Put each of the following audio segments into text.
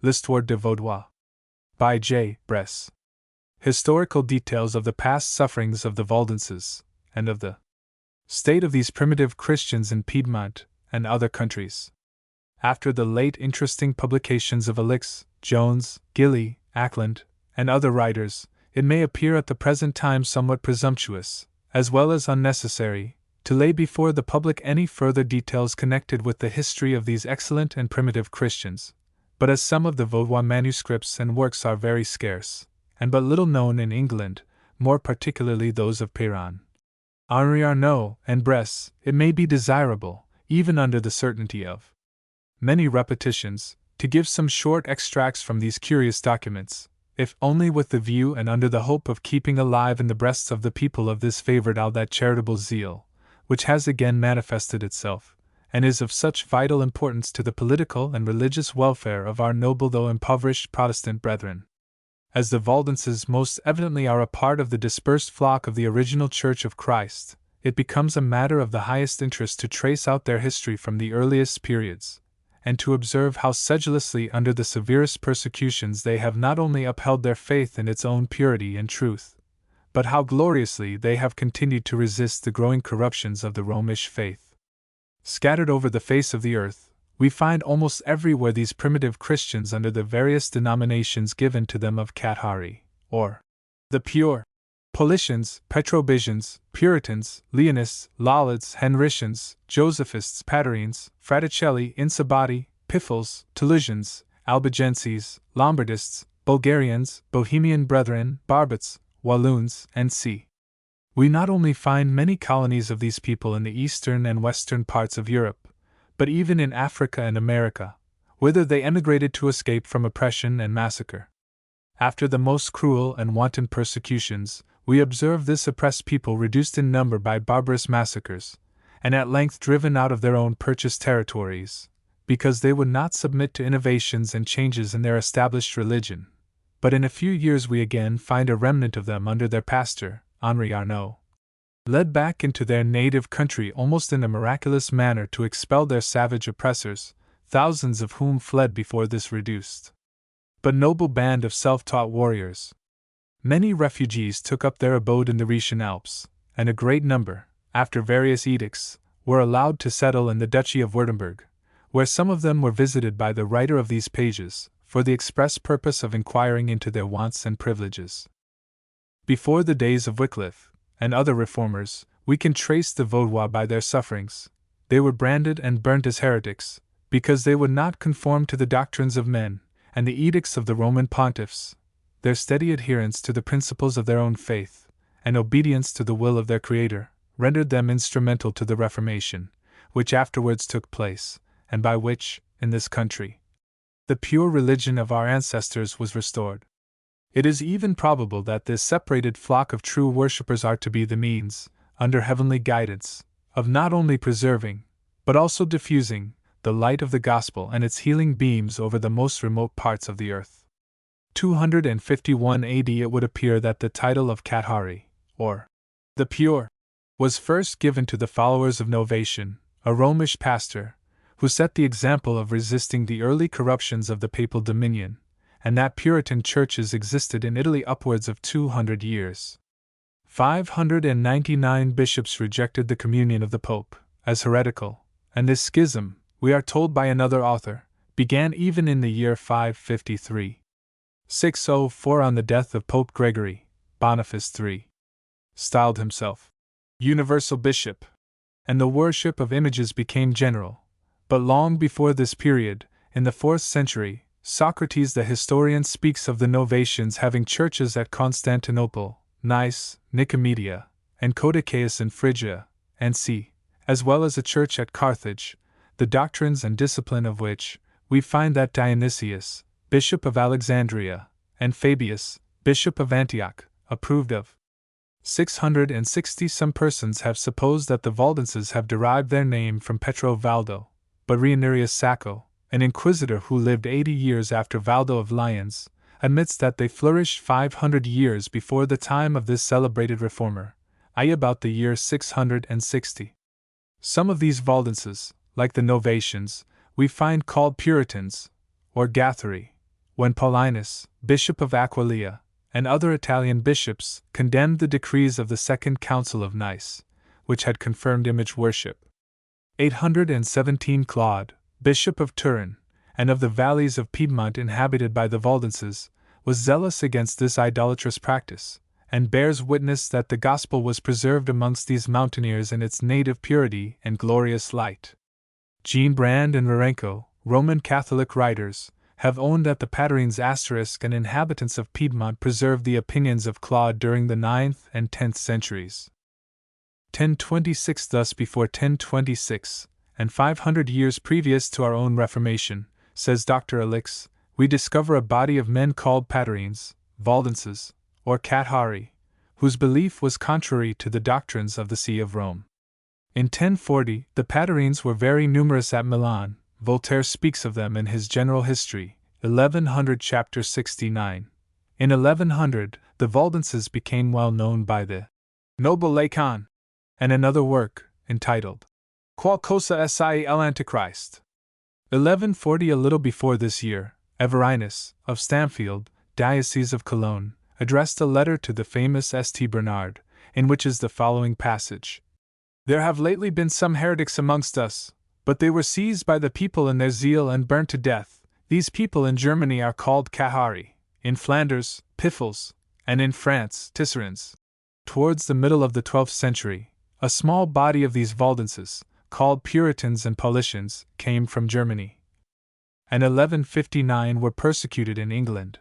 L'Histoire de Vaudois. By J. Bresse. Historical details of the past sufferings of the Valdenses, and of the state of these primitive Christians in Piedmont and other countries. After the late interesting publications of Alix, Jones, Gilly, Ackland, and other writers, it may appear at the present time somewhat presumptuous, as well as unnecessary, to lay before the public any further details connected with the history of these excellent and primitive Christians. But as some of the Vaudois manuscripts and works are very scarce, and but little known in England, more particularly those of Péron, Henri Arnaud, and Bresse, it may be desirable, even under the certainty of many repetitions, to give some short extracts from these curious documents, if only with the view and under the hope of keeping alive in the breasts of the people of this favored isle that charitable zeal, which has again manifested itself, and is of such vital importance to the political and religious welfare of our noble though impoverished Protestant brethren. As the Valdenses most evidently are a part of the dispersed flock of the original Church of Christ, it becomes a matter of the highest interest to trace out their history from the earliest periods, and to observe how sedulously under the severest persecutions they have not only upheld their faith in its own purity and truth, but how gloriously they have continued to resist the growing corruptions of the Romish faith. Scattered over the face of the earth, we find almost everywhere these primitive Christians under the various denominations given to them of Cathari, or the pure, Paulicians, Petrobitians, Puritans, Leonists, Lollards, Henricians, Josephists, Patarines, Fraticelli, Insabati, Piffles, Toulousians, Albigenses, Lombardists, Bulgarians, Bohemian Brethren, Barbots, Walloons, and c. We not only find many colonies of these people in the eastern and western parts of Europe, but even in Africa and America, whither they emigrated to escape from oppression and massacre. After the most cruel and wanton persecutions, we observe this oppressed people reduced in number by barbarous massacres, and at length driven out of their own purchased territories, because they would not submit to innovations and changes in their established religion. But in a few years we again find a remnant of them under their pastor, Henri Arnaud, led back into their native country almost in a miraculous manner to expel their savage oppressors, thousands of whom fled before this reduced but noble band of self-taught warriors. Many refugees took up their abode in the Rhetian Alps, and a great number, after various edicts, were allowed to settle in the Duchy of Württemberg, where some of them were visited by the writer of these pages, for the express purpose of inquiring into their wants and privileges. Before the days of Wycliffe, and other reformers, we can trace the Vaudois by their sufferings. They were branded and burnt as heretics, because they would not conform to the doctrines of men, and the edicts of the Roman pontiffs. Their steady adherence to the principles of their own faith, and obedience to the will of their Creator, rendered them instrumental to the Reformation, which afterwards took place, and by which, in this country, the pure religion of our ancestors was restored. It is even probable that this separated flock of true worshippers are to be the means, under heavenly guidance, of not only preserving, but also diffusing, the light of the gospel and its healing beams over the most remote parts of the earth. 251 AD it would appear that the title of Cathari, or the pure, was first given to the followers of Novatian, a Romish pastor, who set the example of resisting the early corruptions of the papal dominion, and that Puritan churches existed in Italy upwards of 200 years. 599 bishops rejected the communion of the Pope, as heretical, and this schism, we are told by another author, began even in the year 553. 604 on the death of Pope Gregory, Boniface III styled himself universal bishop, and the worship of images became general. But long before this period, in the 4th century, Socrates the historian speaks of the Novatians having churches at Constantinople, Nice, Nicomedia, and Codicaeus in Phrygia, and c. as well as a church at Carthage, the doctrines and discipline of which, we find that Dionysius, Bishop of Alexandria, and Fabius, Bishop of Antioch, approved of. 660 some persons have supposed that the Valdenses have derived their name from Petro Valdo, but Reinerius Sacco, an inquisitor who lived 80 years after Valdo of Lyons, admits that they flourished 500 years before the time of this celebrated reformer, i.e. about the year 660. Some of these Valdenses, like the Novatians, we find called Puritans, or Gathari, when Paulinus, Bishop of Aquileia, and other Italian bishops condemned the decrees of the Second Council of Nice, which had confirmed image worship. 817 Claude, Bishop of Turin, and of the valleys of Piedmont inhabited by the Valdenses, was zealous against this idolatrous practice, and bears witness that the gospel was preserved amongst these mountaineers in its native purity and glorious light. Jean Brand and Marenco, Roman Catholic writers, have owned that the Patarines and inhabitants of Piedmont preserved the opinions of Claude during the 9th and 10th centuries. 1026 Thus before 1026, and 500 years previous to our own Reformation, says Dr. Alix, we discover a body of men called Patarines, Valdenses, or Cathari, whose belief was contrary to the doctrines of the See of Rome. In 1040, the Patarines were very numerous at Milan. Voltaire speaks of them in his General History, 1100 chapter 69. In 1100, the Valdenses became well known by the noble Lacan, and another work, entitled Qual cosa esse el Antichrist. 1140 A little before this year, Everinus, of Stamfield, Diocese of Cologne, addressed a letter to the famous St. Bernard, in which is the following passage. There have lately been some heretics amongst us, but they were seized by the people in their zeal and burnt to death. These people in Germany are called Cathari, in Flanders, Piffles, and in France, Tisserins. Towards the middle of the 12th century, a small body of these Valdenses, called Puritans and Paulicians, came from Germany, and 1159 were persecuted in England.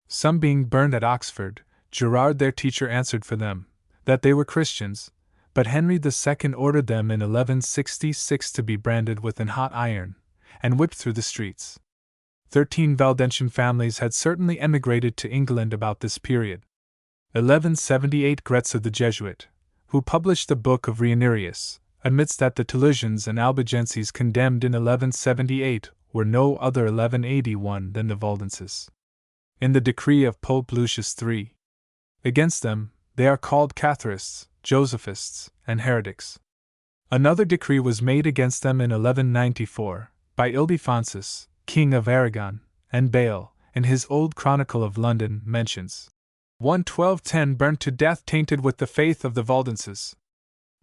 Some being burned at Oxford, Gerard their teacher answered for them, that they were Christians, but Henry II ordered them in 1166 to be branded with an hot iron, and whipped through the streets. 13 Valdensian families had certainly emigrated to England about this period. 1178 Gretzer the Jesuit, who published the Book of Reinerius, admits that the Toulousians and Albigenses condemned in 1178 were no other 1181 than the Valdenses. In the decree of Pope Lucius III, against them, they are called Catharists, Josephists, and heretics. Another decree was made against them in 1194, by Ildefonsus, King of Aragon, and Bale, in his Old Chronicle of London, mentions 1210 burnt to death tainted with the faith of the Valdenses.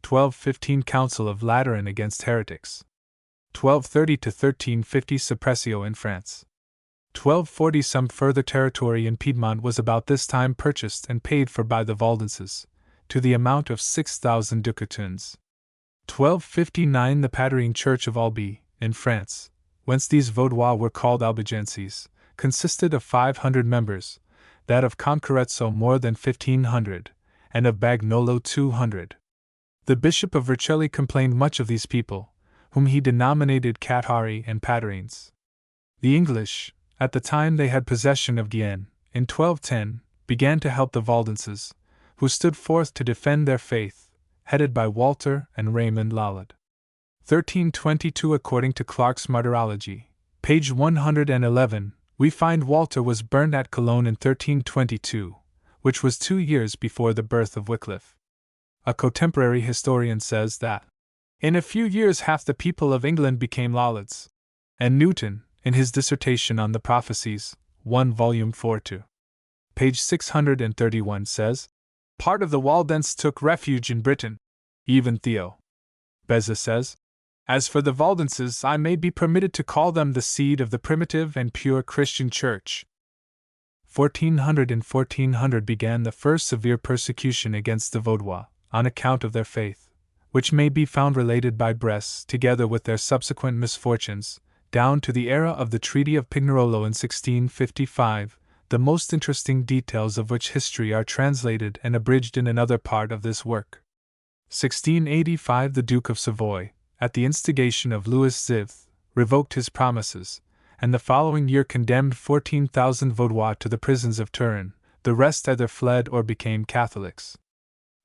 1215 Council of Lateran against heretics. 1230 to 1350 Suppressio in France. 1240 Some further territory in Piedmont was about this time purchased and paid for by the Valdenses, to the amount of 6,000 ducatoons. 1259 The Patarine Church of Albi, in France, whence these Vaudois were called Albigenses, consisted of 500 members, that of Concarezzo more than 1,500, and of Bagnolo 200. The Bishop of Vercelli complained much of these people, whom he denominated Cathari and Patarines. The English, at the time they had possession of Guyenne, in 1210, began to help the Valdenses, who stood forth to defend their faith, headed by Walter and Raymond Lalande. 1322 According to Clark's Martyrology, page 111, we find Walter was burned at Cologne in 1322, which was 2 years before the birth of Wycliffe. A contemporary historian says that, in a few years half the people of England became Lallards, and Newton, in his dissertation on the prophecies, 1 volume 4-2, page 631 says, part of the Waldenses took refuge in Britain. Even Theo Beza says, as for the Valdenses, I may be permitted to call them the seed of the primitive and pure Christian Church. 1400 began the first severe persecution against the Vaudois, on account of their faith, which may be found related by Bresse, together with their subsequent misfortunes, down to the era of the Treaty of Pinerolo in 1655, the most interesting details of which history are translated and abridged in another part of this work. 1685 The Duke of Savoy, at the instigation of Louis XI, revoked his promises, and the following year condemned 14,000 Vaudois to the prisons of Turin. The rest either fled or became Catholics.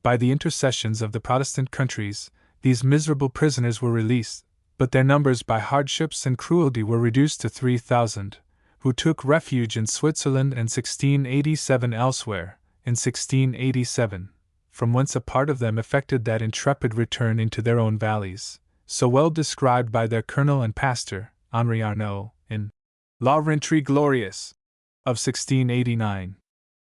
By the intercessions of the Protestant countries, these miserable prisoners were released, but their numbers by hardships and cruelty were reduced to 3,000, who took refuge in Switzerland and 1687 elsewhere, in 1687, from whence a part of them effected that intrepid return into their own valleys, so well described by their colonel and pastor, Henri Arnaud, in La Rentrée Glorieuse, of 1689.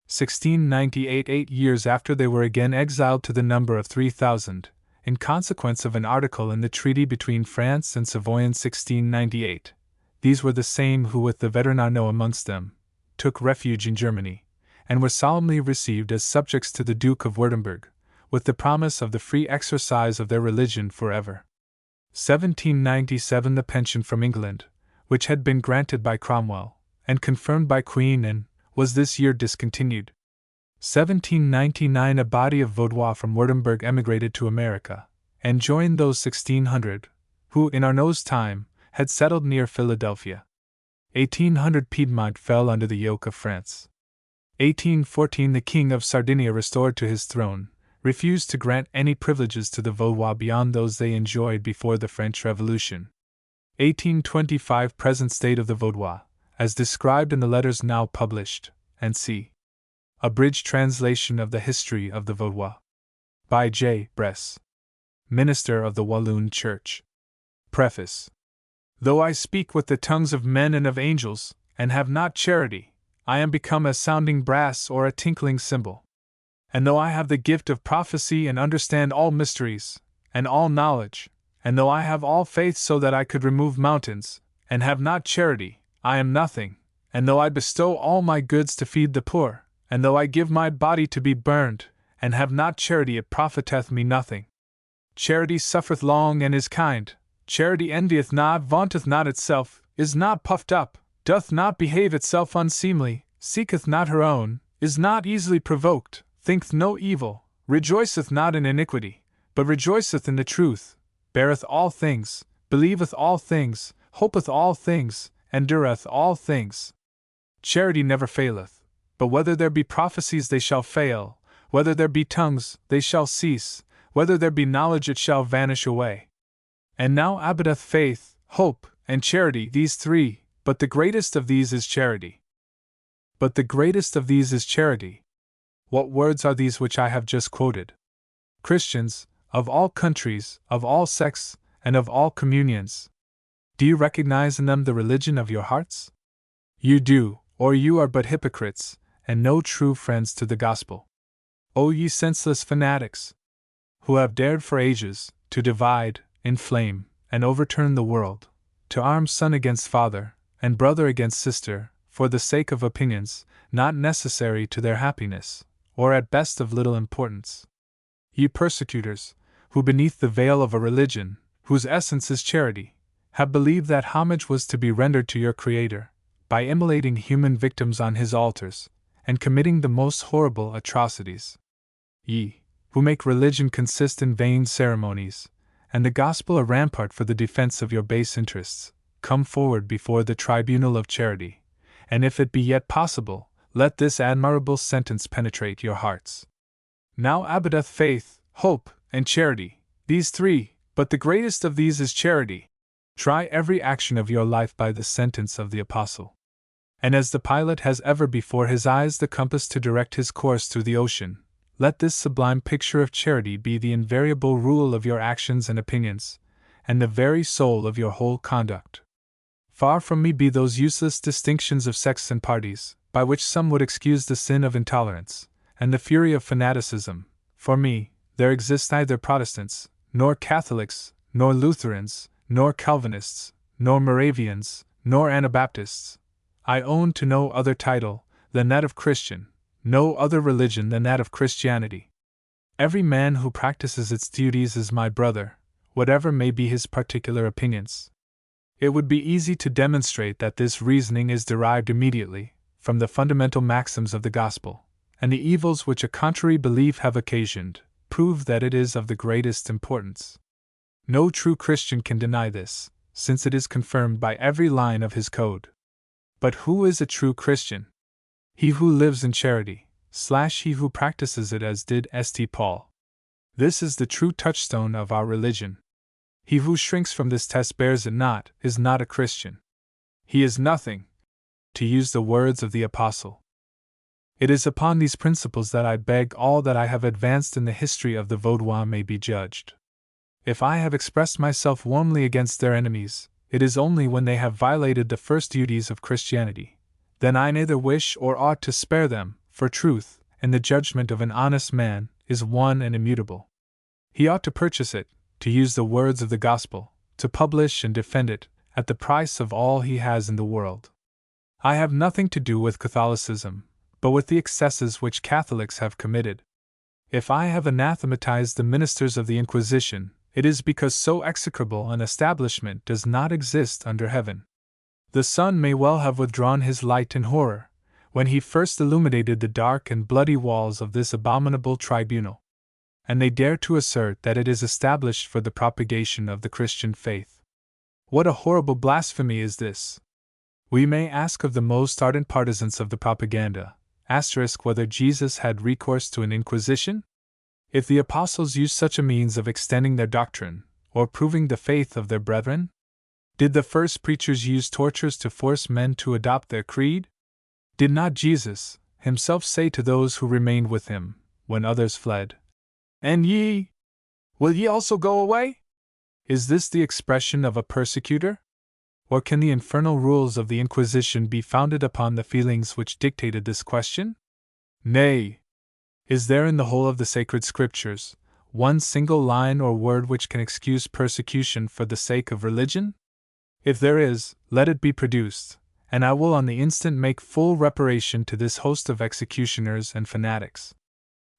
1698, 8 years after they were again exiled to the number of 3,000, in consequence of an article in the treaty between France and Savoy in 1698. These were the same who, with the veteran Arnaud amongst them, took refuge in Germany, and were solemnly received as subjects to the Duke of Württemberg, with the promise of the free exercise of their religion forever. 1797, the pension from England, which had been granted by Cromwell, and confirmed by Queen Anne, was this year discontinued. 1799, a body of Vaudois from Württemberg emigrated to America, and joined those 1,600, who, in Arnaud's time, had settled near Philadelphia. 1800, Piedmont fell under the yoke of France. 1814, the King of Sardinia, restored to his throne, refused to grant any privileges to the Vaudois beyond those they enjoyed before the French Revolution. 1825, present state of the Vaudois, as described in the letters now published, and c. Abridged translation of the History of the Vaudois. By J. Bresse, Minister of the Walloon Church. Preface. Though I speak with the tongues of men and of angels, and have not charity, I am become a sounding brass or a tinkling cymbal. And though I have the gift of prophecy and understand all mysteries, and all knowledge, and though I have all faith so that I could remove mountains, and have not charity, I am nothing. And though I bestow all my goods to feed the poor, and though I give my body to be burned, and have not charity, it profiteth me nothing. Charity suffereth long and is kind. Charity envieth not, vaunteth not itself, is not puffed up, doth not behave itself unseemly, seeketh not her own, is not easily provoked, thinketh no evil, rejoiceth not in iniquity, but rejoiceth in the truth, beareth all things, believeth all things, hopeth all things, endureth all things. Charity never faileth, but whether there be prophecies they shall fail, whether there be tongues they shall cease, whether there be knowledge it shall vanish away. And now abideth faith, hope, and charity, these three, but the greatest of these is charity. But the greatest of these is charity. What words are these which I have just quoted? Christians, of all countries, of all sects, and of all communions, do you recognize in them the religion of your hearts? You do, or you are but hypocrites, and no true friends to the gospel. O ye senseless fanatics, who have dared for ages to divide, inflame, and overturn the world, to arm son against father, and brother against sister, for the sake of opinions, not necessary to their happiness, or at best of little importance. Ye persecutors, who beneath the veil of a religion, whose essence is charity, have believed that homage was to be rendered to your Creator, by immolating human victims on his altars, and committing the most horrible atrocities. Ye, who make religion consist in vain ceremonies, and the gospel a rampart for the defense of your base interests, come forward before the tribunal of charity, and if it be yet possible, let this admirable sentence penetrate your hearts. Now abideth faith, hope, and charity, these three, but the greatest of these is charity. Try every action of your life by the sentence of the Apostle. And as the pilot has ever before his eyes the compass to direct his course through the ocean, let this sublime picture of charity be the invariable rule of your actions and opinions, and the very soul of your whole conduct. Far from me be those useless distinctions of sects and parties, by which some would excuse the sin of intolerance, and the fury of fanaticism. For me, there exist neither Protestants, nor Catholics, nor Lutherans, nor Calvinists, nor Moravians, nor Anabaptists. I own to no other title than that of Christian, no other religion than that of Christianity. Every man who practices its duties is my brother, whatever may be his particular opinions. It would be easy to demonstrate that this reasoning is derived immediately from the fundamental maxims of the gospel, and the evils which a contrary belief have occasioned prove that it is of the greatest importance. No true Christian can deny this, since it is confirmed by every line of his code. But who is a true Christian? He who lives in charity, / he who practices it as did St. Paul. This is the true touchstone of our religion. He who shrinks from this test bears it not, is not a Christian. He is nothing, to use the words of the Apostle. It is upon these principles that I beg all that I have advanced in the history of the Vaudois may be judged. If I have expressed myself warmly against their enemies, it is only when they have violated the first duties of Christianity, then I neither wish or ought to spare them, for truth, in the judgment of an honest man, is one and immutable. He ought to purchase it, to use the words of the gospel, to publish and defend it, at the price of all he has in the world. I have nothing to do with Catholicism, but with the excesses which Catholics have committed. If I have anathematized the ministers of the Inquisition, it is because so execrable an establishment does not exist under heaven. The sun may well have withdrawn his light in horror, when he first illuminated the dark and bloody walls of this abominable tribunal. And they dare to assert that it is established for the propagation of the Christian faith. What a horrible blasphemy is this! We may ask of the most ardent partisans of the propaganda, whether Jesus had recourse to an inquisition? If the apostles used such a means of extending their doctrine, or proving the faith of their brethren? Did the first preachers use tortures to force men to adopt their creed? Did not Jesus himself say to those who remained with him, when others fled, "And ye? Will ye also go away?" Is this the expression of a persecutor? Or can the infernal rules of the Inquisition be founded upon the feelings which dictated this question? Nay. Is there in the whole of the sacred Scriptures one single line or word which can excuse persecution for the sake of religion? If there is, let it be produced, and I will on the instant make full reparation to this host of executioners and fanatics.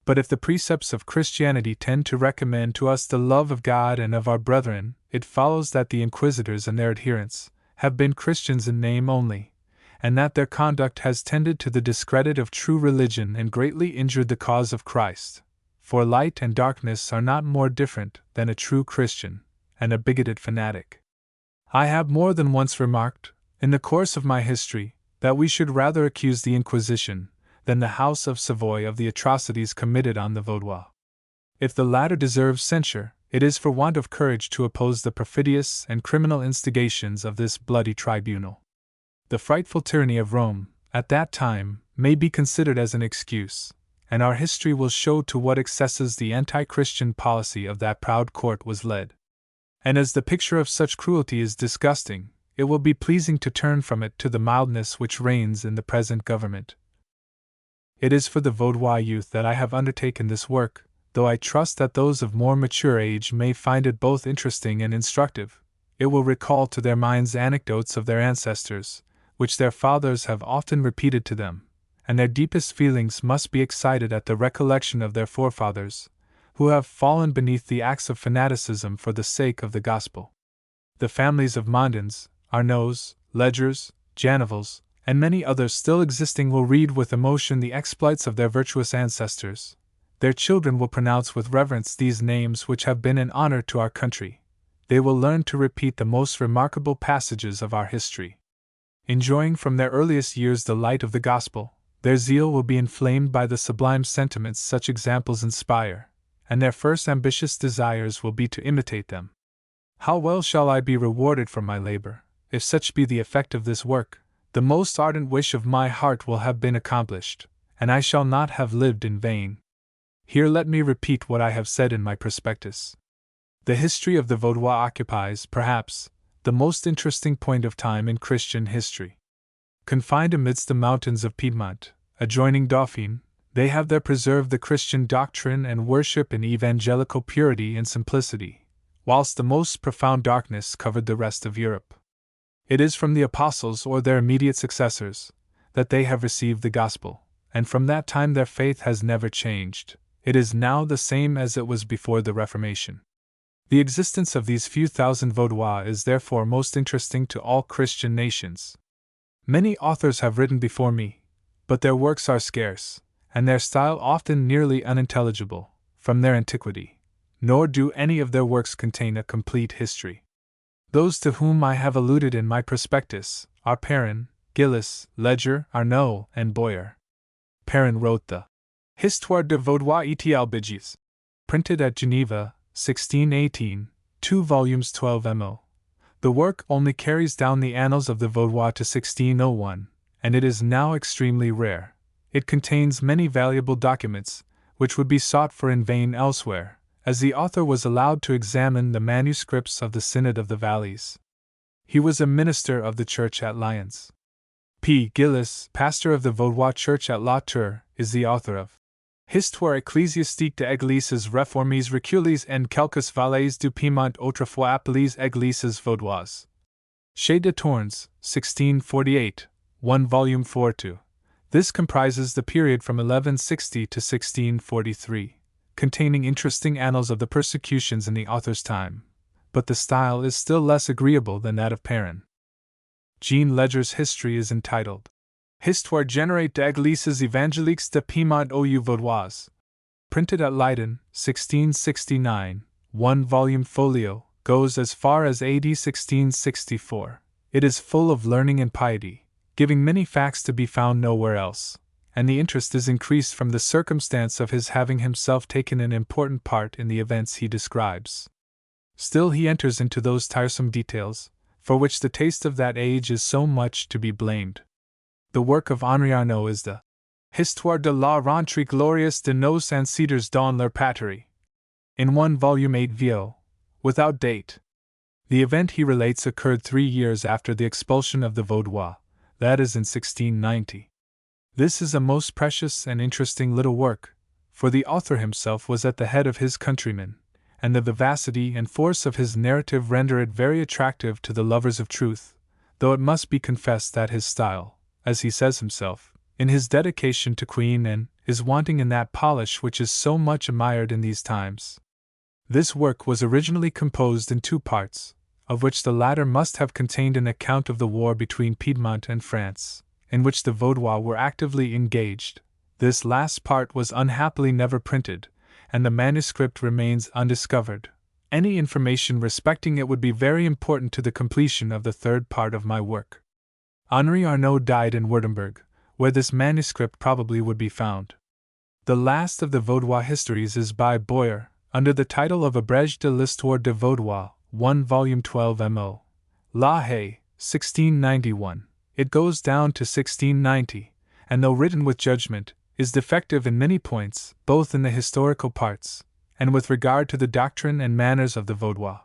But if the precepts of Christianity tend to recommend to us the love of God and of our brethren, it follows that the inquisitors and their adherents have been Christians in name only, and that their conduct has tended to the discredit of true religion and greatly injured the cause of Christ. For light and darkness are not more different than a true Christian and a bigoted fanatic. I have more than once remarked, in the course of my history, that we should rather accuse the Inquisition than the House of Savoy of the atrocities committed on the Vaudois. If the latter deserves censure, it is for want of courage to oppose the perfidious and criminal instigations of this bloody tribunal. The frightful tyranny of Rome, at that time, may be considered as an excuse, and our history will show to what excesses the anti-Christian policy of that proud court was led. And as the picture of such cruelty is disgusting, it will be pleasing to turn from it to the mildness which reigns in the present government. It is for the Vaudois youth that I have undertaken this work, though I trust that those of more mature age may find it both interesting and instructive. It will recall to their minds anecdotes of their ancestors, which their fathers have often repeated to them, and their deepest feelings must be excited at the recollection of their forefathers, who have fallen beneath the axe of fanaticism for the sake of the gospel. The families of Mondens, Arnauds, Ledgers, Janivals, and many others still existing will read with emotion the exploits of their virtuous ancestors. Their children will pronounce with reverence these names which have been an honor to our country. They will learn to repeat the most remarkable passages of our history. Enjoying from their earliest years the light of the gospel, their zeal will be inflamed by the sublime sentiments such examples inspire, and their first ambitious desires will be to imitate them. How well shall I be rewarded for my labor, if such be the effect of this work! The most ardent wish of my heart will have been accomplished, and I shall not have lived in vain. Here let me repeat what I have said in my prospectus. The history of the Vaudois occupies, perhaps, the most interesting point of time in Christian history. Confined amidst the mountains of Piedmont, adjoining Dauphine, they have there preserved the Christian doctrine and worship in evangelical purity and simplicity, whilst the most profound darkness covered the rest of Europe. It is from the apostles or their immediate successors that they have received the gospel, and from that time their faith has never changed. It is now the same as it was before the Reformation. The existence of these few thousand Vaudois is therefore most interesting to all Christian nations. Many authors have written before me, but their works are scarce, and their style often nearly unintelligible, from their antiquity, nor do any of their works contain a complete history. Those to whom I have alluded in my prospectus are Perrin, Gillis, Ledger, Arnaud, and Boyer. Perrin wrote the Histoire de Vaudois et Albigis, printed at Geneva, 1618, 2 volumes 12mo. The work only carries down the annals of the Vaudois to 1601, and it is now extremely rare. It contains many valuable documents, which would be sought for in vain elsewhere, as the author was allowed to examine the manuscripts of the Synod of the Valleys. He was a minister of the Church at Lyons. P. Gillis, pastor of the Vaudois church at La Tour, is the author of Histoire ecclésiastique de Églises réformées reculées en quelques vallées du Piémont autrefois appelées Églises Vaudoises. Chez de Tournes, 1648, 1 volume 4-2. This comprises the period from 1160 to 1643, containing interesting annals of the persecutions in the author's time, but the style is still less agreeable than that of Perrin. Jean Ledger's history is entitled Histoire générale des Églises évangéliques de Piémont aux Vaudois, printed at Leiden, 1669, 1 volume folio, goes as far as AD 1664. It is full of learning and piety, giving many facts to be found nowhere else, and the interest is increased from the circumstance of his having himself taken an important part in the events he describes. Still he enters into those tiresome details, for which the taste of that age is so much to be blamed. The work of Henri Arnaud is the Histoire de la rentrée glorieuse de nos ancêtres dans leur patrie, in 1 volume 8 vo, without date. The event he relates occurred 3 years after the expulsion of the Vaudois, that is in 1690. This is a most precious and interesting little work, for the author himself was at the head of his countrymen, and the vivacity and force of his narrative render it very attractive to the lovers of truth, though it must be confessed that his style, as he says himself, in his dedication to Queen Anne, is wanting in that polish which is so much admired in these times. This work was originally composed in 2 parts, of which the latter must have contained an account of the war between Piedmont and France, in which the Vaudois were actively engaged. This last part was unhappily never printed, and the manuscript remains undiscovered. Any information respecting it would be very important to the completion of the 3rd part of my work. Henri Arnaud died in Württemberg, where this manuscript probably would be found. The last of the Vaudois histories is by Boyer, under the title of Abrégé de l'Histoire de Vaudois, 1 volume 12 mo. La Haye, 1691. It goes down to 1690, and though written with judgment, is defective in many points, both in the historical parts, and with regard to the doctrine and manners of the Vaudois.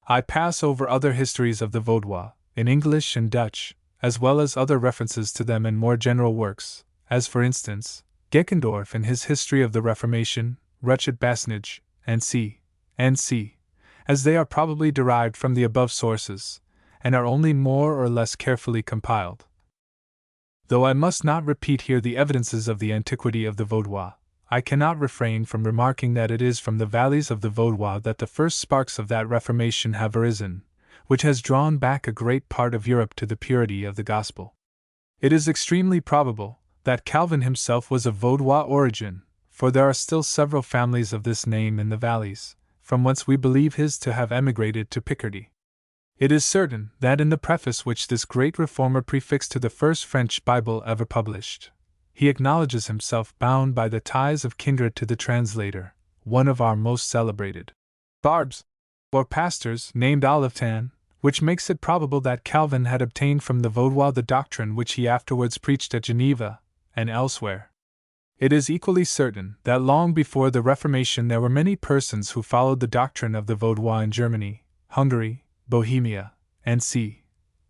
I pass over other histories of the Vaudois, in English and Dutch, as well as other references to them in more general works, as for instance, Geckendorf in his History of the Reformation, Ruchet Basnage, and C., as they are probably derived from the above sources, and are only more or less carefully compiled. Though I must not repeat here the evidences of the antiquity of the Vaudois, I cannot refrain from remarking that it is from the valleys of the Vaudois that the first sparks of that Reformation have arisen, which has drawn back a great part of Europe to the purity of the Gospel. It is extremely probable that Calvin himself was of Vaudois origin, for there are still several families of this name in the valleys, from whence we believe his to have emigrated to Picardy. It is certain that in the preface which this great reformer prefixed to the first French Bible ever published, he acknowledges himself bound by the ties of kindred to the translator, one of our most celebrated barbs, or pastors, named Olivetan, which makes it probable that Calvin had obtained from the Vaudois the doctrine which he afterwards preached at Geneva and elsewhere. It is equally certain that long before the Reformation there were many persons who followed the doctrine of the Vaudois in Germany, Hungary, Bohemia, and C.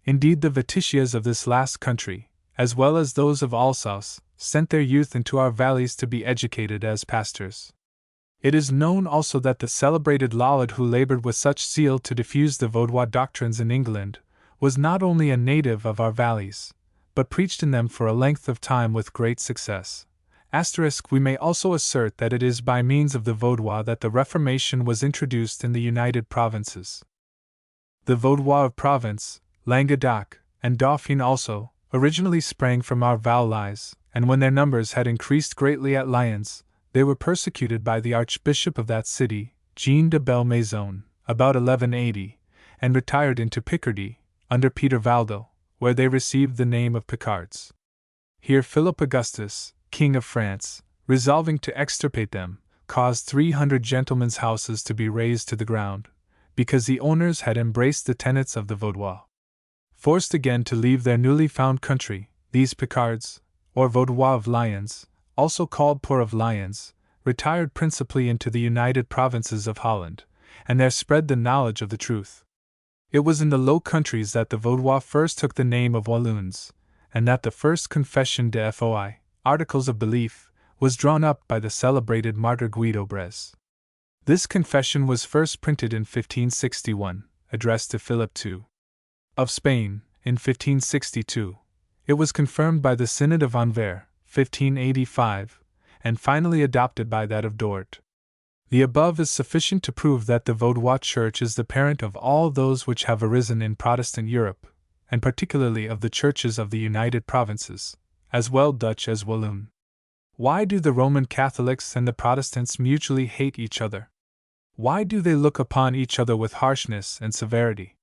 Indeed, the Viticias of this last country, as well as those of Alsace, sent their youth into our valleys to be educated as pastors. It is known also that the celebrated Laud, who labored with such zeal to diffuse the Vaudois doctrines in England, was not only a native of our valleys, but preached in them for a length of time with great success. We may also assert that it is by means of the Vaudois that the Reformation was introduced in the United Provinces. The Vaudois of Provence, Languedoc, and Dauphine also, originally sprang from our valleys, and when their numbers had increased greatly at Lyons, they were persecuted by the Archbishop of that city, Jean de Belmaison, about 1180, and retired into Picardy, under Peter Valdo, where they received the name of Picards. Here Philip Augustus, King of France, resolving to extirpate them, caused 300 gentlemen's houses to be razed to the ground, because the owners had embraced the tenets of the Vaudois. Forced again to leave their newly found country, these Picards, or Vaudois of Lyons, also called Poor of Lyons, retired principally into the United Provinces of Holland, and there spread the knowledge of the truth. It was in the Low Countries that the Vaudois first took the name of Walloons, and that the first Confession de Foi, Articles of Belief, was drawn up by the celebrated martyr Guido Bresse. This confession was first printed in 1561, addressed to Philip II of Spain, in 1562. It was confirmed by the Synod of Anvers, 1585, and finally adopted by that of Dort. The above is sufficient to prove that the Vaudois Church is the parent of all those which have arisen in Protestant Europe, and particularly of the churches of the United Provinces, as well Dutch as Walloon. Why do the Roman Catholics and the Protestants mutually hate each other? Why do they look upon each other with harshness and severity?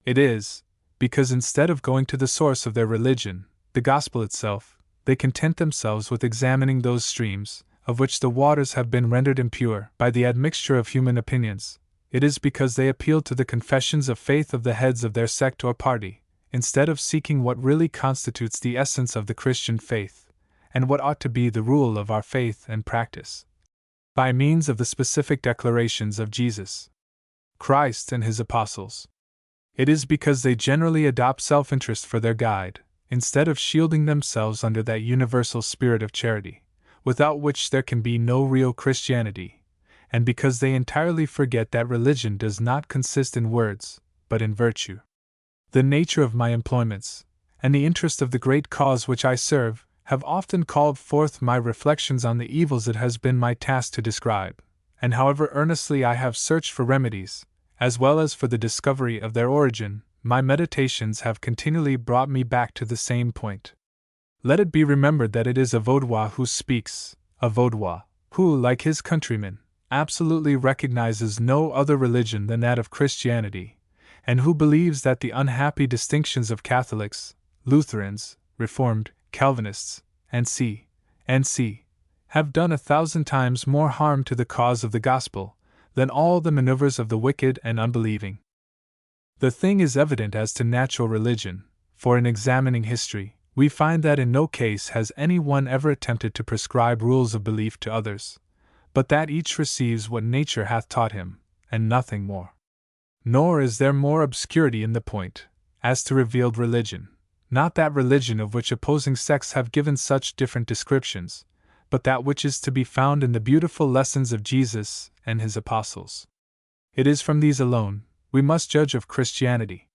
It is because instead of going to the source of their religion, the gospel itself, they content themselves with examining those streams, of which the waters have been rendered impure by the admixture of human opinions. It is because they appeal to the confessions of faith of the heads of their sect or party, instead of seeking what really constitutes the essence of the Christian faith, and what ought to be the rule of our faith and practice, by means of the specific declarations of Jesus Christ and his apostles. It is because they generally adopt self-interest for their guide, instead of shielding themselves under that universal spirit of charity, without which there can be no real Christianity, and because they entirely forget that religion does not consist in words, but in virtue. The nature of my employments, and the interest of the great cause which I serve, have often called forth my reflections on the evils it has been my task to describe, and however earnestly I have searched for remedies, as well as for the discovery of their origin, my meditations have continually brought me back to the same point. Let it be remembered that it is a Vaudois who speaks, a Vaudois who, like his countrymen, absolutely recognizes no other religion than that of Christianity, and who believes that the unhappy distinctions of Catholics, Lutherans, Reformed, Calvinists, and C. have done 1,000 times more harm to the cause of the gospel than all the maneuvers of the wicked and unbelieving. The thing is evident as to natural religion, for in examining history, we find that in no case has any one ever attempted to prescribe rules of belief to others, but that each receives what nature hath taught him, and nothing more. Nor is there more obscurity in the point, as to revealed religion, not that religion of which opposing sects have given such different descriptions, but that which is to be found in the beautiful lessons of Jesus and his apostles. It is from these alone we must judge of Christianity.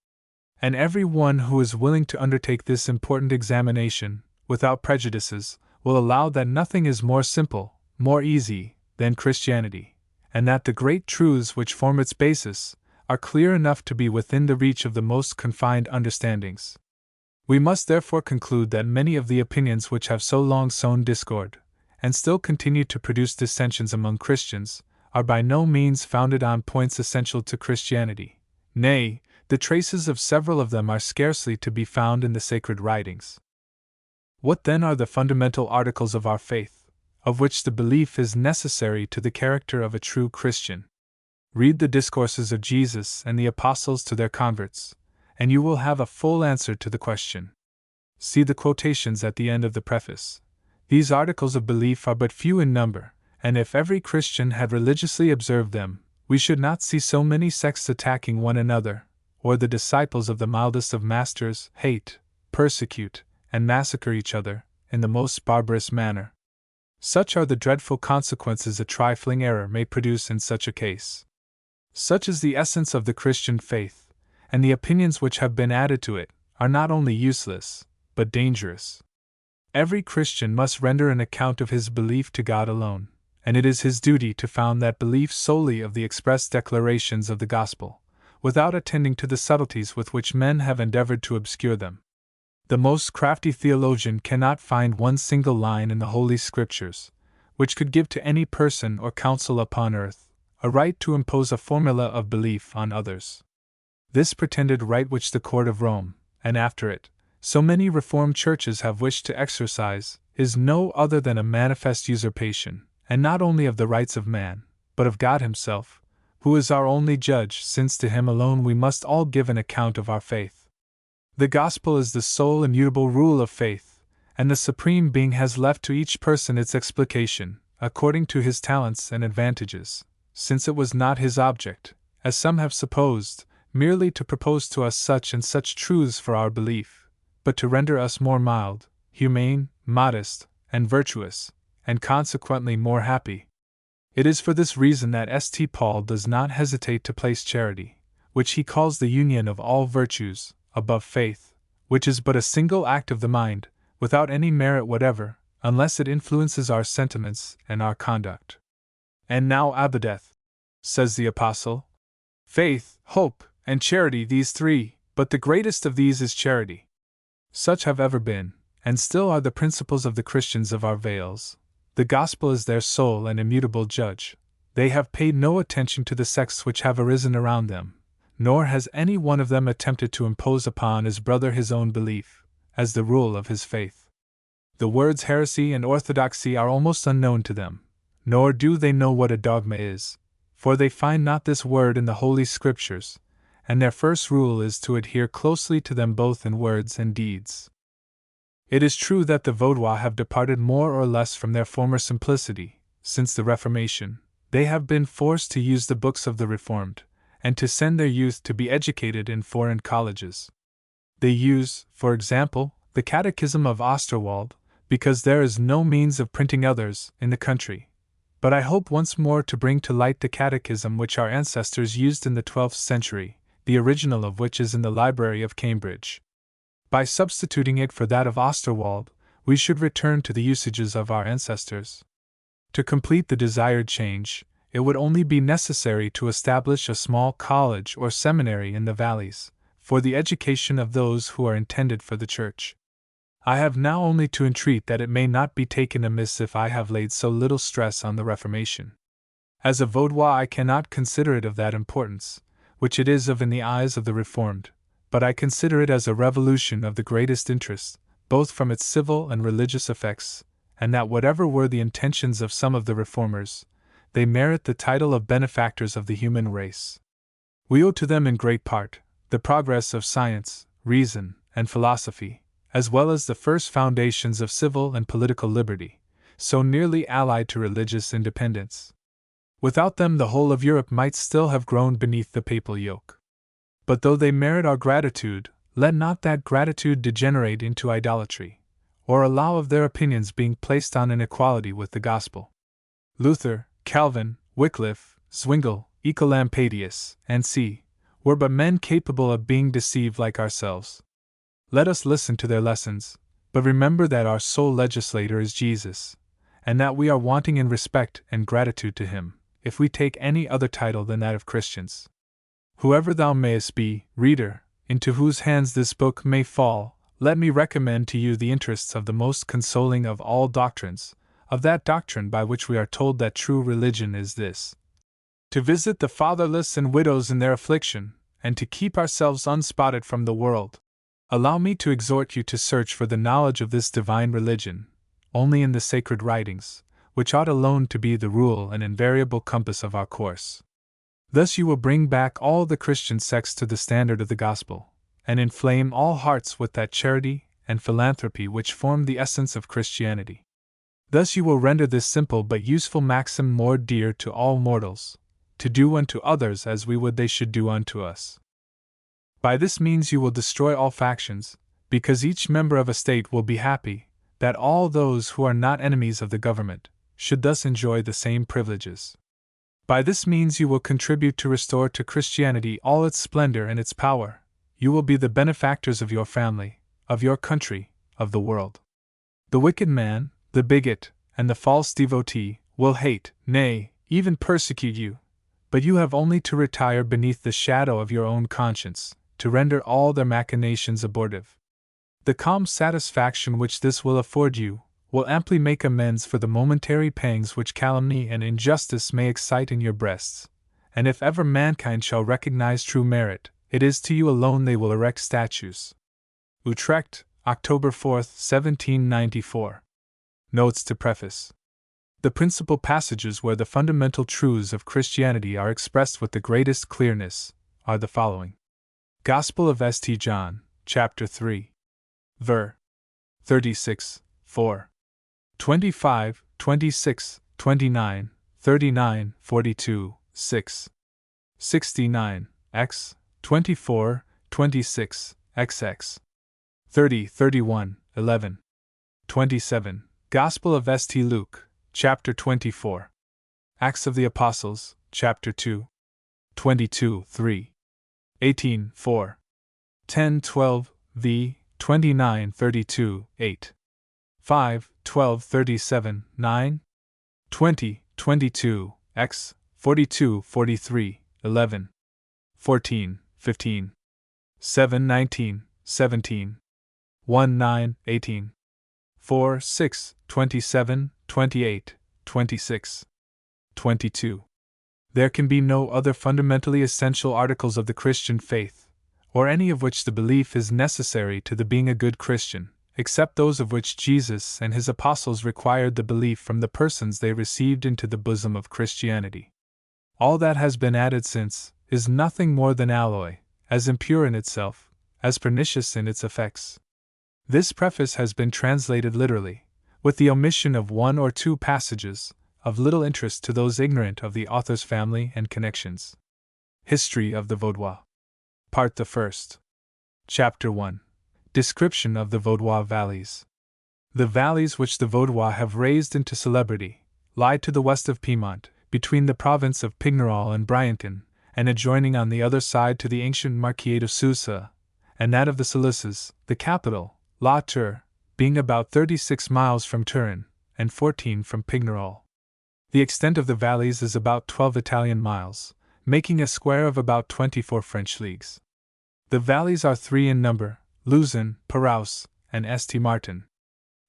And every one who is willing to undertake this important examination, without prejudices, will allow that nothing is more simple, more easy, than Christianity, and that the great truths which form its basis are clear enough to be within the reach of the most confined understandings. We must therefore conclude that many of the opinions which have so long sown discord, and still continue to produce dissensions among Christians, are by no means founded on points essential to Christianity. Nay, the traces of several of them are scarcely to be found in the sacred writings. What then are the fundamental articles of our faith, of which the belief is necessary to the character of a true Christian? Read the discourses of Jesus and the apostles to their converts, and you will have a full answer to the question. See the quotations at the end of the preface. These articles of belief are but few in number, and if every Christian had religiously observed them, we should not see so many sects attacking one another, or the disciples of the mildest of masters hate, persecute, and massacre each other in the most barbarous manner. Such are the dreadful consequences a trifling error may produce in such a case. Such is the essence of the Christian faith, and the opinions which have been added to it are not only useless, but dangerous. Every Christian must render an account of his belief to God alone, and it is his duty to found that belief solely of the express declarations of the gospel, without attending to the subtleties with which men have endeavored to obscure them. The most crafty theologian cannot find one single line in the Holy Scriptures, which could give to any person or council upon earth a right to impose a formula of belief on others. This pretended right which the court of Rome, and after it, so many Reformed churches have wished to exercise, is no other than a manifest usurpation, and not only of the rights of man, but of God himself, who is our only judge, since to him alone we must all give an account of our faith. The gospel is the sole immutable rule of faith, and the Supreme Being has left to each person its explication, according to his talents and advantages, since it was not his object, as some have supposed, merely to propose to us such and such truths for our belief, but to render us more mild, humane, modest, and virtuous, and consequently more happy. It is for this reason that St. Paul does not hesitate to place charity, which he calls the union of all virtues, above faith, which is but a single act of the mind, without any merit whatever, unless it influences our sentiments and our conduct. And now abideth, says the Apostle, faith, hope, and charity, these three, but the greatest of these is charity. Such have ever been, and still are the principles of the Christians of our vales. The gospel is their sole and immutable judge. They have paid no attention to the sects which have arisen around them, nor has any one of them attempted to impose upon his brother his own belief, as the rule of his faith. The words heresy and orthodoxy are almost unknown to them, nor do they know what a dogma is, for they find not this word in the Holy Scriptures, and their first rule is to adhere closely to them both in words and deeds. It is true that the Vaudois have departed more or less from their former simplicity. Since the Reformation, they have been forced to use the books of the Reformed, and to send their youth to be educated in foreign colleges. They use, for example, the Catechism of Osterwald, because there is no means of printing others in the country. But I hope once more to bring to light the Catechism which our ancestors used in the 12th century, the original of which is in the Library of Cambridge. By substituting it for that of Osterwald, we should return to the usages of our ancestors. To complete the desired change, it would only be necessary to establish a small college or seminary in the valleys, for the education of those who are intended for the Church. I have now only to entreat that it may not be taken amiss if I have laid so little stress on the Reformation. As a Vaudois, I cannot consider it of that importance, which it is of in the eyes of the Reformed, but I consider it as a revolution of the greatest interest, both from its civil and religious effects, and that whatever were the intentions of some of the Reformers, they merit the title of benefactors of the human race. We owe to them in great part the progress of science, reason, and philosophy, as well as the first foundations of civil and political liberty, so nearly allied to religious independence. Without them the whole of Europe might still have groaned beneath the papal yoke. But though they merit our gratitude, let not that gratitude degenerate into idolatry, or allow of their opinions being placed on an equality with the gospel. Luther, Calvin, Wycliffe, Zwingle, Ecolampadius, and C. were but men capable of being deceived like ourselves. Let us listen to their lessons, but remember that our sole legislator is Jesus, and that we are wanting in respect and gratitude to him, if we take any other title than that of Christians. Whoever thou mayest be, reader, into whose hands this book may fall, let me recommend to you the interests of the most consoling of all doctrines, of that doctrine by which we are told that true religion is this: to visit the fatherless and widows in their affliction, and to keep ourselves unspotted from the world. Allow me to exhort you to search for the knowledge of this divine religion, only in the sacred writings, which ought alone to be the rule and invariable compass of our course. Thus you will bring back all the Christian sects to the standard of the gospel, and inflame all hearts with that charity and philanthropy which form the essence of Christianity. Thus you will render this simple but useful maxim more dear to all mortals: to do unto others as we would they should do unto us. By this means you will destroy all factions, because each member of a state will be happy that all those who are not enemies of the government should thus enjoy the same privileges. By this means you will contribute to restore to Christianity all its splendor and its power. You will be the benefactors of your family, of your country, of the world. The wicked man, the bigot, and the false devotee will hate, nay, even persecute you, but you have only to retire beneath the shadow of your own conscience, to render all their machinations abortive. The calm satisfaction which this will afford you will amply make amends for the momentary pangs which calumny and injustice may excite in your breasts, and if ever mankind shall recognize true merit, it is to you alone they will erect statues. Utrecht, October 4, 1794. Notes to Preface. The principal passages where the fundamental truths of Christianity are expressed with the greatest clearness are the following. Gospel of St. John, chapter 3. Ver. 36, 4. 25, 26, 29, 39, 42, 6. 69, x, 24, 26, xx. 30, 31, 11. 27. Gospel of St. Luke, chapter 24. Acts of the Apostles, chapter 2. 22, 3. 18, 4. 10, 12, v. 29, 32, 8. 5, 12, 37, 9. 20, 22, x. 42, 43, 11. 14, 15. 7, 19, 17. 1, 9, 18. 4, 6, 27, 28, 26. 22. There can be no other fundamentally essential articles of the Christian faith, or any of which the belief is necessary to the being a good Christian, except those of which Jesus and his apostles required the belief from the persons they received into the bosom of Christianity. All that has been added since is nothing more than alloy, as impure in itself, as pernicious in its effects. This preface has been translated literally, with the omission of one or two passages, of little interest to those ignorant of the author's family and connections. History of the Vaudois. Part the First. Chapter 1. Description of the Vaudois Valleys. The valleys which the Vaudois have raised into celebrity lie to the west of Piedmont, between the province of Pignerol and Briançon, and adjoining on the other side to the ancient Marquis of Susa, and that of the Salices, the capital, La Tour, being about 36 miles from Turin, and 14 from Pignerol. The extent of the valleys is about 12 Italian miles, making a square of about 24 French leagues. The valleys are three in number: Luzon, Paraus, and St. Martin.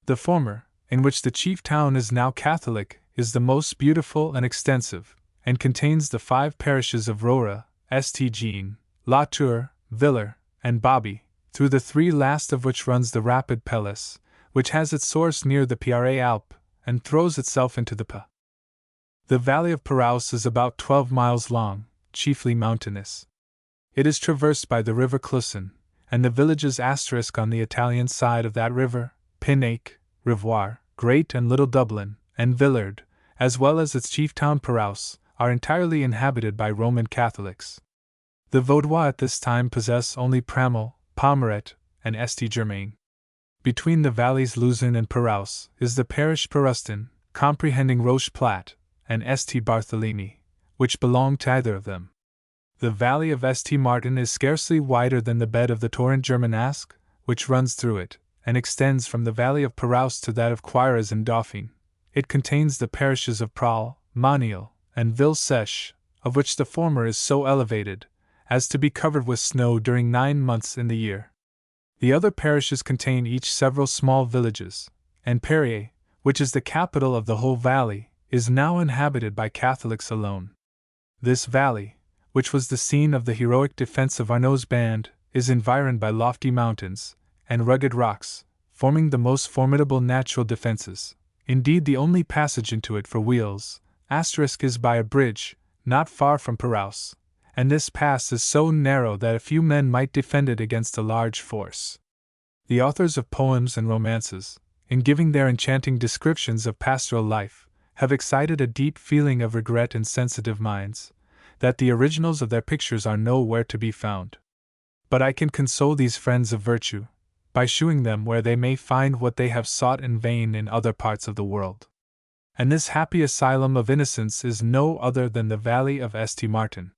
The former, in which the chief town is now Catholic, is the most beautiful and extensive, and contains the 5 parishes of Rora, St. Jean, La Tour, Villers, and Bobby, through the 3 last of which runs the rapid Pellis, which has its source near the Pierre Alp, and throws itself into the Pa. The valley of Paraus is about 12 miles long, chiefly mountainous. It is traversed by the river Clusson, and the villages on the Italian side of that river, Pinac, Rivoire, Great and Little Dublin, and Villard, as well as its chief town Paraus, are entirely inhabited by Roman Catholics. The Vaudois at this time possess only Pramel, Pommeret, and St. Germain. Between the valleys Luzon and Paraus is the parish Paruston, comprehending Roche Plat, and St. Barthélemy, which belong to either of them. The valley of St. Martin is scarcely wider than the bed of the torrent Germanasque, which runs through it, and extends from the valley of Paraus to that of Cuiras and Dauphine. It contains the parishes of Prahl, Monil, and Ville Sèche, of which the former is so elevated as to be covered with snow during 9 months in the year. The other parishes contain each several small villages, and Perrier, which is the capital of the whole valley, is now inhabited by Catholics alone. This valley, which was the scene of the heroic defense of Arnaud's band, is environed by lofty mountains and rugged rocks, forming the most formidable natural defenses. Indeed, the only passage into it for wheels is by a bridge, not far from Paraus, and this pass is so narrow that a few men might defend it against a large force. The authors of poems and romances, in giving their enchanting descriptions of pastoral life, have excited a deep feeling of regret in sensitive minds, that the originals of their pictures are nowhere to be found. But I can console these friends of virtue, by shewing them where they may find what they have sought in vain in other parts of the world. And this happy asylum of innocence is no other than the valley of St. Martin.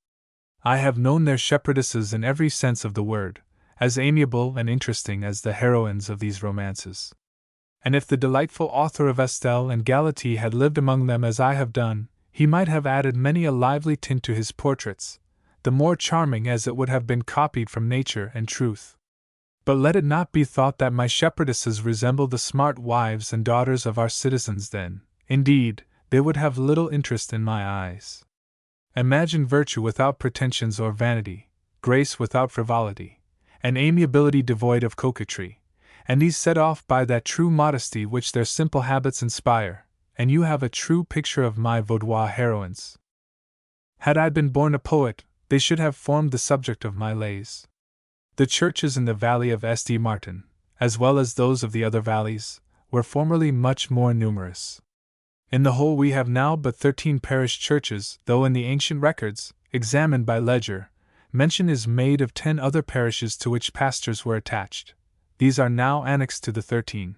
I have known their shepherdesses in every sense of the word, as amiable and interesting as the heroines of these romances. And if the delightful author of Estelle and Galatea had lived among them as I have done, he might have added many a lively tint to his portraits, the more charming as it would have been copied from nature and truth. But let it not be thought that my shepherdesses resemble the smart wives and daughters of our citizens then, indeed, they would have little interest in my eyes. Imagine virtue without pretensions or vanity, grace without frivolity, and amiability devoid of coquetry, and these set off by that true modesty which their simple habits inspire, and you have a true picture of my Vaudois heroines. Had I been born a poet, they should have formed the subject of my lays. The churches in the valley of St. Martin, as well as those of the other valleys, were formerly much more numerous. In the whole we have now but 13 parish churches, though in the ancient records, examined by Leger, mention is made of 10 other parishes to which pastors were attached, these are now annexed to the 13.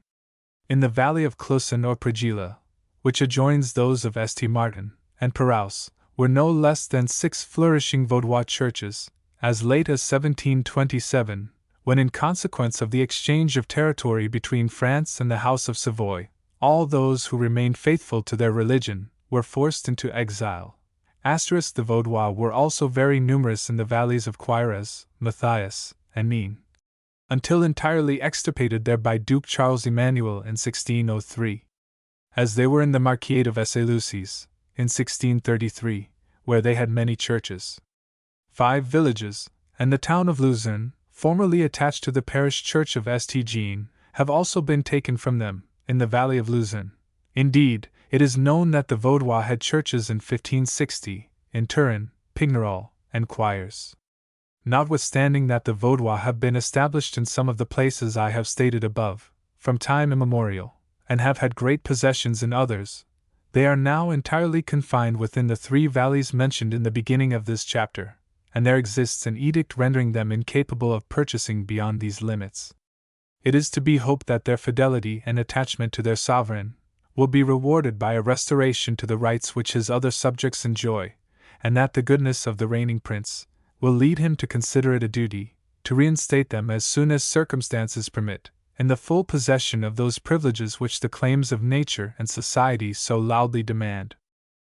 In the valley of Clusson or Prigila, which adjoins those of St. Martin and Paraus, were no less than 6 flourishing Vaudois churches, as late as 1727, when in consequence of the exchange of territory between France and the House of Savoy, all those who remained faithful to their religion were forced into exile. The Vaudois were also very numerous in the valleys of Cuires, Matthias, and Nîmes, until entirely extirpated there by Duke Charles Emmanuel in 1603. As they were in the Marquisate of Essaluces, in 1633, where they had many churches, 5 villages, and the town of Luzerne, formerly attached to the parish church of St. Jean, have also been taken from them, in the valley of Luzerne. Indeed, it is known that the Vaudois had churches in 1560, in Turin, Pignerol, and Cuires. Notwithstanding that the Vaudois have been established in some of the places I have stated above, from time immemorial, and have had great possessions in others, they are now entirely confined within the 3 valleys mentioned in the beginning of this chapter, and there exists an edict rendering them incapable of purchasing beyond these limits. It is to be hoped that their fidelity and attachment to their sovereign will be rewarded by a restoration to the rights which his other subjects enjoy, and that the goodness of the reigning prince will lead him to consider it a duty to reinstate them as soon as circumstances permit, in the full possession of those privileges which the claims of nature and society so loudly demand.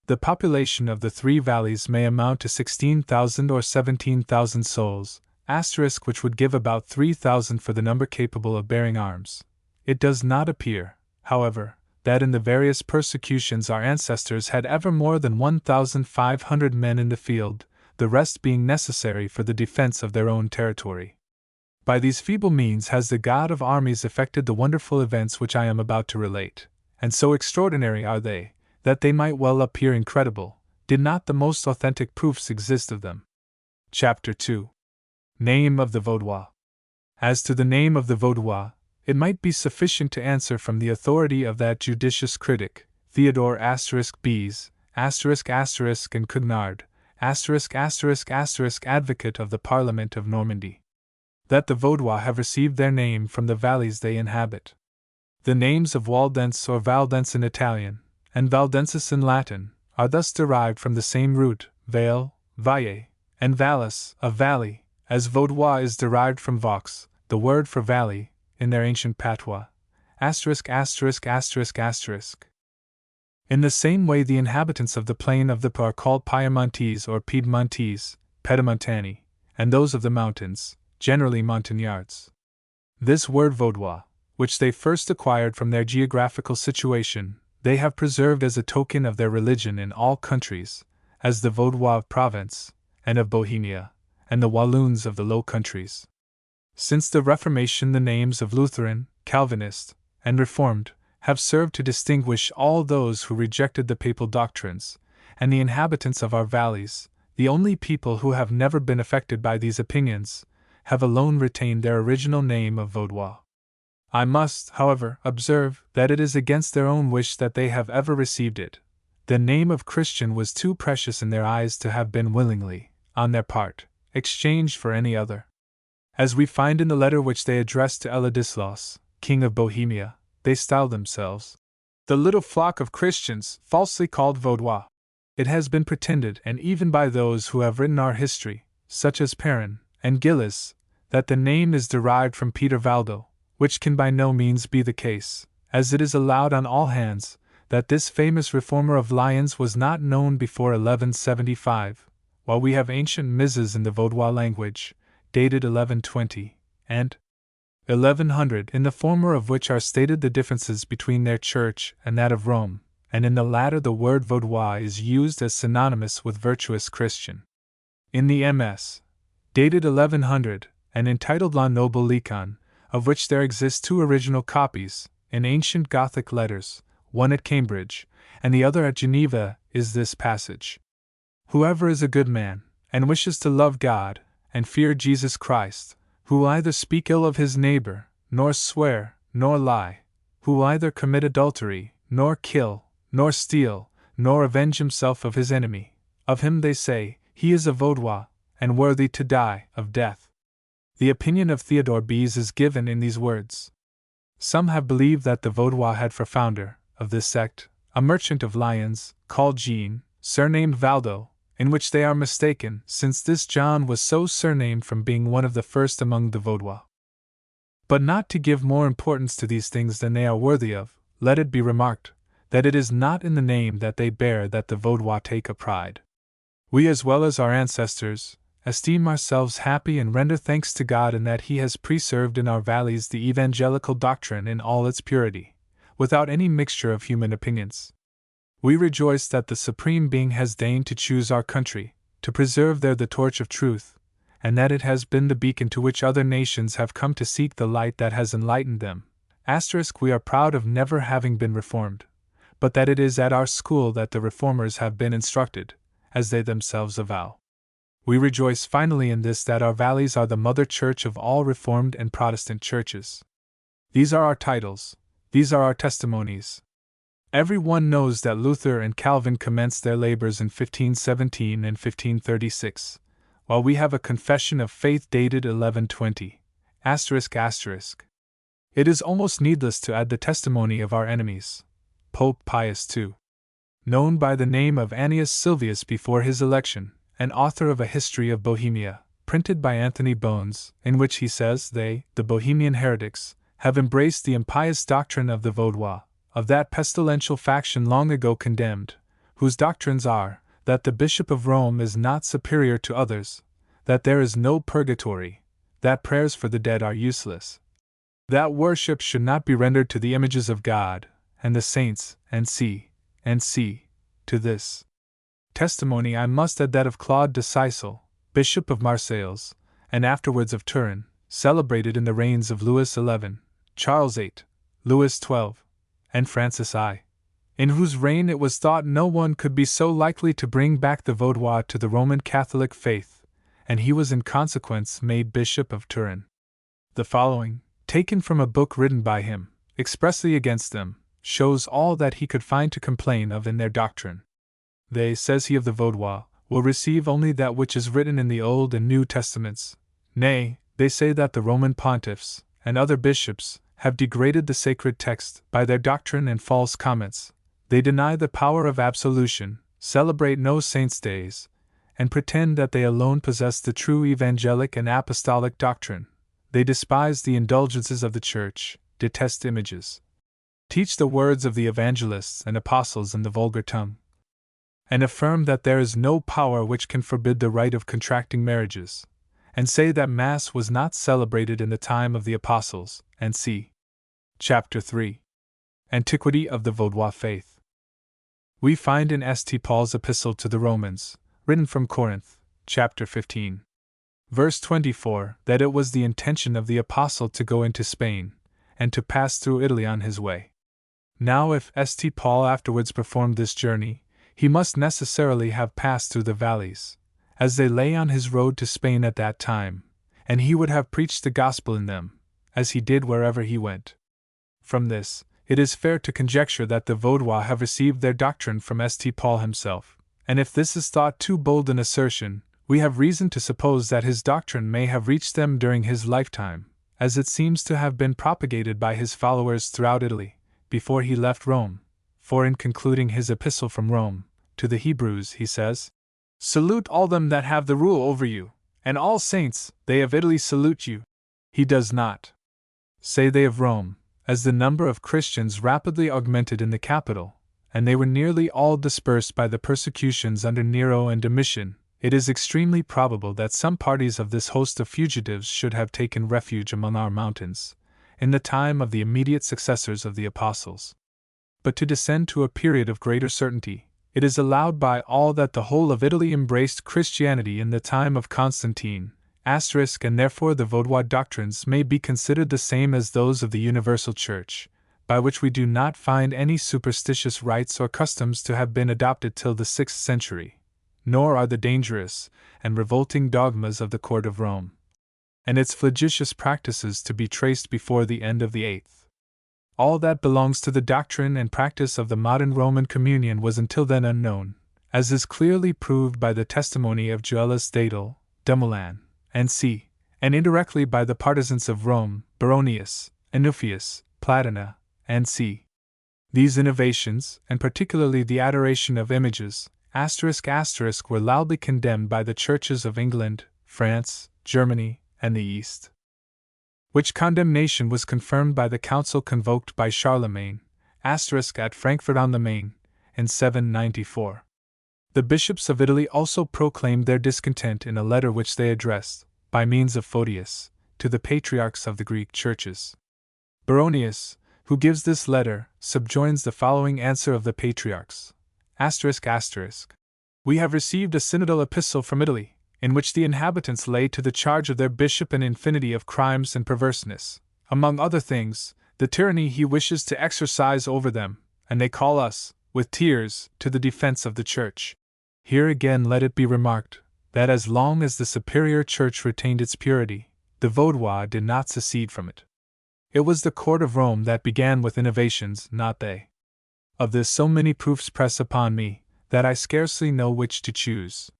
The population of the 3 valleys may amount to 16,000 or 17,000 souls, which would give about 3,000 for the number capable of bearing arms. It does not appear, however, that in the various persecutions our ancestors had ever more than 1,500 men in the field, the rest being necessary for the defense of their own territory. By these feeble means has the God of armies effected the wonderful events which I am about to relate, and so extraordinary are they, that they might well appear incredible, did not the most authentic proofs exist of them. Chapter 2. Name of the Vaudois. As to the name of the Vaudois, it might be sufficient to answer from the authority of that judicious critic, Theodore Beze, and Cugnard, advocate of the Parliament of Normandy, that the Vaudois have received their name from the valleys they inhabit. The names of Waldense or Valdense in Italian, and Valdenses in Latin, are thus derived from the same root, vale, valle, and vallis, a valley, as Vaudois is derived from vaux, the word for valley, in their ancient patois. In the same way the inhabitants of the plain of the Po are called Piemontese or Piedmontese, Pedemontani, and those of the mountains, generally Montagnards. This word Vaudois, which they first acquired from their geographical situation, they have preserved as a token of their religion in all countries, as the Vaudois of Provence, and of Bohemia, and the Walloons of the Low Countries. Since the Reformation, the names of Lutheran, Calvinist, and Reformed have served to distinguish all those who rejected the papal doctrines, and the inhabitants of our valleys, the only people who have never been affected by these opinions, have alone retained their original name of Vaudois. I must, however, observe that it is against their own wish that they have ever received it. The name of Christian was too precious in their eyes to have been willingly, on their part, exchanged for any other. As we find in the letter which they addressed to Eladislaus, king of Bohemia, they styled themselves the little flock of Christians, falsely called Vaudois. It has been pretended, and even by those who have written our history, such as Perrin and Gillis, that the name is derived from Peter Valdo, which can by no means be the case, as it is allowed on all hands that this famous reformer of Lyons was not known before 1175, while we have ancient misses in the Vaudois language, dated 1120, and 1100, in the former of which are stated the differences between their church and that of Rome, and in the latter the word Vaudois is used as synonymous with virtuous Christian. In the MS, dated 1100, and entitled La Noble Licon, of which there exist 2 original copies, in ancient Gothic letters, one at Cambridge, and the other at Geneva, is this passage: Whoever is a good man, and wishes to love God, and fear Jesus Christ, who will either speak ill of his neighbor, nor swear, nor lie, who will either commit adultery, nor kill, nor steal, nor avenge himself of his enemy, of him they say, he is a Vaudois, and worthy to die of death. The opinion of Theodore Beze is given in these words. Some have believed that the Vaudois had for founder of this sect a merchant of Lyons, called Jean, surnamed Vaudois, in which they are mistaken, since this John was so surnamed from being one of the first among the Vaudois. But not to give more importance to these things than they are worthy of, let it be remarked that it is not in the name that they bear that the Vaudois take a pride. We, as well as our ancestors, esteem ourselves happy and render thanks to God in that He has preserved in our valleys the evangelical doctrine in all its purity, without any mixture of human opinions. We rejoice that the Supreme Being has deigned to choose our country, to preserve there the torch of truth, and that it has been the beacon to which other nations have come to seek the light that has enlightened them. We are proud of never having been reformed, but that it is at our school that the reformers have been instructed, as they themselves avow. We rejoice finally in this, that our valleys are the mother church of all Reformed and Protestant churches. These are our titles, these are our testimonies. Every one knows that Luther and Calvin commenced their labors in 1517 and 1536, while we have a confession of faith dated 1120. ***. It is almost needless to add the testimony of our enemies. Pope Pius II, known by the name of Annius Silvius before his election, and author of a History of Bohemia, printed by Anthony Bones, in which he says they, the Bohemian heretics, have embraced the impious doctrine of the Vaudois, of that pestilential faction long ago condemned, whose doctrines are, that the Bishop of Rome is not superior to others, that there is no purgatory, that prayers for the dead are useless, that worship should not be rendered to the images of God, and the saints, and to this testimony I must add that of Claude de Sisel, Bishop of Marseilles, and afterwards of Turin, celebrated in the reigns of Louis XI, Charles VIII, Louis XII, and Francis I, in whose reign it was thought no one could be so likely to bring back the Vaudois to the Roman Catholic faith, and he was in consequence made Bishop of Turin. The following, taken from a book written by him, expressly against them, shows all that he could find to complain of in their doctrine. They, says he of the Vaudois, will receive only that which is written in the Old and New Testaments. Nay, they say that the Roman pontiffs, and other bishops, have degraded the sacred text by their doctrine and false comments. They deny the power of absolution, celebrate no saints' days, and pretend that they alone possess the true evangelic and apostolic doctrine. They despise the indulgences of the Church, detest images, teach the words of the evangelists and apostles in the vulgar tongue, and affirm that there is no power which can forbid the right of contracting marriages, and say that Mass was not celebrated in the time of the apostles, and see Chapter 3. Antiquity of the Vaudois Faith. We find in St. Paul's Epistle to the Romans, written from Corinth, chapter 15, verse 24, that it was the intention of the apostle to go into Spain, and to pass through Italy on his way. Now if St. Paul afterwards performed this journey, he must necessarily have passed through the valleys, as they lay on his road to Spain at that time, and he would have preached the gospel in them, as he did wherever he went. From this, it is fair to conjecture that the Vaudois have received their doctrine from St. Paul himself, and if this is thought too bold an assertion, we have reason to suppose that his doctrine may have reached them during his lifetime, as it seems to have been propagated by his followers throughout Italy, before he left Rome, for in concluding his epistle from Rome, to the Hebrews he says, "Salute all them that have the rule over you, and all saints, they of Italy salute you." He does not say they of Rome, as the number of Christians rapidly augmented in the capital, and they were nearly all dispersed by the persecutions under Nero and Domitian. It is extremely probable that some parties of this host of fugitives should have taken refuge among our mountains, in the time of the immediate successors of the apostles. But to descend to a period of greater certainty, it is allowed by all that the whole of Italy embraced Christianity in the time of Constantine, and therefore the Vaudois doctrines may be considered the same as those of the Universal Church, by which we do not find any superstitious rites or customs to have been adopted till the 6th century, nor are the dangerous and revolting dogmas of the court of Rome, and its flagitious practices to be traced before the end of the 8th. All that belongs to the doctrine and practice of the modern Roman communion was until then unknown, as is clearly proved by the testimony of Joelis Dadel, Dumoulin, and and indirectly by the partisans of Rome, Baronius, Anufius, Platina, and c. These innovations, and particularly the adoration of images, ***, were loudly condemned by the churches of England, France, Germany, and the East. Which condemnation was confirmed by the council convoked by Charlemagne, at Frankfurt on the Main, in 794. The bishops of Italy also proclaimed their discontent in a letter which they addressed, by means of Vaudois, to the patriarchs of the Greek churches. Baronius, who gives this letter, subjoins the following answer of the patriarchs. We have received a synodal epistle from Italy, in which the inhabitants lay to the charge of their bishop an infinity of crimes and perverseness, among other things, the tyranny he wishes to exercise over them, and they call us, with tears, to the defense of the Church. Here again let it be remarked, that as long as the superior Church retained its purity, the Vaudois did not secede from it. It was the court of Rome that began with innovations, not they. Of this so many proofs press upon me, that I scarcely know which to choose.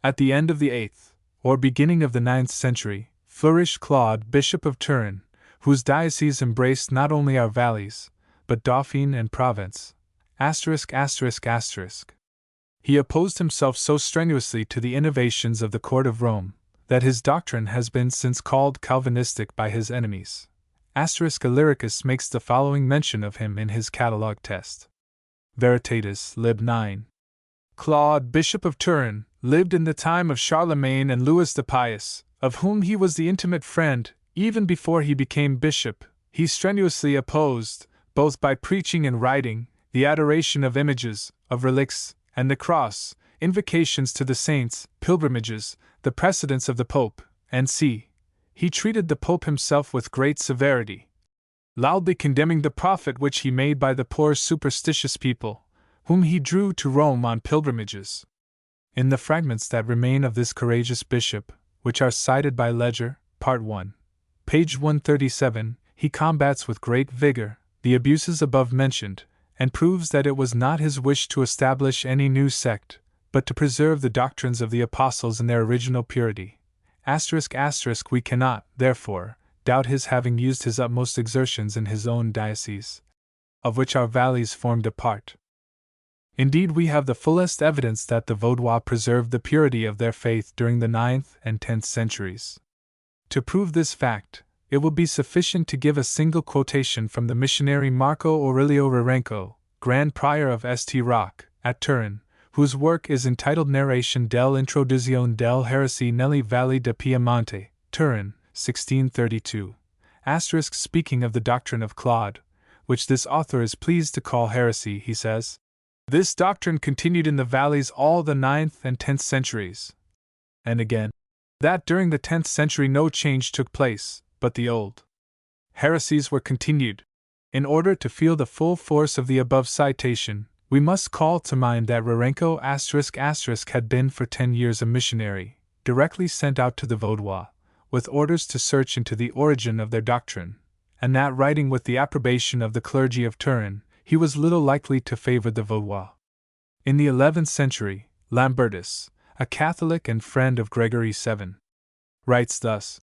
At the end of the 8th, or beginning of the 9th century, flourished Claude, Bishop of Turin, whose diocese embraced not only our valleys, but Dauphine and Provence. He opposed himself so strenuously to the innovations of the court of Rome, that his doctrine has been since called Calvinistic by his enemies. Illyricus makes the following mention of him in his catalogue test. Veritatis, lib 9. Claude, Bishop of Turin, lived in the time of Charlemagne and Louis the Pious, of whom he was the intimate friend. Even before he became bishop, he strenuously opposed, both by preaching and writing, the adoration of images, of relics, and the cross, invocations to the saints, pilgrimages, the precedence of the Pope, and c. He treated the Pope himself with great severity, loudly condemning the profit which he made by the poor superstitious people, whom he drew to Rome on pilgrimages. In the fragments that remain of this courageous bishop, which are cited by Ledger, Part 1, page 137, he combats with great vigor the abuses above mentioned, and proves that it was not his wish to establish any new sect, but to preserve the doctrines of the apostles in their original purity. We cannot, therefore, doubt his having used his utmost exertions in his own diocese, of which our valleys formed a part. Indeed, we have the fullest evidence that the Vaudois preserved the purity of their faith during the 9th and 10th centuries. To prove this fact, it will be sufficient to give a single quotation from the missionary Marco Aurelio Rarenco, Grand Prior of St. Roch, at Turin, whose work is entitled Narration dell'introduzione del Heresy nelle Valli de Piemonte, Turin, 1632. Speaking of the doctrine of Claude, which this author is pleased to call heresy, he says, "This doctrine continued in the valleys all the 9th and 10th centuries." And again, that during the 10th century no change took place, but the old heresies were continued. In order to feel the full force of the above citation, we must call to mind that Rarenco ** had been for 10 years a missionary, directly sent out to the Vaudois, with orders to search into the origin of their doctrine, and that writing with the approbation of the clergy of Turin, he was little likely to favor the Vaudois. In the 11th century, Lambertus, a Catholic and friend of Gregory VII, writes thus: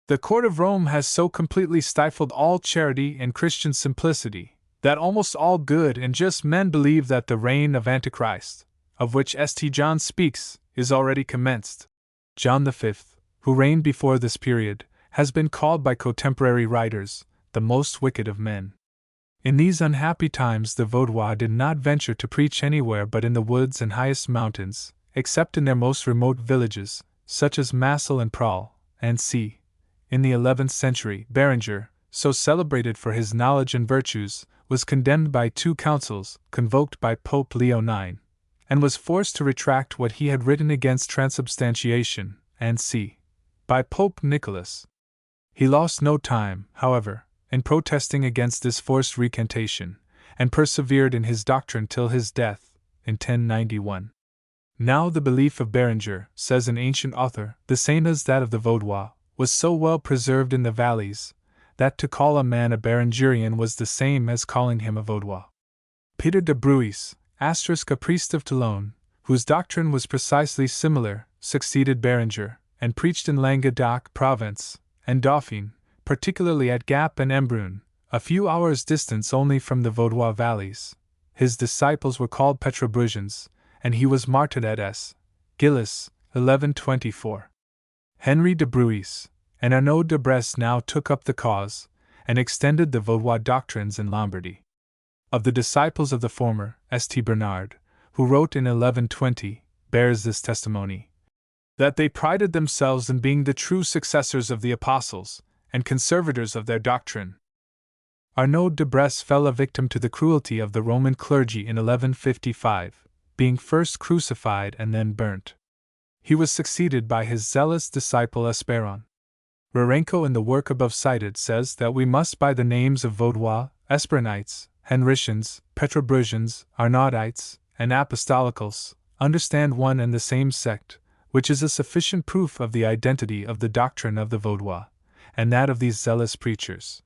"The court of Rome has so completely stifled all charity and Christian simplicity, that almost all good and just men believe that the reign of Antichrist, of which St. John speaks, is already commenced. John V, who reigned before this period, has been called by contemporary writers the most wicked of men." In these unhappy times the Vaudois did not venture to preach anywhere but in the woods and highest mountains, except in their most remote villages, such as Massel and Prahl, and c. In the 11th century, Berenger, so celebrated for his knowledge and virtues, was condemned by 2 councils, convoked by Pope Leo IX, and was forced to retract what he had written against transubstantiation, and c. by Pope Nicholas. He lost no time, however, in protesting against this forced recantation, and persevered in his doctrine till his death, in 1091. Now the belief of Berenger, says an ancient author, the same as that of the Vaudois, was so well preserved in the valleys, that to call a man a Berengerian was the same as calling him a Vaudois. Peter de Bruys, a priest of Toulon, whose doctrine was precisely similar, succeeded Berenger, and preached in Languedoc, Provence, and Dauphine, particularly at Gap and Embrun, a few hours' distance only from the Vaudois valleys. His disciples were called Petrobrusians, and he was martyred at S. Gilles, 1124. Henry de Bruys and Arnaud de Bresse now took up the cause, and extended the Vaudois doctrines in Lombardy. Of the disciples of the former, St. Bernard, who wrote in 1120, bears this testimony: that they prided themselves in being the true successors of the apostles, and conservators of their doctrine. Arnaud de Bresse fell a victim to the cruelty of the Roman clergy in 1155, being first crucified and then burnt. He was succeeded by his zealous disciple Esperon. Rarenko in the work above cited says that we must by the names of Vaudois, Esperonites, Henricians, Petrobrusians, Arnaudites, and Apostolicals, understand one and the same sect, which is a sufficient proof of the identity of the doctrine of the Vaudois, and that of these zealous preachers.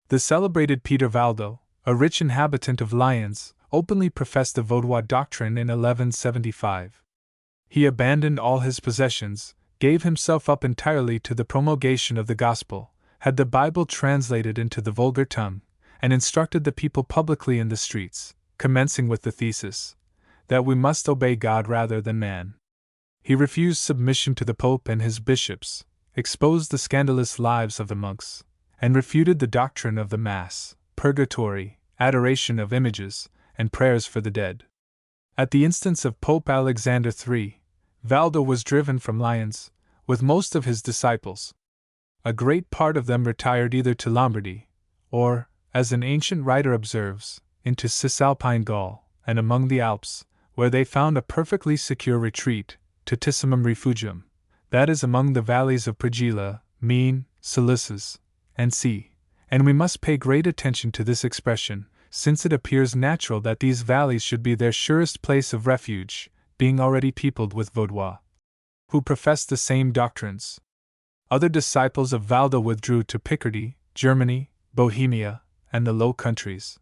The celebrated Peter Vaudois, a rich inhabitant of Lyons, openly professed the Vaudois doctrine in 1175. He abandoned all his possessions, gave himself up entirely to the promulgation of the gospel, had the Bible translated into the vulgar tongue, and instructed the people publicly in the streets, commencing with the thesis that we must obey God rather than man. He refused submission to the Pope and his bishops, exposed the scandalous lives of the monks, and refuted the doctrine of the Mass, purgatory, adoration of images, and prayers for the dead. At the instance of Pope Alexander III, Vaudois was driven from Lyons, with most of his disciples. A great part of them retired either to Lombardy, or, as an ancient writer observes, into Cisalpine Gaul, and among the Alps, where they found a perfectly secure retreat, tutissimum refugium, that is among the valleys of Prigilla, Mean, Silices, and C. And we must pay great attention to this expression, since it appears natural that these valleys should be their surest place of refuge, being already peopled with Vaudois, who professed the same doctrines. Other disciples of Vaudois withdrew to Picardy, Germany, Bohemia, and the Low Countries.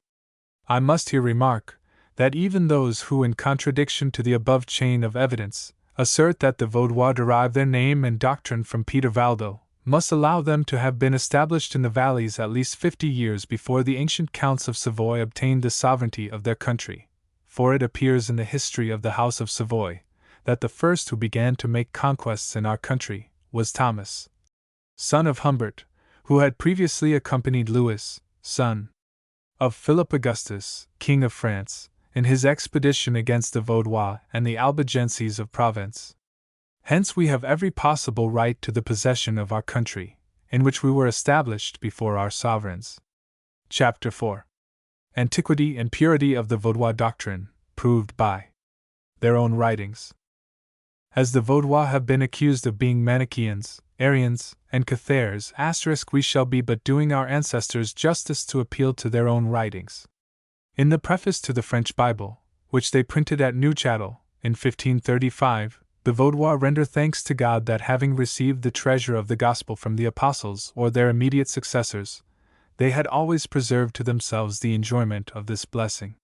I must here remark that even those who, in contradiction to the above chain of evidence, assert that the Vaudois derive their name and doctrine from Peter Vaudois, must allow them to have been established in the valleys at least 50 years before the ancient counts of Savoy obtained the sovereignty of their country, for it appears in the history of the House of Savoy that the first who began to make conquests in our country was Thomas, son of Humbert, who had previously accompanied Louis, son of Philip Augustus, King of France, in his expedition against the Vaudois and the Albigenses of Provence. Hence we have every possible right to the possession of our country, in which we were established before our sovereigns. Chapter 4. Antiquity and purity of the Vaudois doctrine, proved by their own writings. As the Vaudois have been accused of being Manichaeans, Arians, and Cathars, we shall be but doing our ancestors justice to appeal to their own writings. In the preface to the French Bible, which they printed at Neuchâtel, in 1535, the Vaudois render thanks to God that having received the treasure of the gospel from the apostles or their immediate successors, they had always preserved to themselves the enjoyment of this blessing.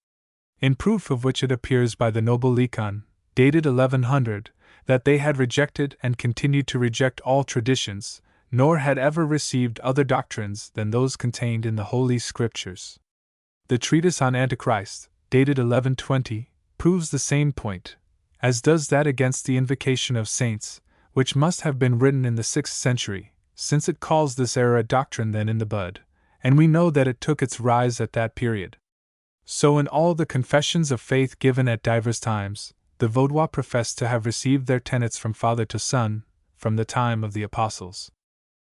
In proof of which it appears by the noble Lecon, dated 1100, that they had rejected and continued to reject all traditions, nor had ever received other doctrines than those contained in the Holy Scriptures. The treatise on Antichrist, dated 1120, proves the same point, as does that against the invocation of saints, which must have been written in the 6th century, since it calls this error a doctrine then in the bud, and we know that it took its rise at that period. So in all the confessions of faith given at divers times, the Vaudois profess to have received their tenets from father to son, from the time of the apostles.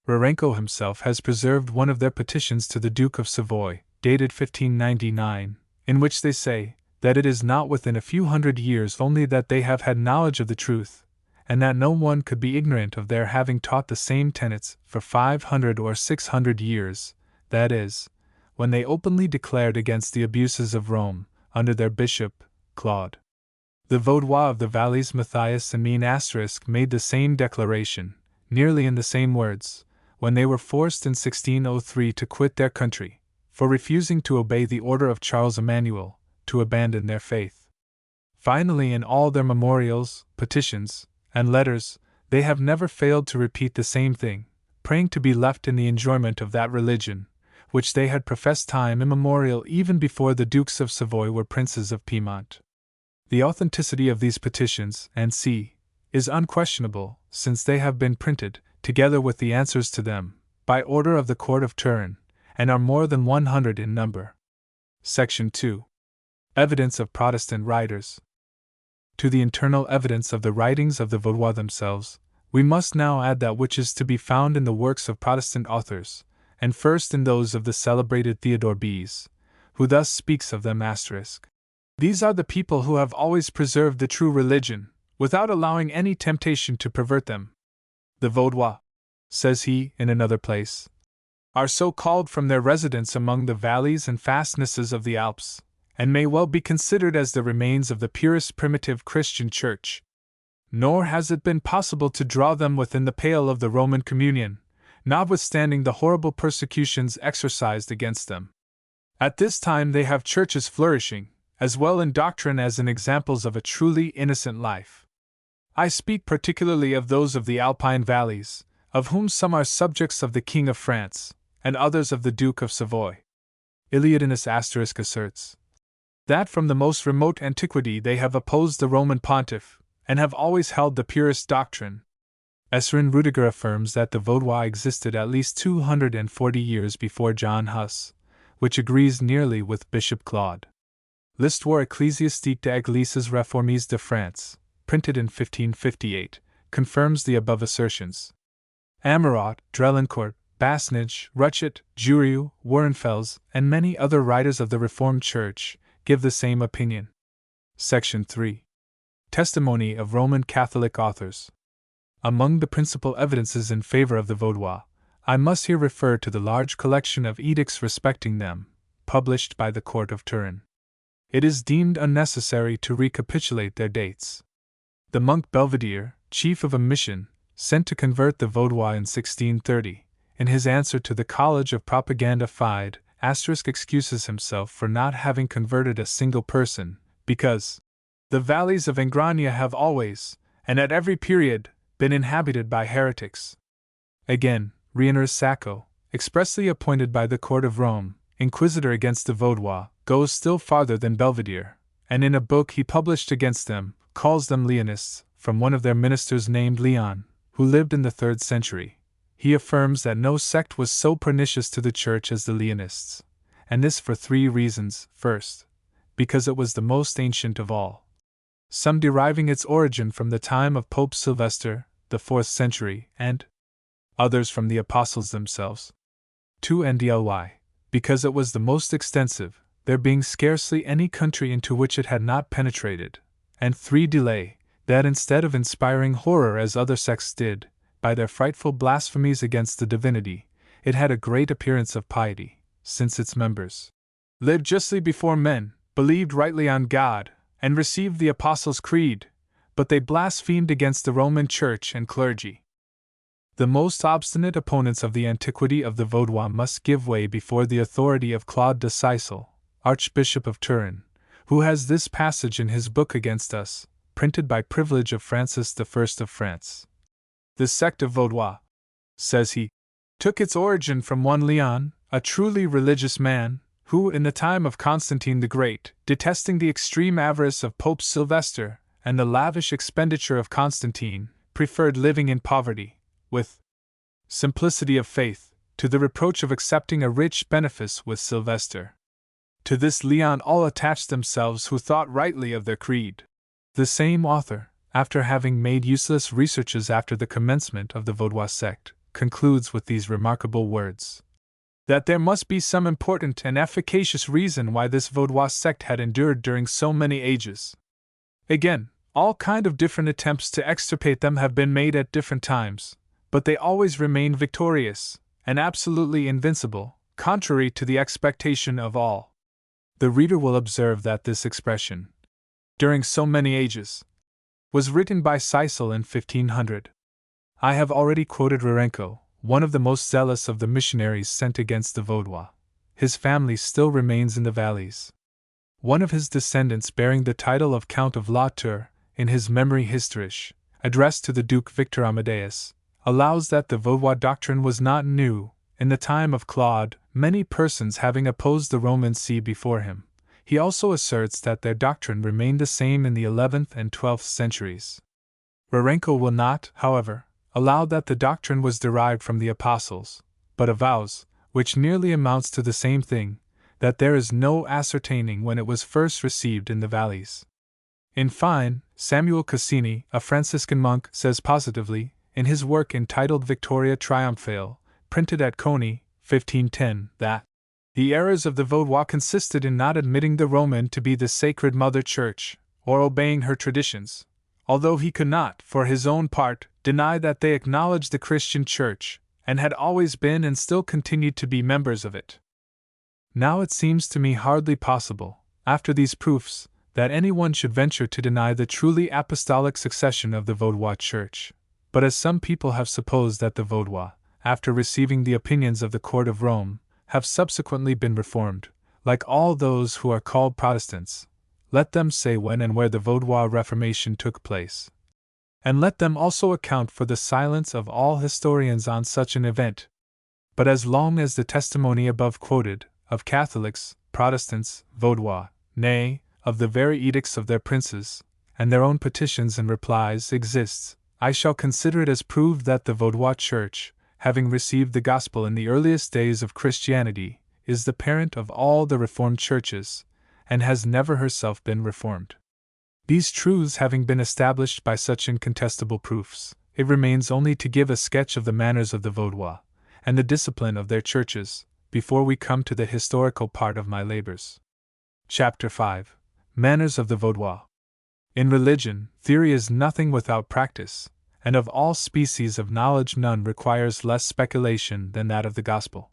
Rarenko himself has preserved one of their petitions to the Duke of Savoy, dated 1599, in which they say that it is not within a few hundred years only that they have had knowledge of the truth, and that no one could be ignorant of their having taught the same tenets for 500 or 600 years, that is, when they openly declared against the abuses of Rome, under their bishop, Claude. The Vaudois of the valleys Matthias and Mean made the same declaration, nearly in the same words, when they were forced in 1603 to quit their country, for refusing to obey the order of Charles Emmanuel, to abandon their faith. Finally, in all their memorials, petitions, and letters, they have never failed to repeat the same thing, praying to be left in the enjoyment of that religion, which they had professed time immemorial even before the Dukes of Savoy were princes of Piedmont. The authenticity of these petitions, is unquestionable, since they have been printed, together with the answers to them, by order of the Court of Turin, and are more than 100 in number. Section 2. Evidence of Protestant writers. To the internal evidence of the writings of the Vaudois themselves, we must now add that which is to be found in the works of Protestant authors, and first in those of the celebrated Theodore Beze, who thus speaks of them. These are the people who have always preserved the true religion, without allowing any temptation to pervert them. The Vaudois, says he in another place, are so called from their residence among the valleys and fastnesses of the Alps, and may well be considered as the remains of the purest primitive Christian Church. Nor has it been possible to draw them within the pale of the Roman communion, notwithstanding the horrible persecutions exercised against them. At this time they have churches flourishing, as well in doctrine as in examples of a truly innocent life. I speak particularly of those of the Alpine valleys, of whom some are subjects of the King of France, and others of the Duke of Savoy. Iliadinus asserts that from the most remote antiquity they have opposed the Roman pontiff, and have always held the purest doctrine. Esserin Rudiger affirms that the Vaudois existed at least 240 years before John Huss, which agrees nearly with Bishop Claude. L'Histoire ecclésiastique des Églises réformées de France, printed in 1558, confirms the above assertions. Amorat, Drelincourt, Basnage, Ruchet, Jurieu, Warrenfels, and many other writers of the Reformed Church give the same opinion. Section 3. Testimony of Roman Catholic authors. Among the principal evidences in favor of the Vaudois, I must here refer to the large collection of edicts respecting them, published by the Court of Turin. It is deemed unnecessary to recapitulate their dates. The monk Belvedere, chief of a mission, sent to convert the Vaudois in 1630, in his answer to the College of Propaganda Fide, excuses himself for not having converted a single person, because the valleys of Ingrania have always, and at every period, been inhabited by heretics. Again, Reiners Sacco, expressly appointed by the Court of Rome, inquisitor against the Vaudois, goes still farther than Belvedere, and in a book he published against them, calls them Leonists, from one of their ministers named Leon, who lived in the 3rd century. He affirms that no sect was so pernicious to the Church as the Leonists, and this for 3 reasons. First, because it was the most ancient of all, some deriving its origin from the time of Pope Sylvester, the 4th century, and others from the apostles themselves. 2. And because it was the most extensive, there being scarcely any country into which it had not penetrated, and 3. That instead of inspiring horror as other sects did, by their frightful blasphemies against the divinity, it had a great appearance of piety, since its members lived justly before men, believed rightly on God, and received the Apostles' Creed, but they blasphemed against the Roman Church and clergy. The most obstinate opponents of the antiquity of the Vaudois must give way before the authority of Claude de Sisel, Archbishop of Turin, who has this passage in his book against us, printed by privilege of Francis I of France. The sect of Vaudois, says he, took its origin from one Leon, a truly religious man, who, in the time of Constantine the Great, detesting the extreme avarice of Pope Sylvester and the lavish expenditure of Constantine, preferred living in poverty, with simplicity of faith, to the reproach of accepting a rich benefice with Sylvester. To this Leon all attached themselves who thought rightly of their creed. The same author, after having made useless researches after the commencement of the Vaudois sect, concludes with these remarkable words: that there must be some important and efficacious reason why this Vaudois sect had endured during so many ages. Again, all kind of different attempts to extirpate them have been made at different times, but they always remained victorious, and absolutely invincible, contrary to the expectation of all. The reader will observe that this expression, during so many ages, was written by Sisel in 1500. I have already quoted Rarenko, one of the most zealous of the missionaries sent against the Vaudois. His family still remains in the valleys. One of his descendants bearing the title of Count of La Tour, in his Memory Historique, addressed to the Duke Victor Amadeus, allows that the Vaudois doctrine was not new. In the time of Claude, many persons having opposed the Roman See before him, he also asserts that their doctrine remained the same in the 11th and 12th centuries. Rarenko will not, however, allow that the doctrine was derived from the apostles, but avows, which nearly amounts to the same thing, that there is no ascertaining when it was first received in the valleys. In fine, Samuel Cassini, a Franciscan monk, says positively, in his work entitled Victoria Triumphale, printed at Coney, 1510, that the errors of the Vaudois consisted in not admitting the Roman to be the sacred Mother Church, or obeying her traditions, although he could not, for his own part, deny that they acknowledged the Christian Church, and had always been and still continued to be members of it. Now it seems to me hardly possible, after these proofs, that anyone should venture to deny the truly apostolic succession of the Vaudois Church. But as some people have supposed that the Vaudois, after receiving the opinions of the court of Rome, have subsequently been reformed, like all those who are called Protestants, let them say when and where the Vaudois Reformation took place. And let them also account for the silence of all historians on such an event. But as long as the testimony above quoted, of Catholics, Protestants, Vaudois, nay, of the very edicts of their princes, and their own petitions and replies exists, I shall consider it as proved that the Vaudois Church, having received the gospel in the earliest days of Christianity, is the parent of all the Reformed churches, and has never herself been reformed. These truths having been established by such incontestable proofs, it remains only to give a sketch of the manners of the Vaudois, and the discipline of their churches, before we come to the historical part of my labors. Chapter 5. Manners of the Vaudois. In religion, theory is nothing without practice, and of all species of knowledge none requires less speculation than that of the gospel.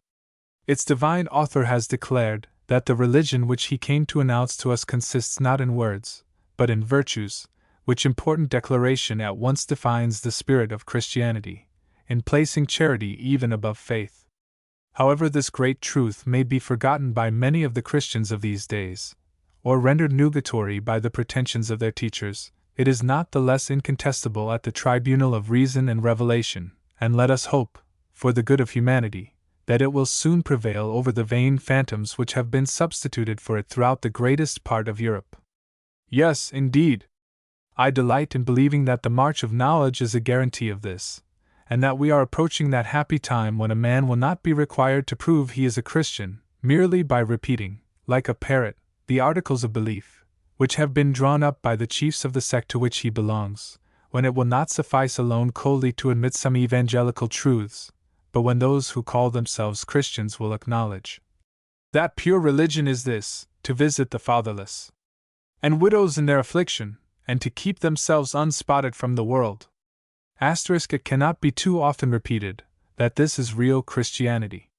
Its divine author has declared that the religion which he came to announce to us consists not in words, but in virtues, which important declaration at once defines the spirit of Christianity, in placing charity even above faith. However, this great truth may be forgotten by many of the Christians of these days, or rendered nugatory by the pretensions of their teachers, it is not the less incontestable at the tribunal of reason and revelation, and let us hope, for the good of humanity, that it will soon prevail over the vain phantoms which have been substituted for it throughout the greatest part of Europe. Yes, indeed. I delight in believing that the march of knowledge is a guarantee of this, and that we are approaching that happy time when a man will not be required to prove he is a Christian, merely by repeating, like a parrot, the articles of belief, which have been drawn up by the chiefs of the sect to which he belongs, when it will not suffice alone coldly to admit some evangelical truths, but when those who call themselves Christians will acknowledge that pure religion is this, to visit the fatherless and widows in their affliction, and to keep themselves unspotted from the world. It cannot be too often repeated, that this is real Christianity.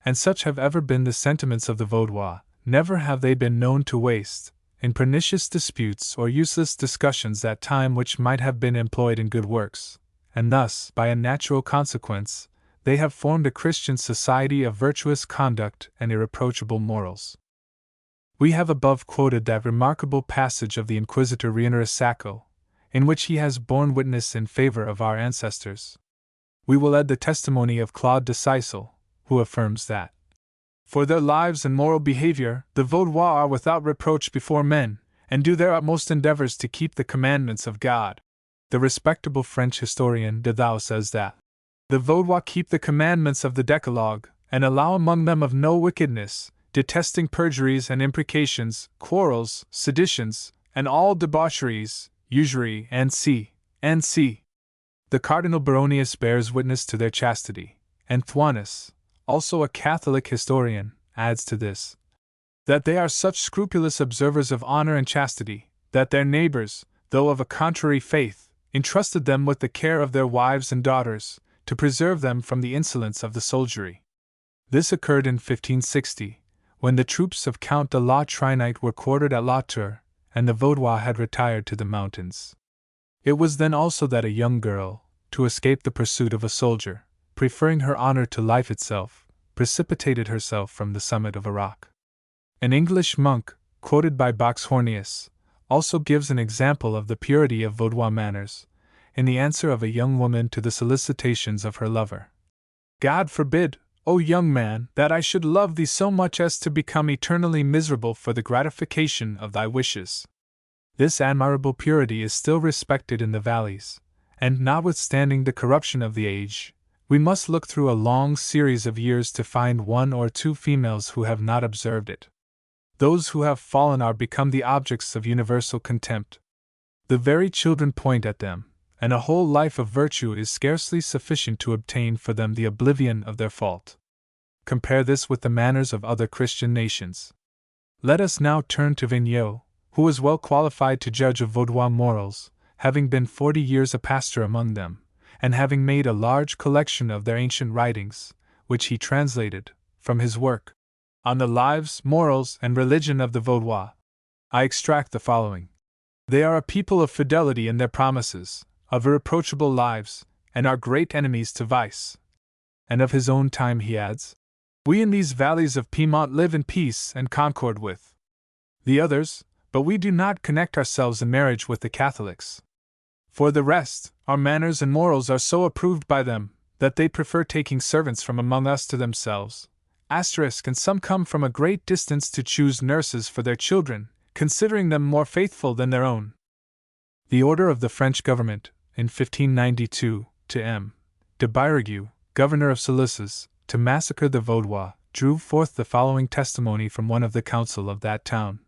And such have ever been the sentiments of the Vaudois, never have they been known to waste, in pernicious disputes or useless discussions, that time which might have been employed in good works, and thus, by a natural consequence, they have formed a Christian society of virtuous conduct and irreproachable morals. We have above quoted that remarkable passage of the Inquisitor Rienere Sacco, in which he has borne witness in favor of our ancestors. We will add the testimony of Claude de Sisel, who affirms that, for their lives and moral behavior, the Vaudois are without reproach before men, and do their utmost endeavors to keep the commandments of God. The respectable French historian Vaudois says that the Vaudois keep the commandments of the Decalogue, and allow among them of no wickedness, detesting perjuries and imprecations, quarrels, seditions, and all debaucheries, usury, and c. The Cardinal Baronius bears witness to their chastity, and Thuanus, also a Catholic historian, adds to this, that they are such scrupulous observers of honor and chastity, that their neighbors, though of a contrary faith, entrusted them with the care of their wives and daughters, to preserve them from the insolence of the soldiery. This occurred in 1560, when the troops of Count de la Trinite were quartered at La Tour, and the Vaudois had retired to the mountains. It was then also that a young girl, to escape the pursuit of a soldier, preferring her honor to life itself, precipitated herself from the summit of a rock. An English monk, quoted by Boxhornius, also gives an example of the purity of Vaudois manners, in the answer of a young woman to the solicitations of her lover. God forbid, O young man, that I should love thee so much as to become eternally miserable for the gratification of thy wishes. This admirable purity is still respected in the valleys, and notwithstanding the corruption of the age, we must look through a long series of years to find one or two females who have not observed it. Those who have fallen are become the objects of universal contempt. The very children point at them, and a whole life of virtue is scarcely sufficient to obtain for them the oblivion of their fault. Compare this with the manners of other Christian nations. Let us now turn to Vigneault, who was well qualified to judge of Vaudois morals, having been 40 years a pastor among them, and having made a large collection of their ancient writings, which he translated, from his work on the lives, morals, and religion of the Vaudois. I extract the following. They are a people of fidelity in their promises, of irreproachable lives, and are great enemies to vice. And of his own time he adds, we in these valleys of Piedmont live in peace and concord with the others, but we do not connect ourselves in marriage with the Catholics. For the rest, our manners and morals are so approved by them, that they prefer taking servants from among us to themselves. And some come from a great distance to choose nurses for their children, considering them more faithful than their own. The order of the French government, in 1592, to M. de Birigueux, governor of Silesia, to massacre the Vaudois, drew forth the following testimony from one of the council of that town.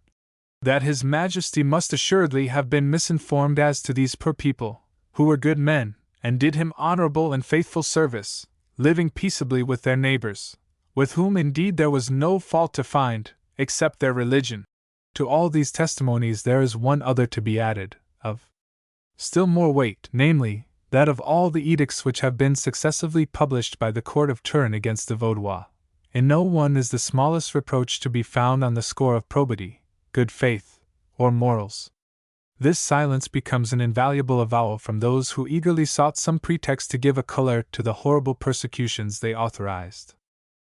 That His Majesty must assuredly have been misinformed as to these poor people, who were good men, and did him honorable and faithful service, living peaceably with their neighbors, with whom indeed there was no fault to find, except their religion. To all these testimonies there is one other to be added, of still more weight, namely, that of all the edicts which have been successively published by the court of Turin against the Vaudois, in no one is the smallest reproach to be found on the score of probity, good faith, or morals. This silence becomes an invaluable avowal from those who eagerly sought some pretext to give a color to the horrible persecutions they authorized.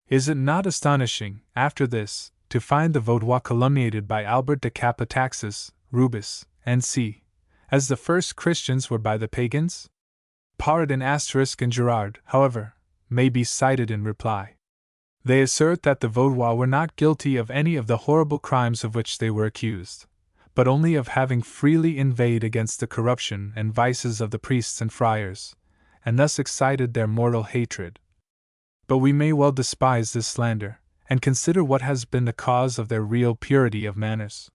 Is it not astonishing, after this, to find the Vaudois calumniated by Albert de Capataxis, Rubis, and C. as the first Christians were by the pagans? Paradin and Gerard, however, may be cited in reply. They assert that the Vaudois were not guilty of any of the horrible crimes of which they were accused, but only of having freely inveighed against the corruption and vices of the priests and friars, and thus excited their mortal hatred. But we may well despise this slander, and consider what has been the cause of their real purity of manners.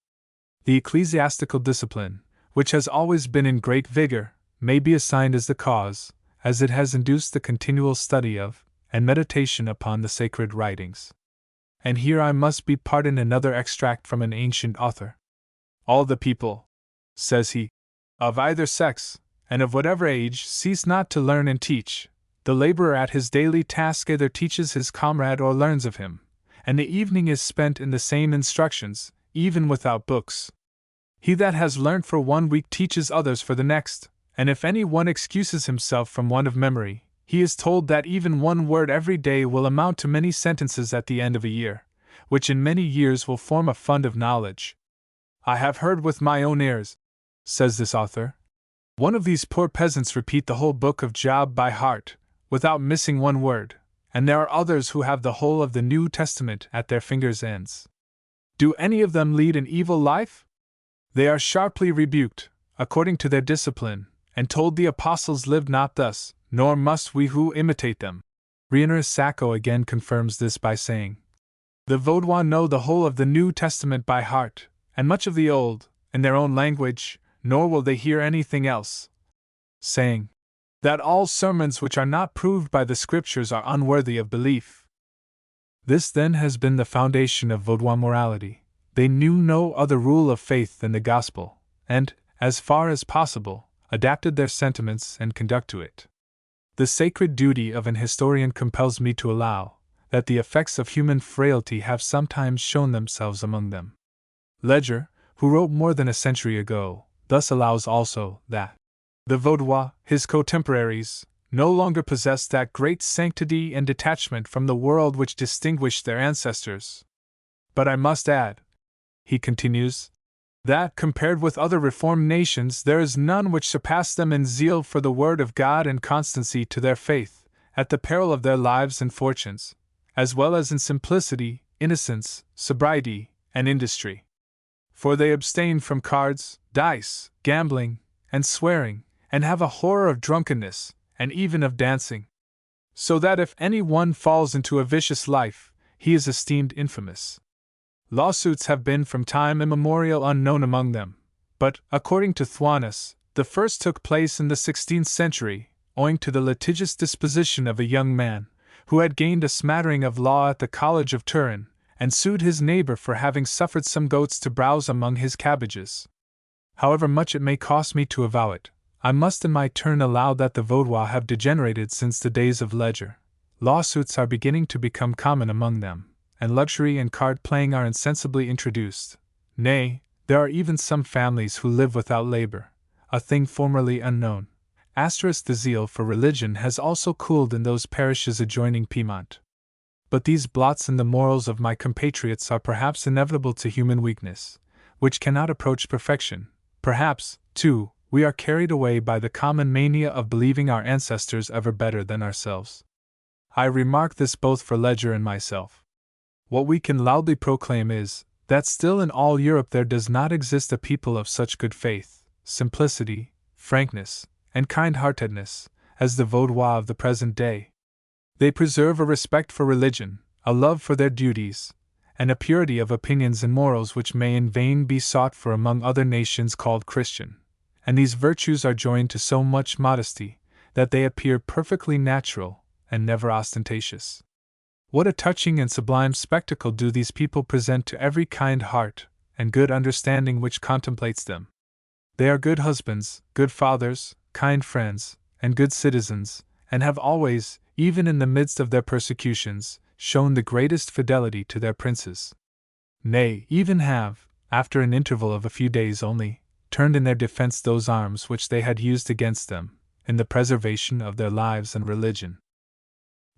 The ecclesiastical discipline, which has always been in great vigor, may be assigned as the cause, as it has induced the continual study of, and meditation upon the sacred writings. And here I must be pardoned another extract from an ancient author. All the people, says he, of either sex, and of whatever age, cease not to learn and teach. The laborer at his daily task either teaches his comrade or learns of him, and the evening is spent in the same instructions, even without books. He that has learnt for 1 week teaches others for the next, and if any one excuses himself from want of memory, he is told that even 1 word every day will amount to many sentences at the end of a year, which in many years will form a fund of knowledge. I have heard with my own ears, says this author, one of these poor peasants repeat the whole book of Job by heart, without missing 1 word, and there are others who have the whole of the New Testament at their fingers' ends. Do any of them lead an evil life? They are sharply rebuked, according to their discipline, and told the apostles lived not thus, nor must we who imitate them. Reiners Sacco again confirms this by saying, the Vaudois know the whole of the New Testament by heart, and much of the Old, in their own language, nor will they hear anything else. Saying, that all sermons which are not proved by the Scriptures are unworthy of belief. This then has been the foundation of Vaudois morality. They knew no other rule of faith than the Gospel, and, as far as possible, adapted their sentiments and conduct to it. The sacred duty of an historian compels me to allow that the effects of human frailty have sometimes shown themselves among them. Leger, who wrote more than a century ago, thus allows also that the Vaudois, his contemporaries, no longer possessed that great sanctity and detachment from the world which distinguished their ancestors. But I must add, he continues, that, compared with other reformed nations, there is none which surpass them in zeal for the word of God and constancy to their faith, at the peril of their lives and fortunes, as well as in simplicity, innocence, sobriety, and industry. For they abstain from cards, dice, gambling, and swearing, and have a horror of drunkenness, and even of dancing. So that if any one falls into a vicious life, he is esteemed infamous. Lawsuits have been from time immemorial unknown among them, but, according to Thuanus, the first took place in the 16th century, owing to the litigious disposition of a young man, who had gained a smattering of law at the College of Turin, and sued his neighbor for having suffered some goats to browse among his cabbages. However much it may cost me to avow it, I must in my turn allow that the Vaudois have degenerated since the days of leisure. Lawsuits are beginning to become common among them, and luxury and card-playing are insensibly introduced. Nay, there are even some families who live without labor, a thing formerly unknown. The zeal for religion has also cooled in those parishes adjoining Piedmont. But these blots in the morals of my compatriots are perhaps inevitable to human weakness, which cannot approach perfection. Perhaps, too, we are carried away by the common mania of believing our ancestors ever better than ourselves. I remark this both for Ledger and myself. What we can loudly proclaim is, that still in all Europe there does not exist a people of such good faith, simplicity, frankness, and kind-heartedness, as the Vaudois of the present day. They preserve a respect for religion, a love for their duties, and a purity of opinions and morals which may in vain be sought for among other nations called Christian. And these virtues are joined to so much modesty, that they appear perfectly natural, and never ostentatious. What a touching and sublime spectacle do these people present to every kind heart and good understanding which contemplates them! They are good husbands, good fathers, kind friends, and good citizens, and have always, even in the midst of their persecutions, shown the greatest fidelity to their princes. Nay, even have, after an interval of a few days only, turned in their defense those arms which they had used against them, in the preservation of their lives and religion.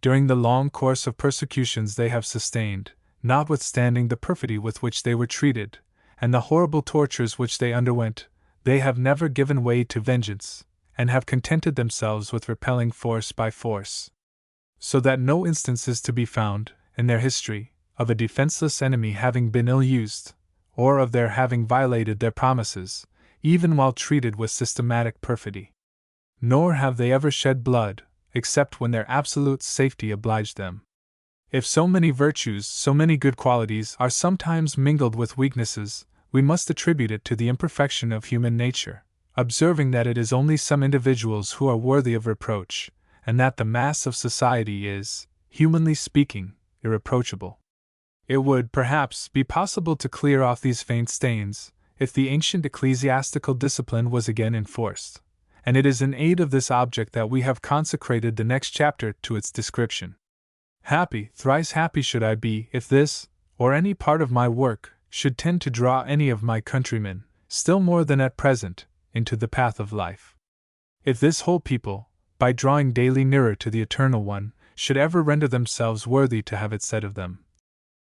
During the long course of persecutions they have sustained, notwithstanding the perfidy with which they were treated, and the horrible tortures which they underwent, they have never given way to vengeance, and have contented themselves with repelling force by force. So that no instance is to be found, in their history, of a defenseless enemy having been ill-used, or of their having violated their promises, even while treated with systematic perfidy. Nor have they ever shed blood, except when their absolute safety obliged them. If so many virtues, so many good qualities, are sometimes mingled with weaknesses, we must attribute it to the imperfection of human nature, observing that it is only some individuals who are worthy of reproach, and that the mass of society is, humanly speaking, irreproachable. It would, perhaps, be possible to clear off these faint stains, if the ancient ecclesiastical discipline was again enforced, and it is in aid of this object that we have consecrated the next chapter to its description. Happy, thrice happy should I be, if this, or any part of my work, should tend to draw any of my countrymen, still more than at present, into the path of life. If this whole people, by drawing daily nearer to the Eternal One, should ever render themselves worthy to have it said of them,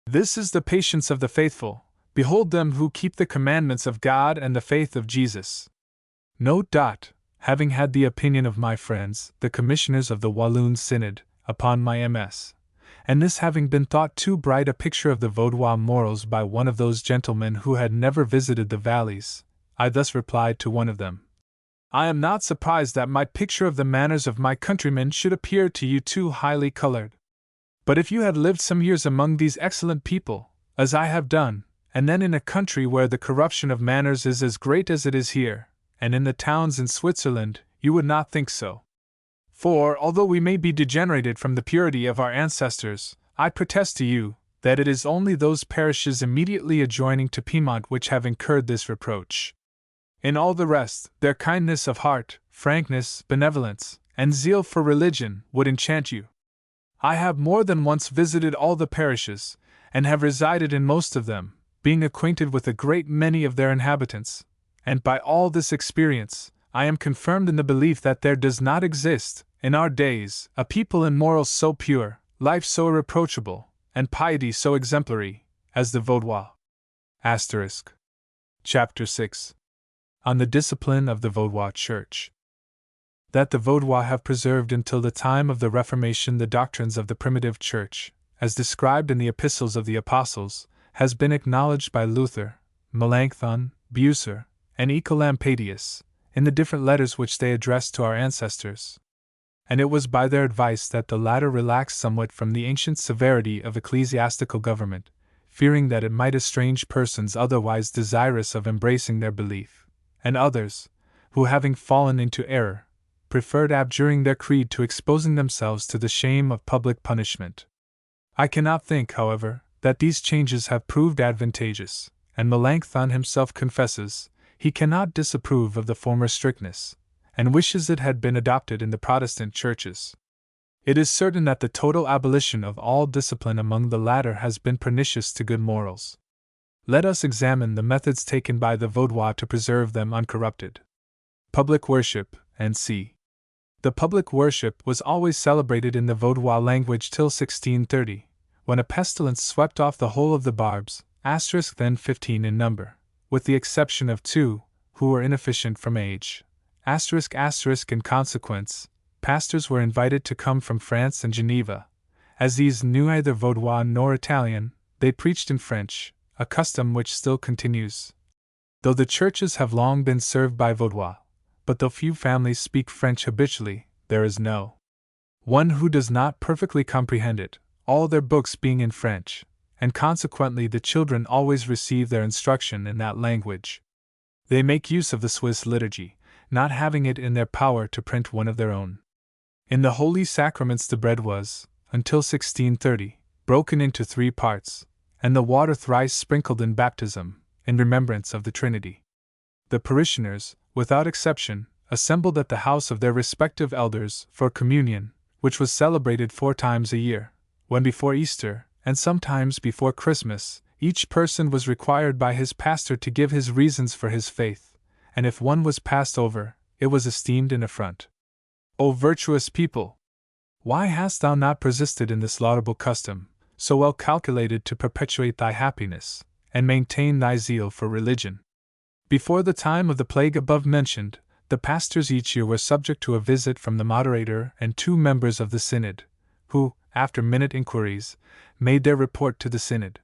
"This is the patience of the faithful, behold them who keep the commandments of God and the faith of Jesus." Note. Having had the opinion of my friends, the commissioners of the Walloon Synod, upon my MS, and this having been thought too bright a picture of the Vaudois morals by one of those gentlemen who had never visited the valleys, I thus replied to one of them: "I am not surprised that my picture of the manners of my countrymen should appear to you too highly colored. But if you had lived some years among these excellent people, as I have done, and then in a country where the corruption of manners is as great as it is here, and in the towns in Switzerland, you would not think so. For, although we may be degenerated from the purity of our ancestors, I protest to you, that it is only those parishes immediately adjoining to Piedmont which have incurred this reproach. In all the rest, their kindness of heart, frankness, benevolence, and zeal for religion would enchant you. I have more than once visited all the parishes, and have resided in most of them, being acquainted with a great many of their inhabitants, and by all this experience, I am confirmed in the belief that there does not exist, in our days, a people in morals so pure, life so irreproachable, and piety so exemplary, as the Vaudois. Chapter 6. On the Discipline of the Vaudois Church. That the Vaudois have preserved until the time of the Reformation the doctrines of the primitive Church, as described in the Epistles of the Apostles, has been acknowledged by Luther, Melanchthon, Bucer, and Ecolampadius, in the different letters which they addressed to our ancestors. And it was by their advice that the latter relaxed somewhat from the ancient severity of ecclesiastical government, fearing that it might estrange persons otherwise desirous of embracing their belief, and others, who having fallen into error, preferred abjuring their creed to exposing themselves to the shame of public punishment. I cannot think, however, that these changes have proved advantageous, and Melanchthon himself confesses he cannot disapprove of the former strictness, and wishes it had been adopted in the Protestant churches. It is certain that the total abolition of all discipline among the latter has been pernicious to good morals. Let us examine the methods taken by the Vaudois to preserve them uncorrupted. Public worship, and c. The public worship was always celebrated in the Vaudois language till 1630, when a pestilence swept off the whole of the barbs, then 15 in number, with the exception of 2, who were inefficient from age. In consequence, pastors were invited to come from France and Geneva. As these knew neither Vaudois nor Italian, they preached in French, a custom which still continues. Though the churches have long been served by Vaudois, but though few families speak French habitually, there is no one who does not perfectly comprehend it, all their books being in French, and consequently the children always receive their instruction in that language. They make use of the Swiss liturgy, not having it in their power to print one of their own. In the holy sacraments the bread was, until 1630, broken into 3 parts, and the water thrice sprinkled in baptism, in remembrance of the Trinity. The parishioners, without exception, assembled at the house of their respective elders for communion, which was celebrated 4 times a year, when before Easter, and sometimes before Christmas, each person was required by his pastor to give his reasons for his faith, and if one was passed over, it was esteemed an affront. O virtuous people! Why hast thou not persisted in this laudable custom, so well calculated to perpetuate thy happiness, and maintain thy zeal for religion? Before the time of the plague above mentioned, the pastors each year were subject to a visit from the moderator and 2 members of the synod, who, after minute inquiries, made their report to the synod.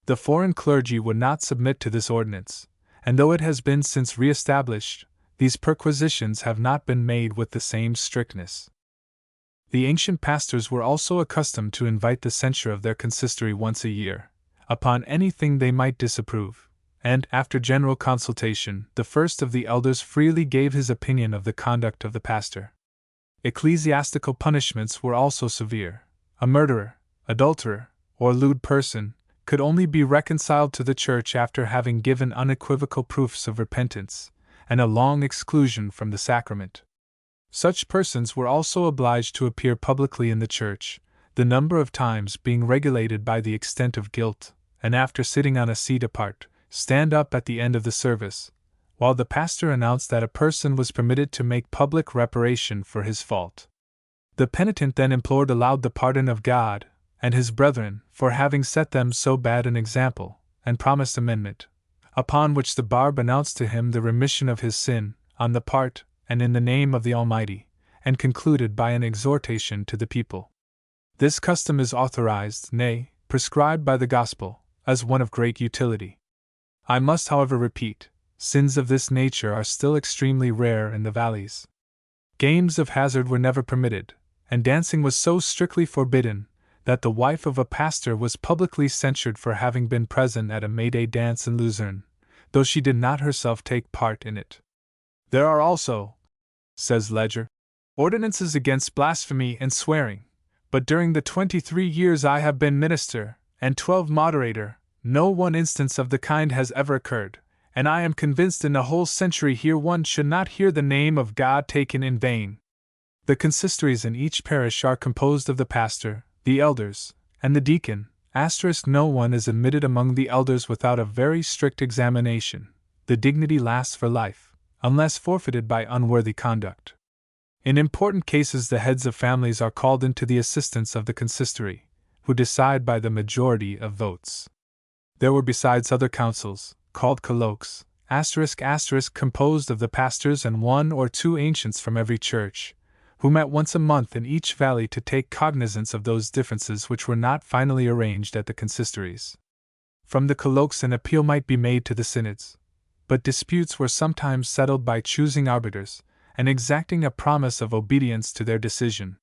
The foreign clergy would not submit to this ordinance, and though it has been since re-established, these perquisitions have not been made with the same strictness. The ancient pastors were also accustomed to invite the censure of their consistory once a year, upon anything they might disapprove, and, after general consultation, the first of the elders freely gave his opinion of the conduct of the pastor. Ecclesiastical punishments were also severe. A murderer, adulterer, or lewd person could only be reconciled to the church after having given unequivocal proofs of repentance, and a long exclusion from the sacrament. Such persons were also obliged to appear publicly in the church, the number of times being regulated by the extent of guilt, and after sitting on a seat apart, stand up at the end of the service, while the pastor announced that a person was permitted to make public reparation for his fault. The penitent then implored aloud the pardon of God and his brethren for having set them so bad an example, and promised amendment, upon which the barb announced to him the remission of his sin, on the part and in the name of the Almighty, and concluded by an exhortation to the people. This custom is authorized, nay, prescribed by the Gospel, as one of great utility. I must, however, repeat, sins of this nature are still extremely rare in the valleys. Games of hazard were never permitted, and dancing was so strictly forbidden that the wife of a pastor was publicly censured for having been present at a May Day dance in Luzerne, though she did not herself take part in it. There are also, says Ledger, ordinances against blasphemy and swearing, but during the 23 years I have been minister, and 12 moderator, no one instance of the kind has ever occurred, and I am convinced in a whole century here one should not hear the name of God taken in vain. The consistories in each parish are composed of the pastor, the elders, and the deacon. No one is admitted among the elders without a very strict examination. The dignity lasts for life, unless forfeited by unworthy conduct. In important cases the heads of families are called into the assistance of the consistory, who decide by the majority of votes. There were besides other councils, called colloques, composed of the pastors and 1 or 2 ancients from every church, who met once a month in each valley to take cognizance of those differences which were not finally arranged at the consistories. From the colloques an appeal might be made to the synods, but disputes were sometimes settled by choosing arbiters, and exacting a promise of obedience to their decision.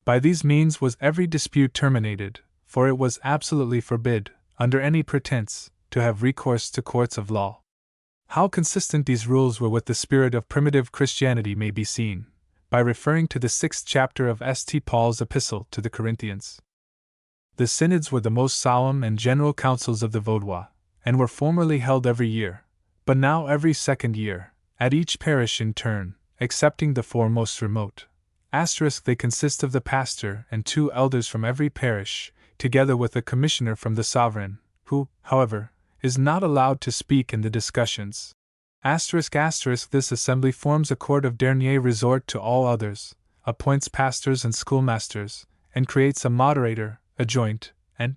By these means was every dispute terminated, for it was absolutely forbid, under any pretense, to have recourse to courts of law. How consistent these rules were with the spirit of primitive Christianity may be seen by referring to the 6th chapter of St. Paul's epistle to the Corinthians. The synods were the most solemn and general councils of the Vaudois, and were formerly held every year, but now every 2nd year, at each parish in turn, excepting the 4 most remote. They consist of the pastor and 2 elders from every parish, together with a commissioner from the sovereign, who, however, is not allowed to speak in the discussions. This assembly forms a court of dernier resort to all others, appoints pastors and schoolmasters, and creates a moderator, adjoint, and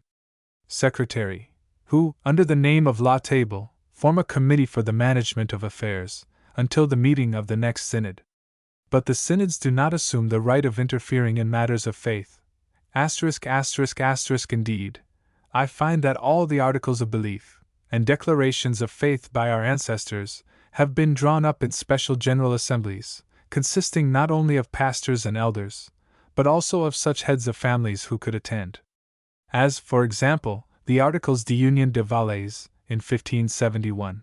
secretary, who, under the name of La Table, form a committee for the management of affairs, until the meeting of the next synod. But the synods do not assume the right of interfering in matters of faith. Indeed, I find that all the articles of belief, and declarations of faith by our ancestors, have been drawn up in special general assemblies, consisting not only of pastors and elders, but also of such heads of families who could attend. As, for example, the Articles de Union de Valais, in 1571.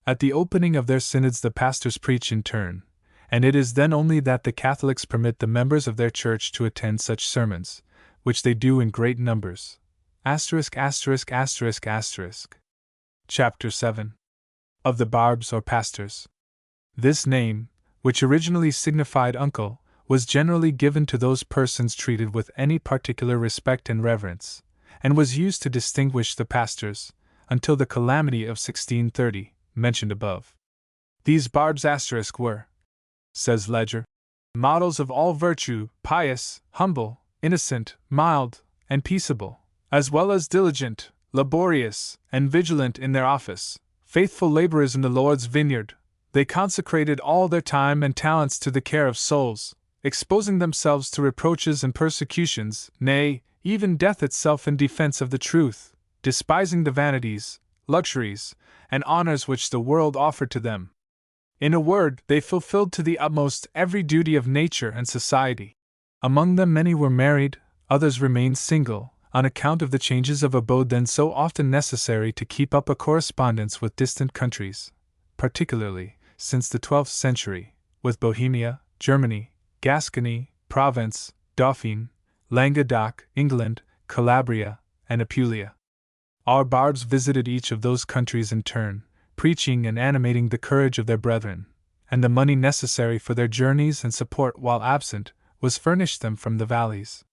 At the opening of their synods the pastors preach in turn, and it is then only that the Catholics permit the members of their church to attend such sermons, which they do in great numbers. Chapter 7. Of the Barbs or Pastors. This name, which originally signified uncle, was generally given to those persons treated with any particular respect and reverence, and was used to distinguish the pastors, until the calamity of 1630, mentioned above. These Barbs were, says Ledger, models of all virtue, pious, humble, innocent, mild, and peaceable, as well as diligent, laborious, and vigilant in their office, faithful laborers in the Lord's vineyard. They consecrated all their time and talents to the care of souls, exposing themselves to reproaches and persecutions, nay, even death itself in defense of the truth, despising the vanities, luxuries, and honors which the world offered to them. In a word, they fulfilled to the utmost every duty of nature and society. Among them many were married, others remained single, on account of the changes of abode then so often necessary to keep up a correspondence with distant countries, particularly, since the 12th century, with Bohemia, Germany, Gascony, Provence, Dauphine, Languedoc, England, Calabria, and Apulia. Our Barbs visited each of those countries in turn, preaching and animating the courage of their brethren, and the money necessary for their journeys and support while absent was furnished them from the valleys.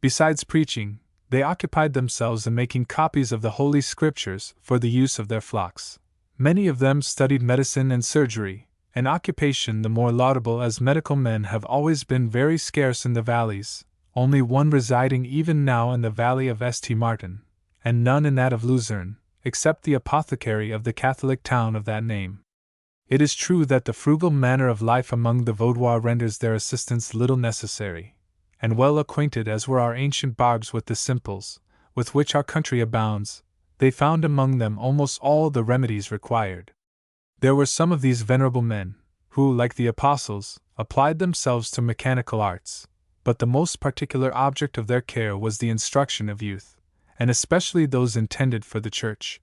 Besides preaching, they occupied themselves in making copies of the Holy Scriptures for the use of their flocks. Many of them studied medicine and surgery, an occupation the more laudable as medical men have always been very scarce in the valleys, only one residing even now in the valley of St. Martin, and none in that of Luzerne, except the apothecary of the Catholic town of that name. It is true that the frugal manner of life among the Vaudois renders their assistance little necessary, and well acquainted as were our ancient Barbs with the simples, with which our country abounds, they found among them almost all the remedies required. There were some of these venerable men, who, like the apostles, applied themselves to mechanical arts, but the most particular object of their care was the instruction of youth, and especially those intended for the church.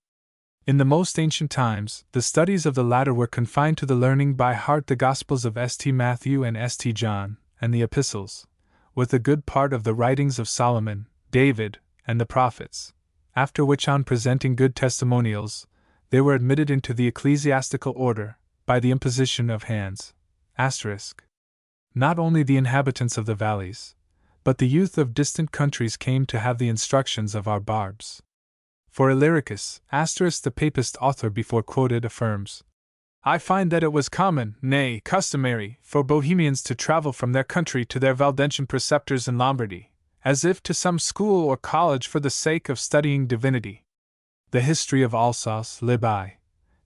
In the most ancient times, the studies of the latter were confined to the learning by heart the Gospels of St. Matthew and St. John, and the Epistles, with a good part of the writings of Solomon, David, and the prophets, after which, on presenting good testimonials, they were admitted into the ecclesiastical order, by the imposition of hands. Not only the inhabitants of the valleys, but the youth of distant countries came to have the instructions of our Barbs. For Illyricus, the papist author before quoted affirms, I find that it was common, nay, customary, for Bohemians to travel from their country to their Valdensian preceptors in Lombardy, as if to some school or college for the sake of studying divinity. The history of Alsace, Libai,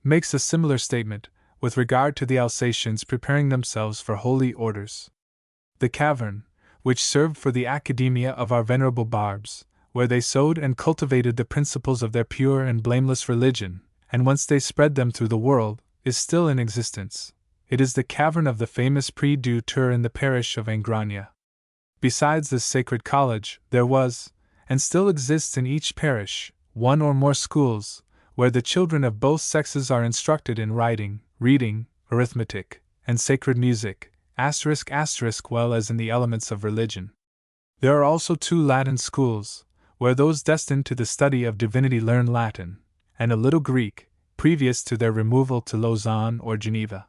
makes a similar statement with regard to the Alsatians preparing themselves for holy orders. The cavern, which served for the academia of our venerable barbs, where they sowed and cultivated the principles of their pure and blameless religion, and whence they spread them through the world, is still in existence. It is the cavern of the famous Prix du Tour in the parish of Angragne. Besides this sacred college, there was, and still exists in each parish, one or more schools, where the children of both sexes are instructed in writing, reading, arithmetic, and sacred music, well as in the elements of religion. There are also 2 Latin schools, where those destined to the study of divinity learn Latin, and a little Greek, previous to their removal to Lausanne or Geneva.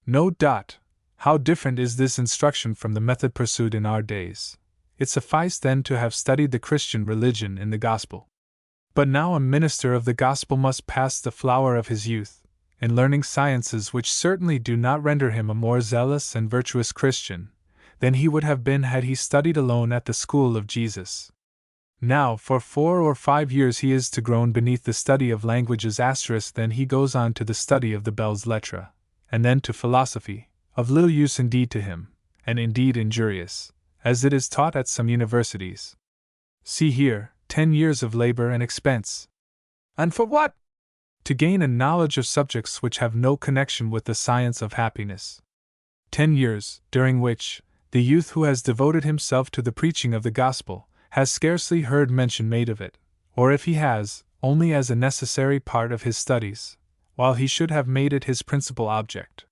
No doubt, how different is this instruction from the method pursued in our days. It sufficed then to have studied the Christian religion in the gospel. But now a minister of the gospel must pass the flower of his youth in learning sciences which certainly do not render him a more zealous and virtuous Christian than he would have been had he studied alone at the school of Jesus. Now, for 4 or 5 years he is to groan beneath the study of languages *, then he goes on to the study of the belles lettres, and then to philosophy, of little use indeed to him, and indeed injurious, as it is taught at some universities. See here, 10 years of labor and expense. And for what? To gain a knowledge of subjects which have no connection with the science of happiness. 10 years, during which, the youth who has devoted himself to the preaching of the gospel has scarcely heard mention made of it, or if he has, only as a necessary part of his studies, while he should have made it his principal object.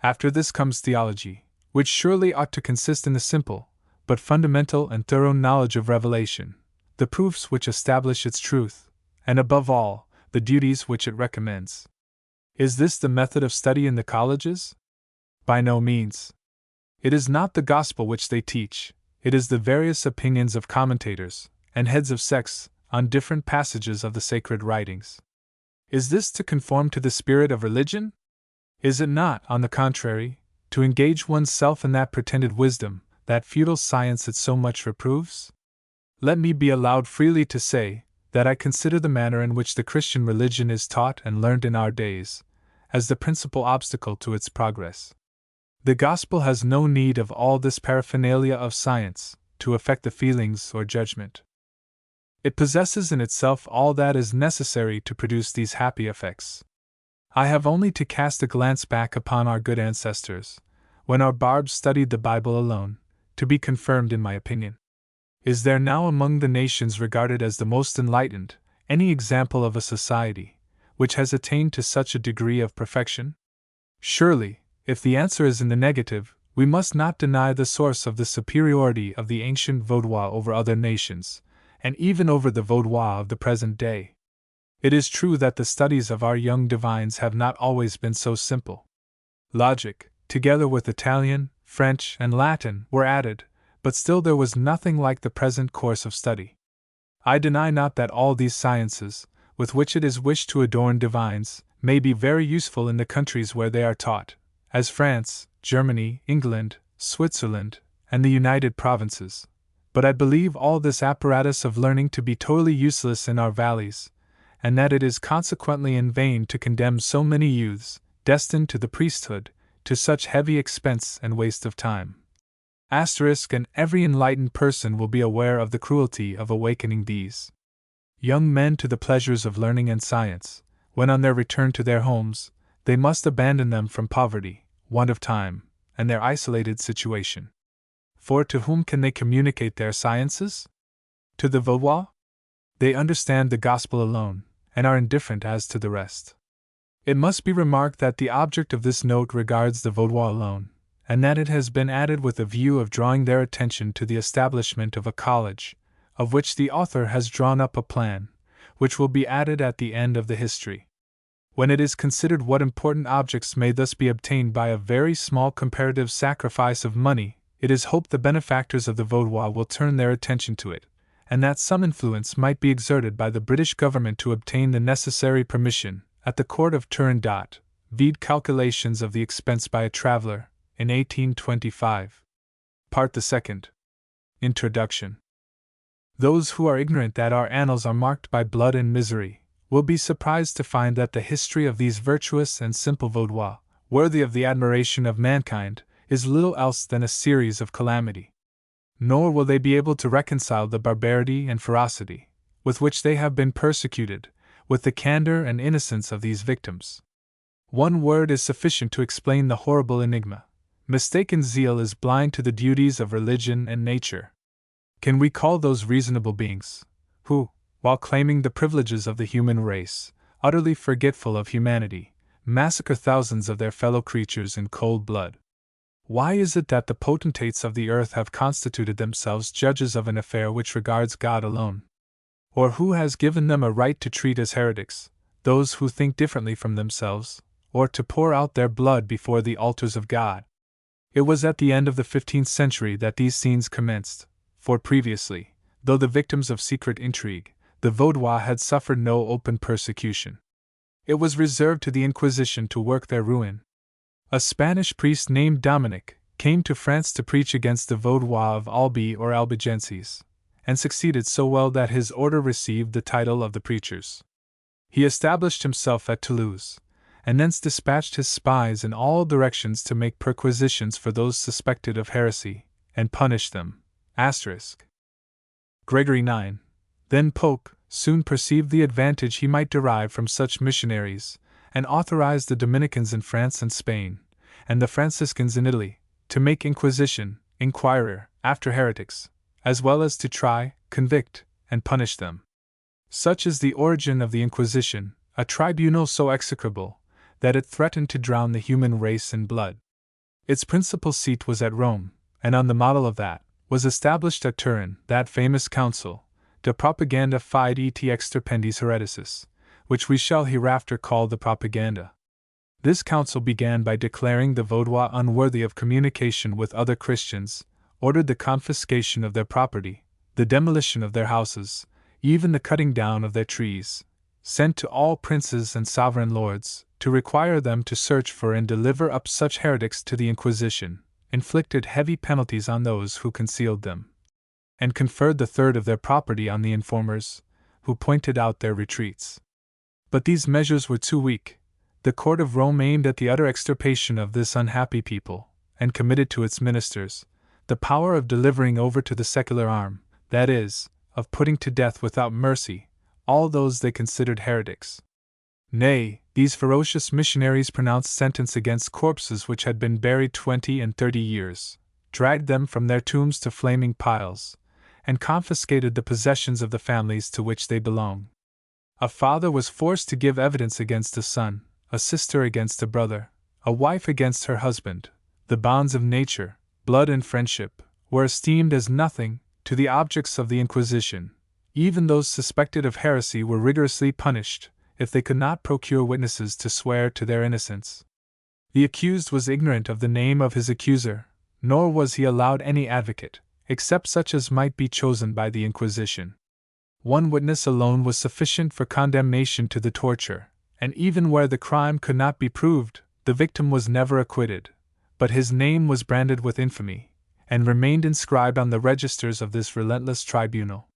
After this comes theology, which surely ought to consist in the simple, but fundamental and thorough knowledge of revelation, the proofs which establish its truth, and above all, the duties which it recommends. Is this the method of study in the colleges? By no means. It is not the gospel which they teach, it is the various opinions of commentators and heads of sects on different passages of the sacred writings. Is this to conform to the spirit of religion? Is it not, on the contrary, to engage one's self in that pretended wisdom, that futile science it so much reproves? Let me be allowed freely to say that I consider the manner in which the Christian religion is taught and learned in our days as the principal obstacle to its progress. The gospel has no need of all this paraphernalia of science to affect the feelings or judgment. It possesses in itself all that is necessary to produce these happy effects. I have only to cast a glance back upon our good ancestors, when our barbs studied the Bible alone, to be confirmed in my opinion. Is there now among the nations regarded as the most enlightened any example of a society which has attained to such a degree of perfection? Surely, if the answer is in the negative, we must not deny the source of the superiority of the ancient Vaudois over other nations, and even over the Vaudois of the present day. It is true that the studies of our young divines have not always been so simple. Logic, together with Italian, French, and Latin, were added, but still there was nothing like the present course of study. I deny not that all these sciences, with which it is wished to adorn divines, may be very useful in the countries where they are taught, as France, Germany, England, Switzerland, and the United Provinces, but I believe all this apparatus of learning to be totally useless in our valleys, and that it is consequently in vain to condemn so many youths, destined to the priesthood, to such heavy expense and waste of time. And every enlightened person will be aware of the cruelty of awakening these young men to the pleasures of learning and science, when on their return to their homes, they must abandon them from poverty, want of time, and their isolated situation. For to whom can they communicate their sciences? To the Vaudois? They understand the gospel alone, and are indifferent as to the rest. It must be remarked that the object of this note regards the Vaudois alone, and that it has been added with a view of drawing their attention to the establishment of a college, of which the author has drawn up a plan, which will be added at the end of the history. When it is considered what important objects may thus be obtained by a very small comparative sacrifice of money, it is hoped the benefactors of the Vaudois will turn their attention to it, and that some influence might be exerted by the British government to obtain the necessary permission, at the court of Turin. Vide calculations of the expense by a traveller, in 1825. Part the Second. Introduction. Those who are ignorant that our annals are marked by blood and misery, will be surprised to find that the history of these virtuous and simple Vaudois, worthy of the admiration of mankind, is little else than a series of calamity. Nor will they be able to reconcile the barbarity and ferocity with which they have been persecuted, with the candor and innocence of these victims. One word is sufficient to explain the horrible enigma. Mistaken zeal is blind to the duties of religion and nature. Can we call those reasonable beings, who, while claiming the privileges of the human race, utterly forgetful of humanity, massacre thousands of their fellow creatures in cold blood? Why is it that the potentates of the earth have constituted themselves judges of an affair which regards God alone? Or who has given them a right to treat as heretics those who think differently from themselves, or to pour out their blood before the altars of God? It was at the end of the 15th century that these scenes commenced, for previously, though the victims of secret intrigue, the Vaudois had suffered no open persecution. It was reserved to the Inquisition to work their ruin. A Spanish priest named Dominic came to France to preach against the Vaudois of Albi or Albigenses, and succeeded so well that his order received the title of the Preachers. He established himself at Toulouse, and thence dispatched his spies in all directions to make perquisitions for those suspected of heresy, and punish them. Gregory IX, then Pope, soon perceived the advantage he might derive from such missionaries, and authorized the Dominicans in France and Spain, and the Franciscans in Italy, to make inquisition, inquirer, after heretics, as well as to try, convict, and punish them. Such is the origin of the Inquisition, a tribunal so execrable that it threatened to drown the human race in blood. Its principal seat was at Rome, and on the model of that, was established at Turin that famous council, De Propaganda Fide et Extirpandis Hereticis, which we shall hereafter call the Propaganda. This council began by declaring the Vaudois unworthy of communication with other Christians, ordered the confiscation of their property, the demolition of their houses, even the cutting down of their trees, sent to all princes and sovereign lords, to require them to search for and deliver up such heretics to the Inquisition, inflicted heavy penalties on those who concealed them, and conferred the third of their property on the informers, who pointed out their retreats. But these measures were too weak. The court of Rome aimed at the utter extirpation of this unhappy people, and committed to its ministers the power of delivering over to the secular arm, that is, of putting to death without mercy all those they considered heretics. Nay, these ferocious missionaries pronounced sentence against corpses which had been buried 20 and 30 years, dragged them from their tombs to flaming piles, and confiscated the possessions of the families to which they belonged. A father was forced to give evidence against a son, a sister against a brother, a wife against her husband. The bonds of nature, blood and friendship, were esteemed as nothing to the objects of the Inquisition. Even those suspected of heresy were rigorously punished, if they could not procure witnesses to swear to their innocence. The accused was ignorant of the name of his accuser, nor was he allowed any advocate, except such as might be chosen by the Inquisition. One witness alone was sufficient for condemnation to the torture, and even where the crime could not be proved, the victim was never acquitted, but his name was branded with infamy, and remained inscribed on the registers of this relentless tribunal.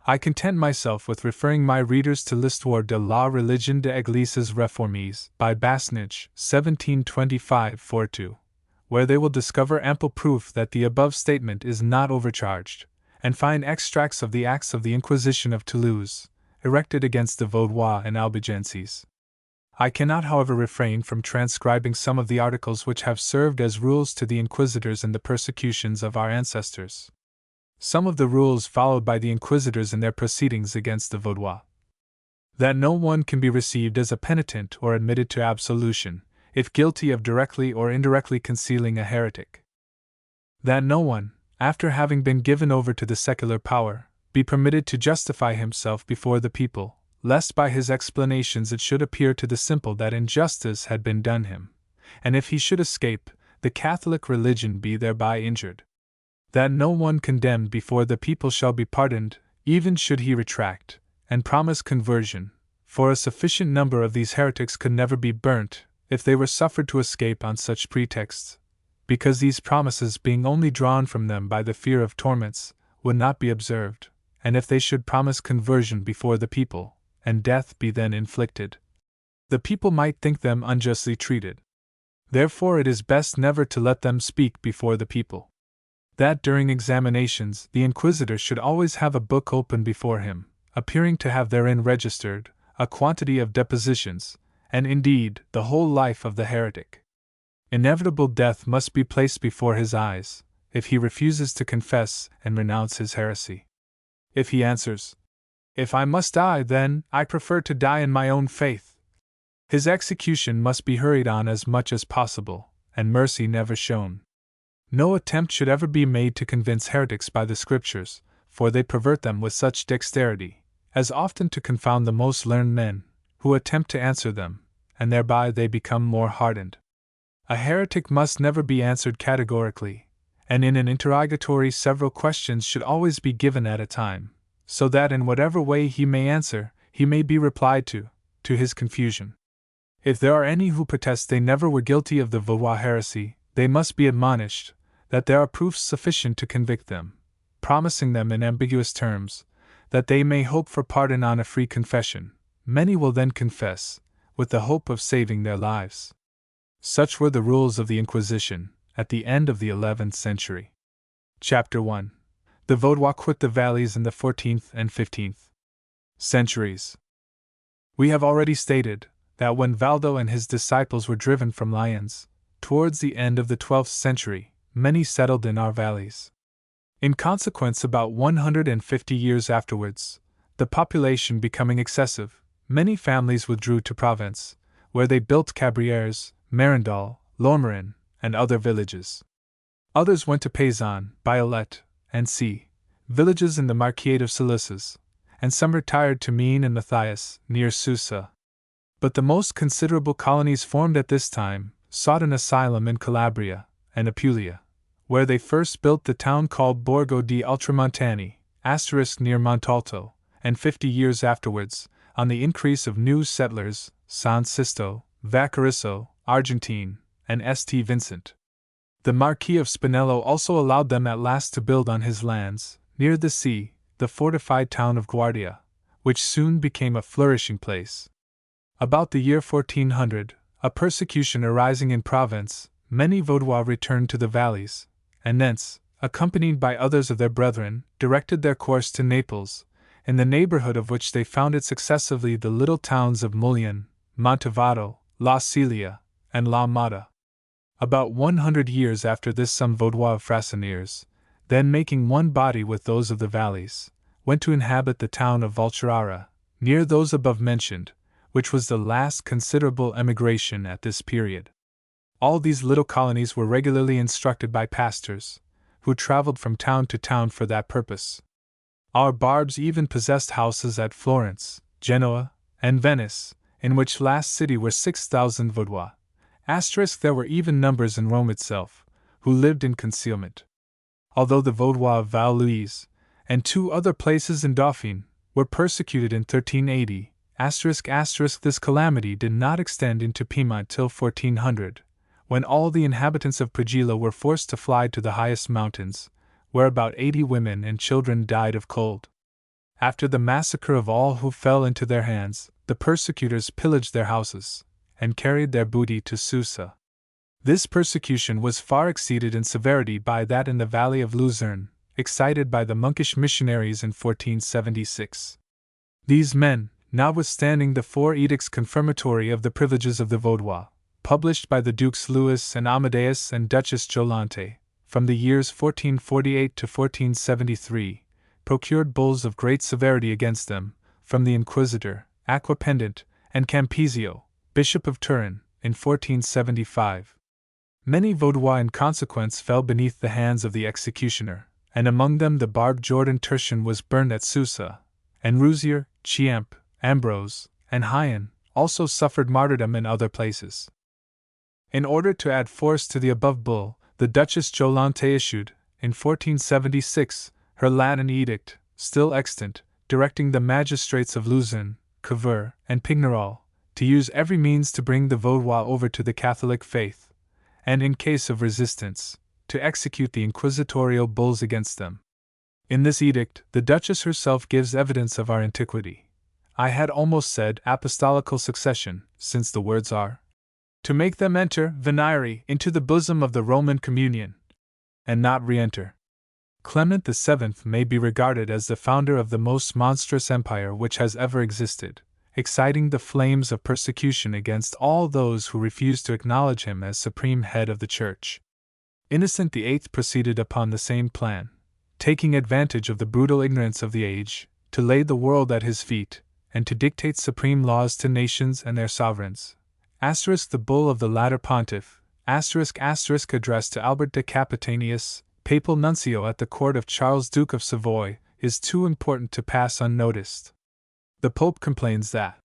I content myself with referring my readers to L'Histoire de la Religion des Églises Réformées by Basnage, 1725-42, where they will discover ample proof that the above statement is not overcharged, and find extracts of the acts of the Inquisition of Toulouse, erected against the Vaudois and Albigenses. I cannot, however, refrain from transcribing some of the articles which have served as rules to the inquisitors in the persecutions of our ancestors. Some of the rules followed by the inquisitors in their proceedings against the Vaudois: that no one can be received as a penitent or admitted to absolution, if guilty of directly or indirectly concealing a heretic. That no one, after having been given over to the secular power, be permitted to justify himself before the people, lest by his explanations it should appear to the simple that injustice had been done him, and if he should escape, the Catholic religion be thereby injured. That no one condemned before the people shall be pardoned, even should he retract, and promise conversion, for a sufficient number of these heretics could never be burnt, if they were suffered to escape on such pretexts, because these promises, being only drawn from them by the fear of torments, would not be observed, and if they should promise conversion before the people, and death be then inflicted. The people might think them unjustly treated. Therefore it is best never to let them speak before the people. That during examinations the inquisitor should always have a book open before him, appearing to have therein registered a quantity of depositions, and indeed the whole life of the heretic. Inevitable death must be placed before his eyes, if he refuses to confess and renounce his heresy. If he answers, "If I must die, then I prefer to die in my own faith," his execution must be hurried on as much as possible, and mercy never shown. No attempt should ever be made to convince heretics by the Scriptures, for they pervert them with such dexterity, as often to confound the most learned men, who attempt to answer them, and thereby they become more hardened. A heretic must never be answered categorically, and in an interrogatory several questions should always be given at a time, so that in whatever way he may answer, he may be replied to his confusion. If there are any who protest they never were guilty of the Vaudois heresy, they must be admonished that there are proofs sufficient to convict them, promising them in ambiguous terms that they may hope for pardon on a free confession. Many will then confess, with the hope of saving their lives. Such were the rules of the Inquisition at the end of the 11th century. Chapter 1. The Vaudois quit the valleys in the 14th and 15th centuries. We have already stated that when Valdo and his disciples were driven from Lyons, towards the end of the 12th century, many settled in our valleys. In consequence, about 150 years afterwards, the population becoming excessive, many families withdrew to Provence, where they built Cabrieres, Marindal, Lourmarin, and other villages. Others went to Paysanne, Biolet, and C, villages in the Marquisate of Salices, and some retired to Mean and Matthias, near Susa. But the most considerable colonies formed at this time sought an asylum in Calabria and Apulia, where they first built the town called Borgo di Ultramontani, * near Montalto, and 50 years afterwards, on the increase of new settlers, San Sisto, Vaccarisso, Argentine, and St. Vincent. The Marquis of Spinello also allowed them at last to build on his lands, near the sea, the fortified town of Guardia, which soon became a flourishing place. About the year 1400, a persecution arising in Provence, many Vaudois returned to the valleys, and thence, accompanied by others of their brethren, directed their course to Naples, in the neighborhood of which they founded successively the little towns of Mullion, Montevado, La Cilia, and La Mata. About 100 years after this, some Vaudois of Frasiniers, then making one body with those of the valleys, went to inhabit the town of Volterra, near those above mentioned, which was the last considerable emigration at this period. All these little colonies were regularly instructed by pastors, who traveled from town to town for that purpose. Our barbs even possessed houses at Florence, Genoa, and Venice, in which last city were 6,000 Vaudois. There were even numbers in Rome itself, who lived in concealment. Although the Vaudois of Val-Louise, and 2 other places in Dauphine, were persecuted in 1380, this calamity did not extend into Piedmont till 1400, when all the inhabitants of Prigillo were forced to fly to the highest mountains, where about 80 women and children died of cold. After the massacre of all who fell into their hands, the persecutors pillaged their houses, and carried their booty to Susa. This persecution was far exceeded in severity by that in the valley of Luzerne, excited by the monkish missionaries in 1476. These men, notwithstanding the 4 edicts confirmatory of the privileges of the Vaudois, published by the Dukes Louis and Amadeus and Duchess Jolante, from the years 1448 to 1473, procured bulls of great severity against them, from the Inquisitor, Aquapendent, and Campizio, Bishop of Turin, in 1475. Many Vaudois in consequence fell beneath the hands of the executioner, and among them the barb Jordan Tertian was burned at Susa, and Rouzier, Chiemp, Ambrose, and Hyen also suffered martyrdom in other places. In order to add force to the above bull, the Duchess Jolante issued, in 1476, her Latin edict, still extant, directing the magistrates of Luzerne, Caveur, and Pignerol to use every means to bring the Vaudois over to the Catholic faith, and in case of resistance, to execute the inquisitorial bulls against them. In this edict, the Duchess herself gives evidence of our antiquity. I had almost said apostolical succession, since the words are to make them enter, venire, into the bosom of the Roman communion, and not re-enter. Clement VII may be regarded as the founder of the most monstrous empire which has ever existed, exciting the flames of persecution against all those who refused to acknowledge him as supreme head of the Church. Innocent VIII proceeded upon the same plan, taking advantage of the brutal ignorance of the age, to lay the world at his feet, and to dictate supreme laws to nations and their sovereigns. The bull of the latter pontiff, addressed to Albert de Capitanius, papal nuncio at the court of Charles Duke of Savoy, is too important to pass unnoticed. The Pope complains that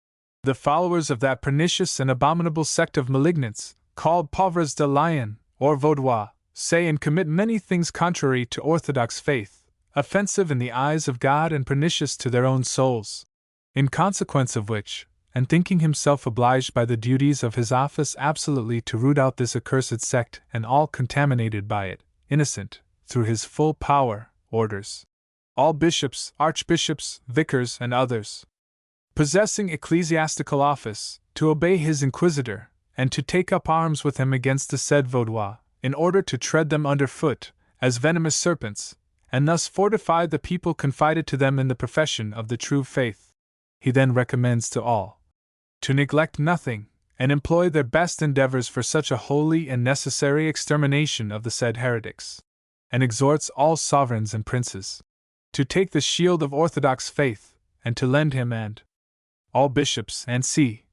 the followers of that pernicious and abominable sect of malignants, called Pauvres de Lion, or Vaudois, say and commit many things contrary to orthodox faith, offensive in the eyes of God and pernicious to their own souls. In consequence of which, and thinking himself obliged by the duties of his office absolutely to root out this accursed sect and all contaminated by it, Innocent, through his full power, orders all bishops, archbishops, vicars, and others possessing ecclesiastical office, to obey his inquisitor, and to take up arms with him against the said Vaudois, in order to tread them under foot, as venomous serpents, and thus fortify the people confided to them in the profession of the true faith. He then recommends to all to neglect nothing, and employ their best endeavors for such a holy and necessary extermination of the said heretics, and exhorts all sovereigns and princes to take the shield of orthodox faith, and to lend him and all bishops and see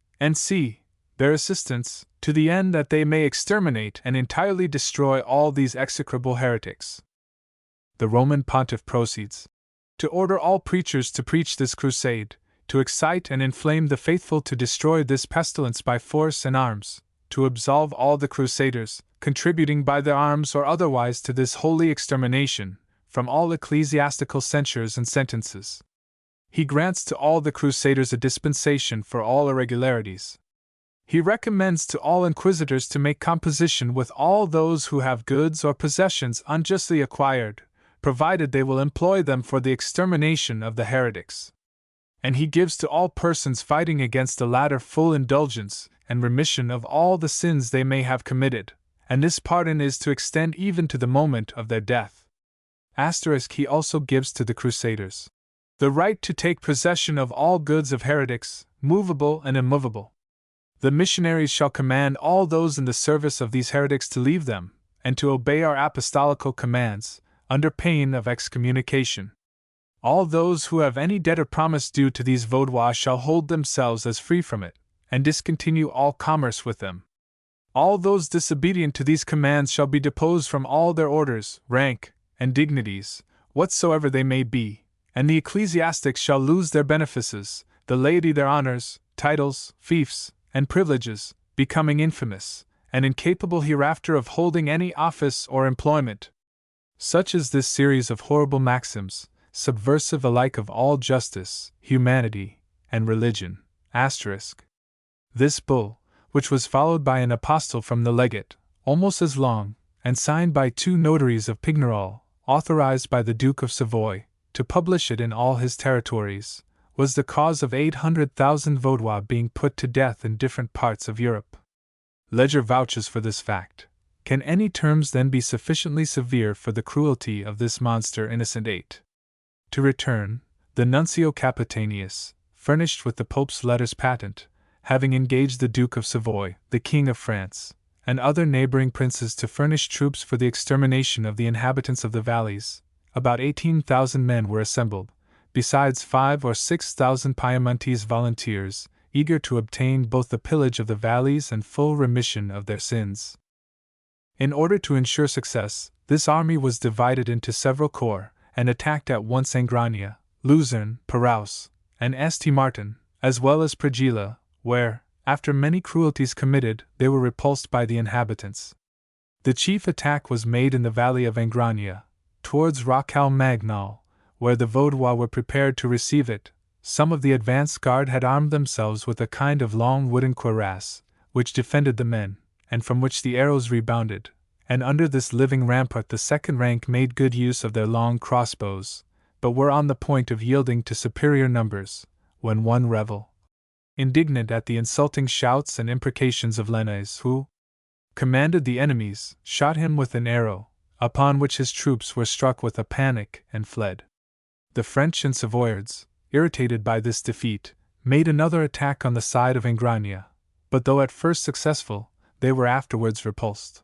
their assistance, to the end that they may exterminate and entirely destroy all these execrable heretics. The Roman Pontiff proceeds to order all preachers to preach this crusade, to excite and inflame the faithful to destroy this pestilence by force and arms, to absolve all the crusaders, contributing by their arms or otherwise to this holy extermination, from all ecclesiastical censures and sentences. He grants to all the crusaders a dispensation for all irregularities. He recommends to all inquisitors to make composition with all those who have goods or possessions unjustly acquired, provided they will employ them for the extermination of the heretics. And he gives to all persons fighting against the latter full indulgence and remission of all the sins they may have committed, and this pardon is to extend even to the moment of their death. He also gives to the crusaders the right to take possession of all goods of heretics, movable and immovable. The missionaries shall command all those in the service of these heretics to leave them, and to obey our apostolical commands, under pain of excommunication. All those who have any debt or promise due to these Vaudois shall hold themselves as free from it, and discontinue all commerce with them. All those disobedient to these commands shall be deposed from all their orders, rank, and dignities, whatsoever they may be, and the ecclesiastics shall lose their benefices, the laity their honors, titles, fiefs, and privileges, becoming infamous, and incapable hereafter of holding any office or employment. Such is this series of horrible maxims, subversive alike of all justice, humanity, and religion. This bull, which was followed by an apostle from the legate, almost as long, and signed by 2 notaries of Pignerol, authorized by the Duke of Savoy, to publish it in all his territories, was the cause of 800,000 Vaudois being put to death in different parts of Europe. Ledger vouches for this fact. Can any terms then be sufficiently severe for the cruelty of this monster Innocent VIII? To return, the Nuncio Capitanius, furnished with the Pope's letters patent, having engaged the Duke of Savoy, the King of France, and other neighboring princes to furnish troops for the extermination of the inhabitants of the valleys, about 18,000 men were assembled, besides 5,000 or 6,000 Piemontese volunteers, eager to obtain both the pillage of the valleys and full remission of their sins. In order to ensure success, this army was divided into several corps, and attacked at once Angrania, Luzerne, Paraus, and St. Martin, as well as Prigila, where, after many cruelties committed, they were repulsed by the inhabitants. The chief attack was made in the valley of Angrania, towards Roccal-Magnal, where the Vaudois were prepared to receive it. Some of the advance guard had armed themselves with a kind of long wooden cuirass, which defended the men, and from which the arrows rebounded, and under this living rampart the second rank made good use of their long crossbows, but were on the point of yielding to superior numbers, when one rebel, indignant at the insulting shouts and imprecations of Valdenses, who commanded the enemies, shot him with an arrow, upon which his troops were struck with a panic and fled. The French and Savoyards, irritated by this defeat, made another attack on the side of Ingrania, but though at first successful, they were afterwards repulsed.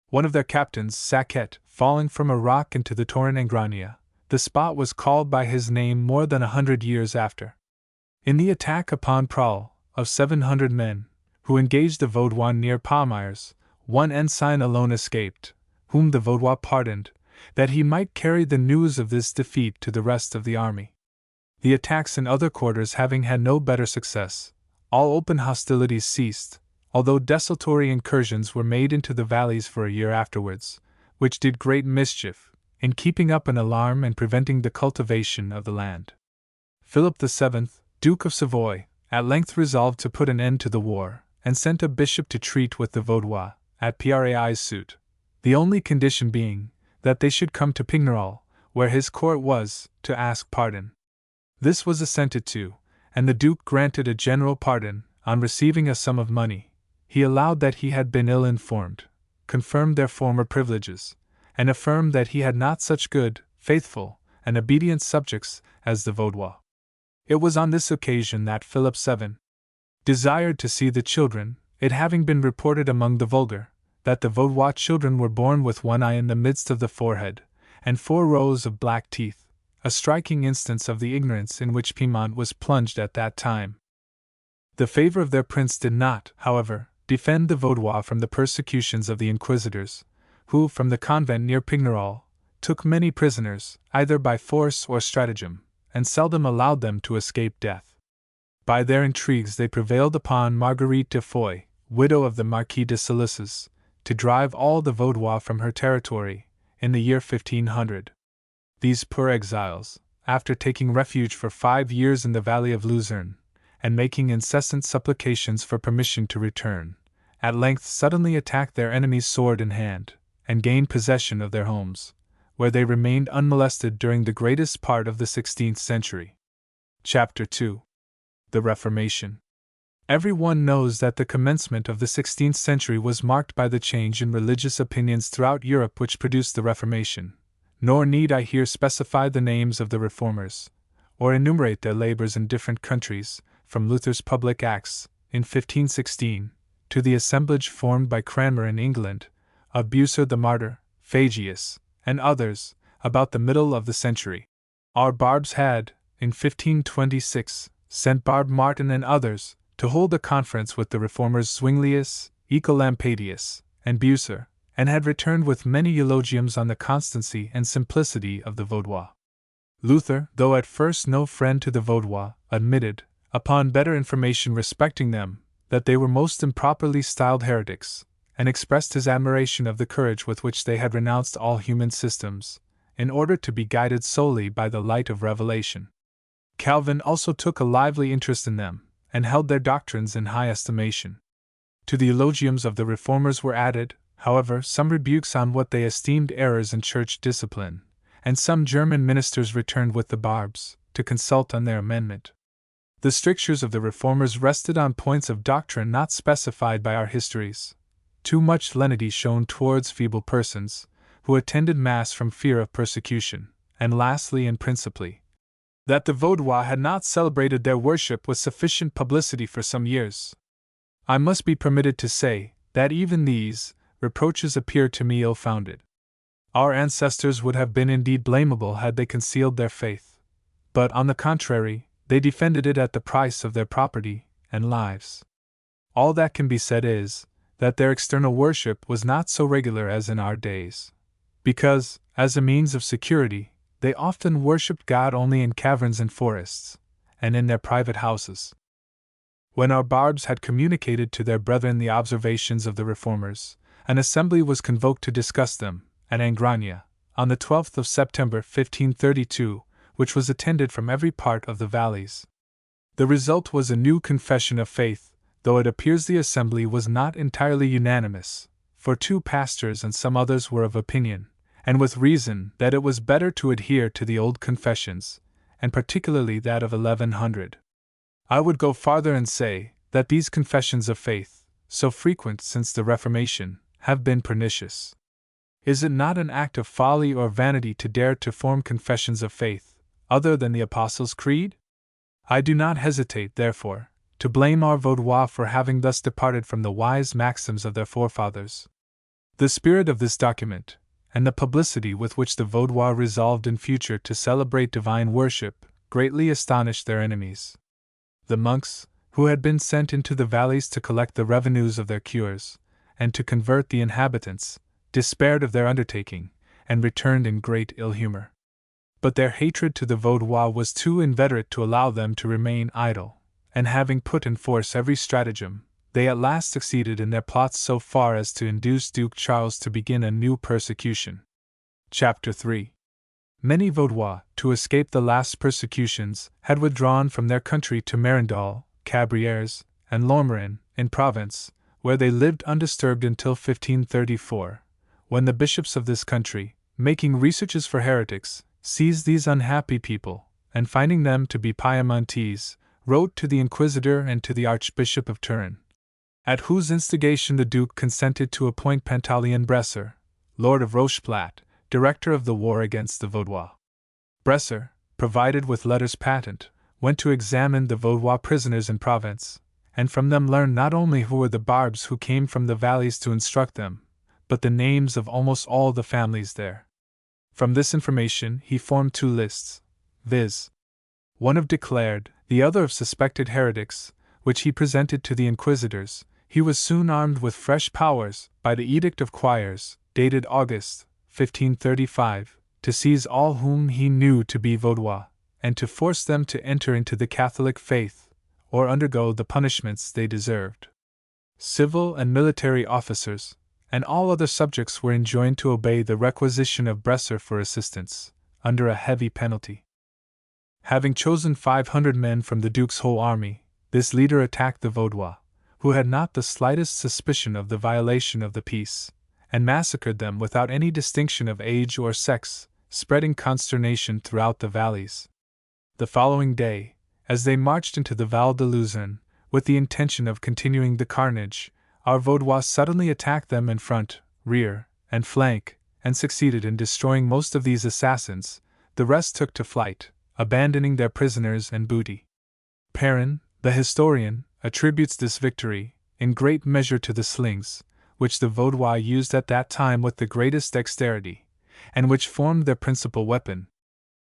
One of their captains, Saquet, falling from a rock into the torrent Ingrania, the spot was called by his name more than 100 years after. In the attack upon Prahl, of 700 men, who engaged the Vaudois near Palmyres, one ensign alone escaped, whom the Vaudois pardoned, that he might carry the news of this defeat to the rest of the army. The attacks in other quarters having had no better success, all open hostilities ceased, although desultory incursions were made into the valleys for a year afterwards, which did great mischief, in keeping up an alarm and preventing the cultivation of the land. Philip VII, Duke of Savoy, at length resolved to put an end to the war, and sent a bishop to treat with the Vaudois, at Prei's suit, the only condition being, that they should come to Pignerol, where his court was, to ask pardon. This was assented to, and the Duke granted a general pardon. On receiving a sum of money, he allowed that he had been ill informed, confirmed their former privileges, and affirmed that he had not such good, faithful, and obedient subjects as the Vaudois. It was on this occasion that Philip VII desired to see the children, it having been reported among the vulgar that the Vaudois children were born with one eye in the midst of the forehead, and 4 rows of black teeth, a striking instance of the ignorance in which Piedmont was plunged at that time. The favor of their prince did not, however, defend the Vaudois from the persecutions of the inquisitors, who, from the convent near Pignerol, took many prisoners, either by force or stratagem, and seldom allowed them to escape death. By their intrigues they prevailed upon Marguerite de Foix, widow of the Marquis de Solisses, to drive all the Vaudois from her territory, in the year 1500. These poor exiles, after taking refuge for 5 years in the valley of Luzerne, and making incessant supplications for permission to return, at length suddenly attacked their enemies sword in hand, and gained possession of their homes, where they remained unmolested during the greatest part of the 16th century. Chapter 2. The Reformation. Every one knows that the commencement of the 16th century was marked by the change in religious opinions throughout Europe which produced the Reformation, nor need I here specify the names of the reformers, or enumerate their labors in different countries, from Luther's public acts, in 1516, to the assemblage formed by Cranmer in England, of Bucer the Martyr, Fagius, and others, about the middle of the century. Our barbs had, in 1526, sent Barb Martin and others, to hold a conference with the reformers Zwinglius, Ecolampadius, and Bucer, and had returned with many eulogiums on the constancy and simplicity of the Vaudois. Luther, though at first no friend to the Vaudois, admitted, upon better information respecting them, that they were most improperly styled heretics, and expressed his admiration of the courage with which they had renounced all human systems, in order to be guided solely by the light of revelation. Calvin also took a lively interest in them, and held their doctrines in high estimation. To the eulogiums of the reformers were added, however, some rebukes on what they esteemed errors in church discipline, and some German ministers returned with the barbs, to consult on their amendment. The strictures of the reformers rested on points of doctrine not specified by our histories. Too much lenity shown towards feeble persons, who attended Mass from fear of persecution, and lastly and principally, that the Vaudois had not celebrated their worship with sufficient publicity for some years. I must be permitted to say, that even these reproaches appear to me ill-founded. Our ancestors would have been indeed blamable had they concealed their faith, but, on the contrary, they defended it at the price of their property and lives. All that can be said is, that their external worship was not so regular as in our days, because, as a means of security, they often worshipped God only in caverns and forests, and in their private houses. When our barbs had communicated to their brethren the observations of the reformers, an assembly was convoked to discuss them, at Angrania, on the 12th of September 1532, which was attended from every part of the valleys. The result was a new confession of faith, though it appears the assembly was not entirely unanimous, for 2 pastors and some others were of opinion, and with reason, that it was better to adhere to the old confessions, and particularly that of 1100. I would go farther and say that these confessions of faith, so frequent since the Reformation, have been pernicious. Is it not an act of folly or vanity to dare to form confessions of faith, other than the Apostles' Creed? I do not hesitate, therefore, to blame our Vaudois for having thus departed from the wise maxims of their forefathers. The spirit of this document, and the publicity with which the Vaudois resolved in future to celebrate divine worship, greatly astonished their enemies. The monks, who had been sent into the valleys to collect the revenues of their cures, and to convert the inhabitants, despaired of their undertaking, and returned in great ill humor. But their hatred to the Vaudois was too inveterate to allow them to remain idle, and having put in force every stratagem, they at last succeeded in their plots so far as to induce Duke Charles to begin a new persecution. Chapter 3. Many Vaudois, to escape the last persecutions, had withdrawn from their country to Merindol, Cabrieres, and Lourmarin, in Provence, where they lived undisturbed until 1534, when the bishops of this country, making researches for heretics, seized these unhappy people, and finding them to be Piemontese, wrote to the Inquisitor and to the Archbishop of Turin, at whose instigation the Duke consented to appoint Pantaleon Bresse, Lord of Rocheplat, director of the war against the Vaudois. Bresse, provided with letters patent, went to examine the Vaudois prisoners in Provence, and from them learned not only who were the barbs who came from the valleys to instruct them, but the names of almost all the families there. From this information he formed two lists, viz. One of declared, the other of suspected heretics, which he presented to the inquisitors. He was soon armed with fresh powers, by the Edict of Quires, dated August, 1535, to seize all whom he knew to be Vaudois, and to force them to enter into the Catholic faith, or undergo the punishments they deserved. Civil and military officers, and all other subjects were enjoined to obey the requisition of Bresse for assistance, under a heavy penalty. Having chosen 500 men from the Duke's whole army, this leader attacked the Vaudois, who had not the slightest suspicion of the violation of the peace, and massacred them without any distinction of age or sex, spreading consternation throughout the valleys. The following day, as they marched into the Val de Luzerne, with the intention of continuing the carnage, our Vaudois suddenly attacked them in front, rear, and flank, and succeeded in destroying most of these assassins. The rest took to flight, abandoning their prisoners and booty. Perrin, the historian, attributes this victory, in great measure to the slings, which the Vaudois used at that time with the greatest dexterity, and which formed their principal weapon.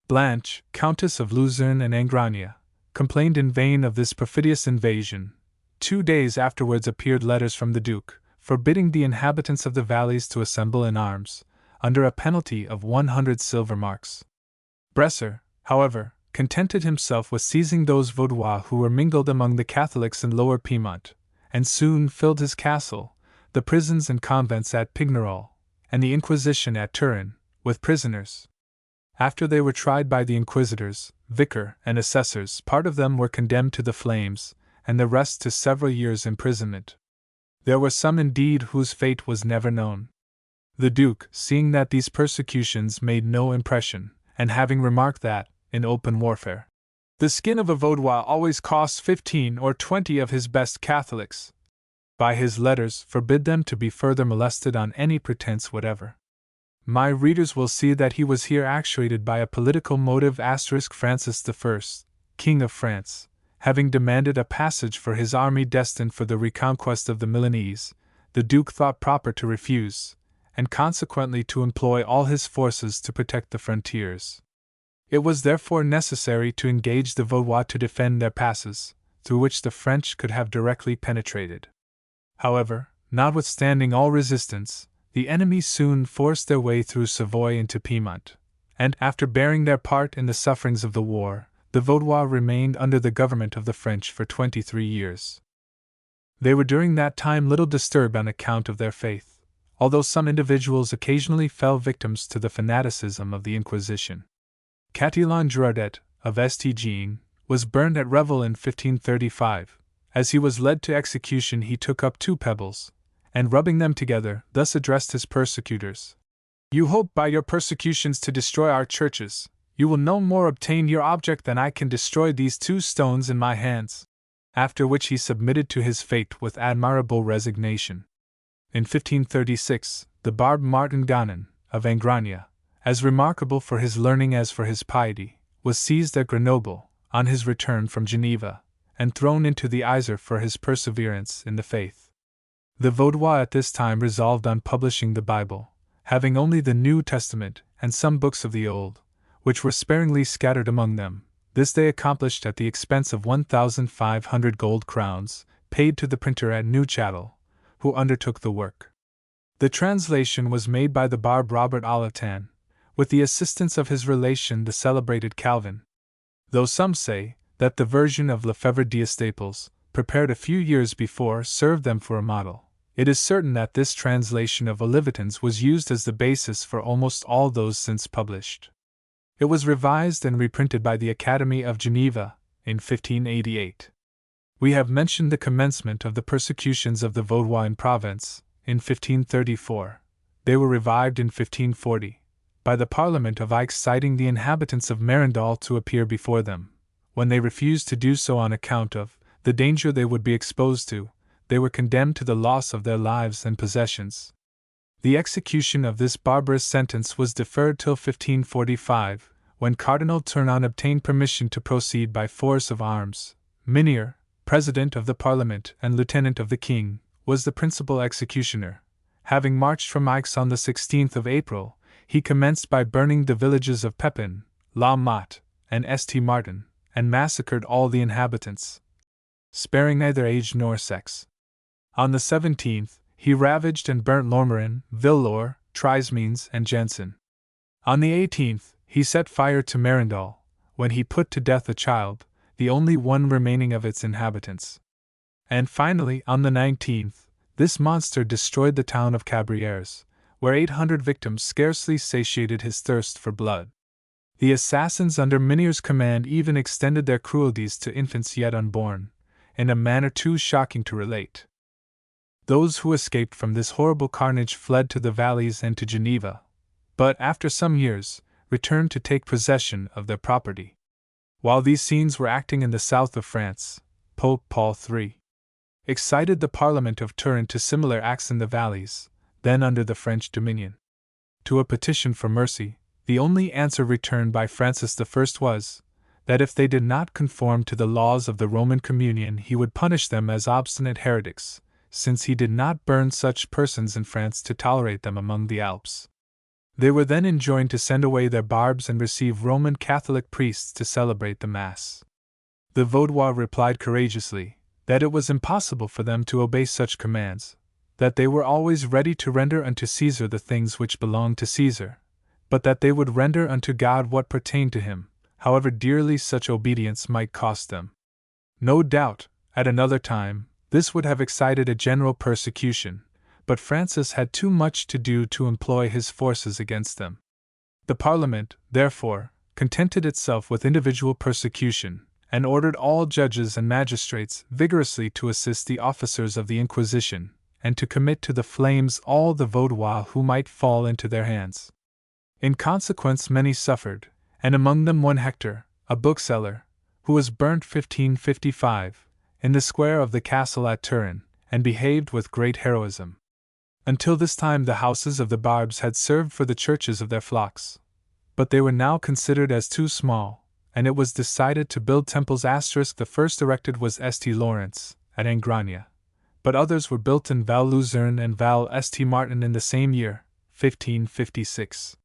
Blanche, Countess of Luzerne and Angragne, complained in vain of this perfidious invasion. 2 days afterwards appeared letters from the Duke, forbidding the inhabitants of the valleys to assemble in arms, under a penalty of 100 silver marks. Bresse, however, contented himself with seizing those Vaudois who were mingled among the Catholics in Lower Piedmont, and soon filled his castle, the prisons and convents at Pignerol, and the Inquisition at Turin, with prisoners. After they were tried by the inquisitors, vicar, and assessors, part of them were condemned to the flames, and the rest to several years' imprisonment. There were some indeed whose fate was never known. The Duke, seeing that these persecutions made no impression, and having remarked that, in open warfare, the skin of a Vaudois always costs 15 or 20 of his best Catholics, by his letters forbid them to be further molested on any pretense whatever. My readers will see that he was here actuated by a political motive. Francis I, King of France, having demanded a passage for his army destined for the reconquest of the Milanese, the Duke thought proper to refuse, and consequently to employ all his forces to protect the frontiers. It was therefore necessary to engage the Vaudois to defend their passes, through which the French could have directly penetrated. However, notwithstanding all resistance, the enemy soon forced their way through Savoy into Piedmont, and, after bearing their part in the sufferings of the war, the Vaudois remained under the government of the French for 23 years. They were during that time little disturbed on account of their faith, although some individuals occasionally fell victims to the fanaticism of the Inquisition. Chatillon Girardet, of Estigene, was burned at Revel in 1535. As he was led to execution, he took up 2 pebbles, and rubbing them together, thus addressed his persecutors: "You hope by your persecutions to destroy our churches. You will no more obtain your object than I can destroy these 2 stones in my hands." after which he submitted to his fate with admirable resignation. In 1536, the Barb Martin Ganon, of Angrania, as remarkable for his learning as for his piety, was seized at Grenoble, on his return from Geneva, and thrown into the Yser for his perseverance in the faith. The Vaudois at this time resolved on publishing the Bible, having only the New Testament and some books of the Old, which were sparingly scattered among them. This they accomplished at the expense of 1,500 gold crowns, paid to the printer at Neufchâtel, who undertook the work. The translation was made by the Barb Robert Alatin, with the assistance of his relation the celebrated Calvin. Though some say that the version of Lefebvre d'Estaples, prepared a few years before, served them for a model, it is certain that this translation of Olivetan's was used as the basis for almost all those since published. It was revised and reprinted by the Academy of Geneva in 1588. We have mentioned the commencement of the persecutions of the Vaudois in Provence in 1534. They were revived in 1540, by the Parliament of Aix citing the inhabitants of Merindol to appear before them. When they refused to do so on account of the danger they would be exposed to, they were condemned to the loss of their lives and possessions. The execution of this barbarous sentence was deferred till 1545, when Cardinal Turnon obtained permission to proceed by force of arms. Minier, President of the Parliament and Lieutenant of the King, was the principal executioner. Having marched from Aix on the 16th of April, he commenced by burning the villages of Pepin, La Motte, and St. Martin, and massacred all the inhabitants, sparing neither age nor sex. On the 17th, he ravaged and burnt Lourmarin, Villars, Trismeans, and Jensen. On the 18th, he set fire to Merindol, when he put to death a child, the only one remaining of its inhabitants. And finally, on the 19th, this monster destroyed the town of Cabrieres, where 800 victims scarcely satiated his thirst for blood. The assassins under Minier's command even extended their cruelties to infants yet unborn, in a manner too shocking to relate. Those who escaped from this horrible carnage fled to the valleys and to Geneva, but after some years, returned to take possession of their property. While these scenes were acting in the south of France, Pope Paul III excited the Parliament of Turin to similar acts in the valleys, then under the French dominion. To a petition for mercy, the only answer returned by Francis I was, that if they did not conform to the laws of the Roman Communion he would punish them as obstinate heretics, since he did not burn such persons in France to tolerate them among the Alps. They were then enjoined to send away their barbs and receive Roman Catholic priests to celebrate the Mass. The Vaudois replied courageously that it was impossible for them to obey such commands, that they were always ready to render unto Caesar the things which belonged to Caesar, but that they would render unto God what pertained to him, however dearly such obedience might cost them. No doubt, at another time, this would have excited a general persecution, but Francis had too much to do to employ his forces against them. The Parliament, therefore, contented itself with individual persecution, and ordered all judges and magistrates vigorously to assist the officers of the Inquisition, and to commit to the flames all the Vaudois who might fall into their hands. In consequence many suffered, and among them one Hector, a bookseller, who was burnt 1555, in the square of the castle at Turin, and behaved with great heroism. Until this time the houses of the Barbs had served for the churches of their flocks, but they were now considered as too small, and it was decided to build temples. The first erected was St. Lawrence, at Angrania, but others were built in Val Luzerne and Val St. Martin in the same year, 1556.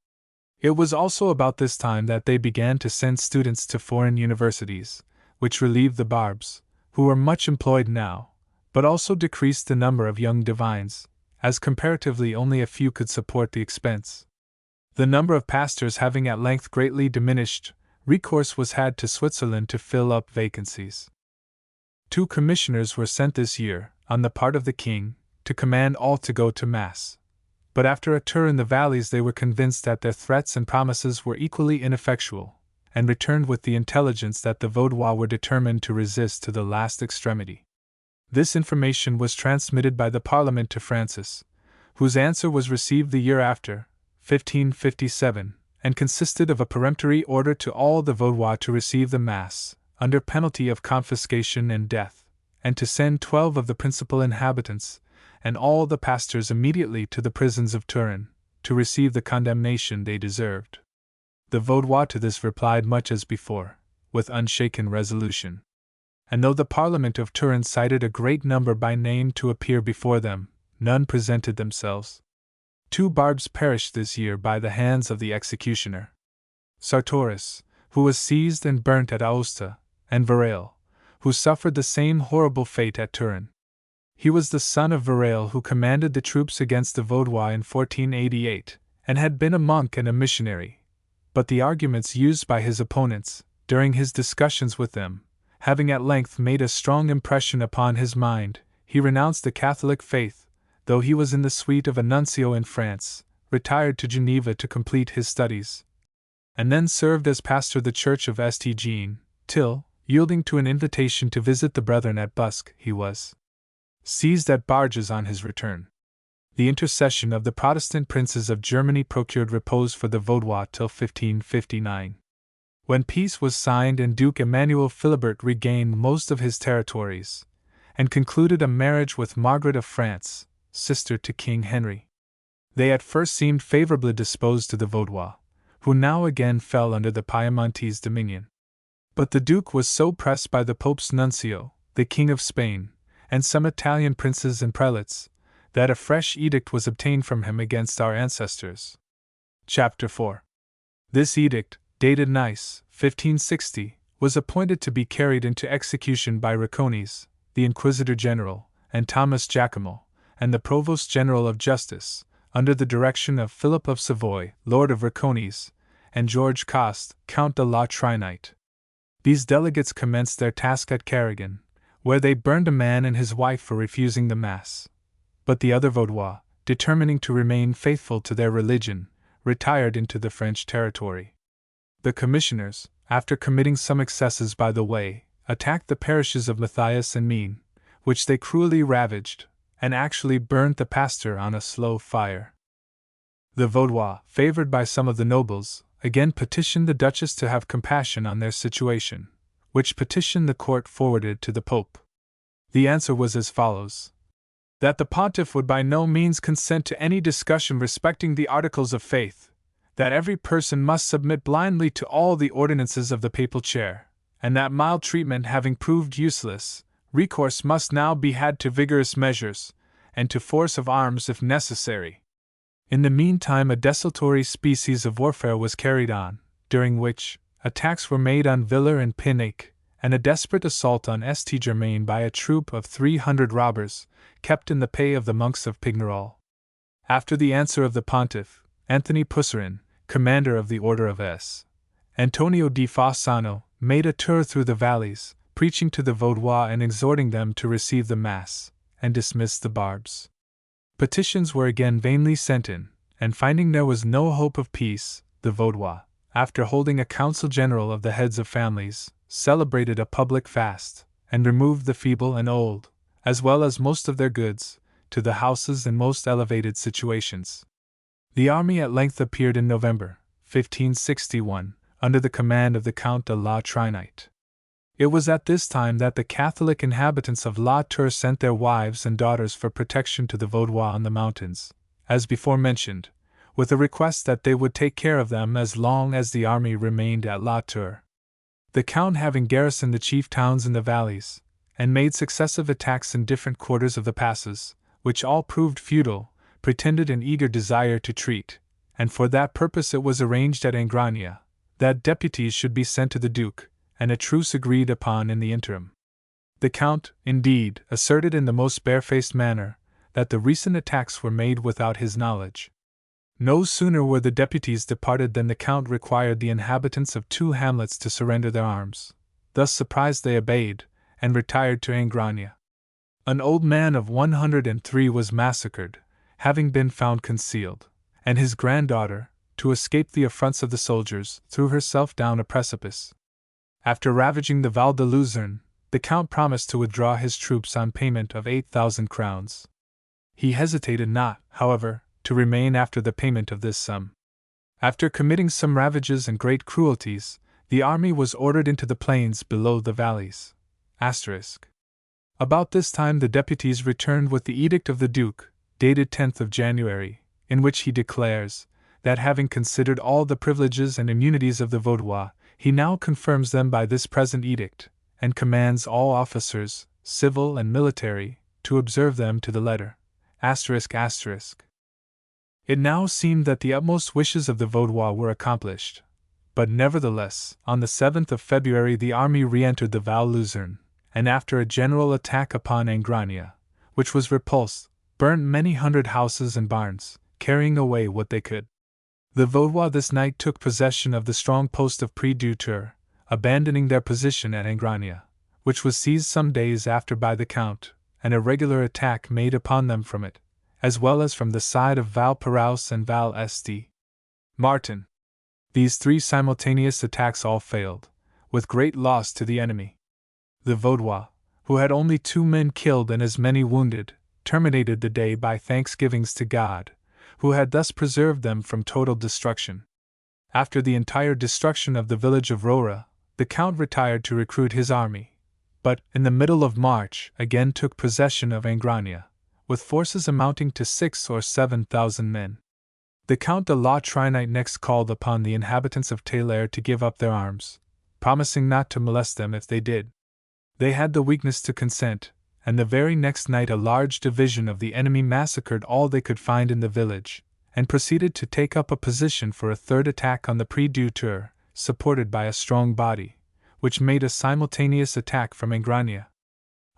It was also about this time that they began to send students to foreign universities, which relieved the Barbs, who were much employed now, but also decreased the number of young divines, as comparatively only a few could support the expense. The number of pastors having at length greatly diminished, recourse was had to Switzerland to fill up vacancies. 2 commissioners were sent this year, on the part of the king, to command all to go to Mass. But after a tour in the valleys they were convinced that their threats and promises were equally ineffectual, and returned with the intelligence that the Vaudois were determined to resist to the last extremity. This information was transmitted by the Parliament to Francis, whose answer was received the year after, 1557, and consisted of a peremptory order to all the Vaudois to receive the Mass, under penalty of confiscation and death, and to send 12 of the principal inhabitants, and all the pastors immediately to the prisons of Turin, to receive the condemnation they deserved. The Vaudois to this replied much as before, with unshaken resolution. And though the Parliament of Turin cited a great number by name to appear before them, none presented themselves. 2 barbs perished this year by the hands of the executioner. Sartoris, who was seized and burnt at Aosta, and Varel, who suffered the same horrible fate at Turin. He was the son of Varel, who commanded the troops against the Vaudois in 1488, and had been a monk and a missionary. But the arguments used by his opponents, during his discussions with them, having at length made a strong impression upon his mind, he renounced the Catholic faith, though he was in the suite of a nuncio in France, retired to Geneva to complete his studies, and then served as pastor of the church of St. Jean, till, yielding to an invitation to visit the brethren at Busk, he was seized at Barges on his return. The intercession of the Protestant princes of Germany procured repose for the Vaudois till 1559. When peace was signed and Duke Emmanuel Philibert regained most of his territories, and concluded a marriage with Margaret of France, sister to King Henry. They at first seemed favorably disposed to the Vaudois, who now again fell under the Piemontese dominion. But the Duke was so pressed by the Pope's nuncio, the King of Spain, and some Italian princes and prelates, that a fresh edict was obtained from him against our ancestors. Chapter 4. This edict, dated Nice, 1560, was appointed to be carried into execution by Racconis, the Inquisitor General, and Thomas Giacomo, and the Provost General of Justice, under the direction of Philip of Savoy, Lord of Racconis, and George Coste, Count de la Trinite. These delegates commenced their task at Carrigan, where they burned a man and his wife for refusing the Mass. But the other Vaudois, determining to remain faithful to their religion, retired into the French territory. The commissioners, after committing some excesses by the way, attacked the parishes of Matthias and Mean, which they cruelly ravaged, and actually burnt the pastor on a slow fire. The Vaudois, favored by some of the nobles, again petitioned the Duchess to have compassion on their situation, which petition the court forwarded to the Pope. The answer was as follows: that the pontiff would by no means consent to any discussion respecting the articles of faith, that every person must submit blindly to all the ordinances of the papal chair, and that mild treatment having proved useless, recourse must now be had to vigorous measures, and to force of arms if necessary. In the meantime a desultory species of warfare was carried on, during which attacks were made on Villers and Pinac, and a desperate assault on St. Germain by a troop of 300 robbers, kept in the pay of the monks of Pignerol. After the answer of the pontiff, Anthony Pusserin, commander of the Order of S. Antonio di Fossano, made a tour through the valleys, preaching to the Vaudois and exhorting them to receive the Mass, and dismiss the barbs. Petitions were again vainly sent in, and finding there was no hope of peace, the Vaudois, after holding a council general of the heads of families, celebrated a public fast, and removed the feeble and old, as well as most of their goods, to the houses and most elevated situations. The army at length appeared in November, 1561, under the command of the Count de la Trinite. It was at this time that the Catholic inhabitants of La Tour sent their wives and daughters for protection to the Vaudois on the mountains, as before mentioned, with a request that they would take care of them as long as the army remained at La Tour. The Count, having garrisoned the chief towns in the valleys, and made successive attacks in different quarters of the passes, which all proved futile, pretended an eager desire to treat, and for that purpose it was arranged at Angrania that deputies should be sent to the Duke, and a truce agreed upon in the interim. The Count, indeed, asserted in the most barefaced manner that the recent attacks were made without his knowledge. No sooner were the deputies departed than the Count required the inhabitants of 2 hamlets to surrender their arms. Thus surprised they obeyed, and retired to Angrania. An old man of 103 was massacred, having been found concealed, and his granddaughter, to escape the affronts of the soldiers, threw herself down a precipice. After ravaging the Val de Luzerne, the Count promised to withdraw his troops on payment of 8,000 crowns. He hesitated not, however, to remain after the payment of this sum. After committing some ravages and great cruelties, the army was ordered into the plains below the valleys. About this time the deputies returned with the edict of the Duke, dated 10th of January, in which he declares that having considered all the privileges and immunities of the Vaudois, he now confirms them by this present edict, and commands all officers, civil and military, to observe them to the letter. It now seemed that the utmost wishes of the Vaudois were accomplished, but nevertheless, on the 7th of February the army re-entered the Val Luzerne, and after a general attack upon Angrania, which was repulsed, burnt many hundred houses and barns, carrying away what they could. The Vaudois this night took possession of the strong post of Près-du-Tour, abandoning their position at Angrania, which was seized some days after by the Count, and a regular attack made upon them from it, as well as from the side of Val-Perouse and Val-St. Martin. These three simultaneous attacks all failed, with great loss to the enemy. The Vaudois, who had only 2 men killed and as many wounded, terminated the day by thanksgivings to God, who had thus preserved them from total destruction. After the entire destruction of the village of Rora, the Count retired to recruit his army, but, in the middle of March, again took possession of Angrania, with forces amounting to 6,000 or 7,000 men. The Count de la Trinite next called upon the inhabitants of Télaire to give up their arms, promising not to molest them if they did. They had the weakness to consent, and the very next night a large division of the enemy massacred all they could find in the village, and proceeded to take up a position for a third attack on the Près-du-Tour, supported by a strong body, which made a simultaneous attack from Angrania.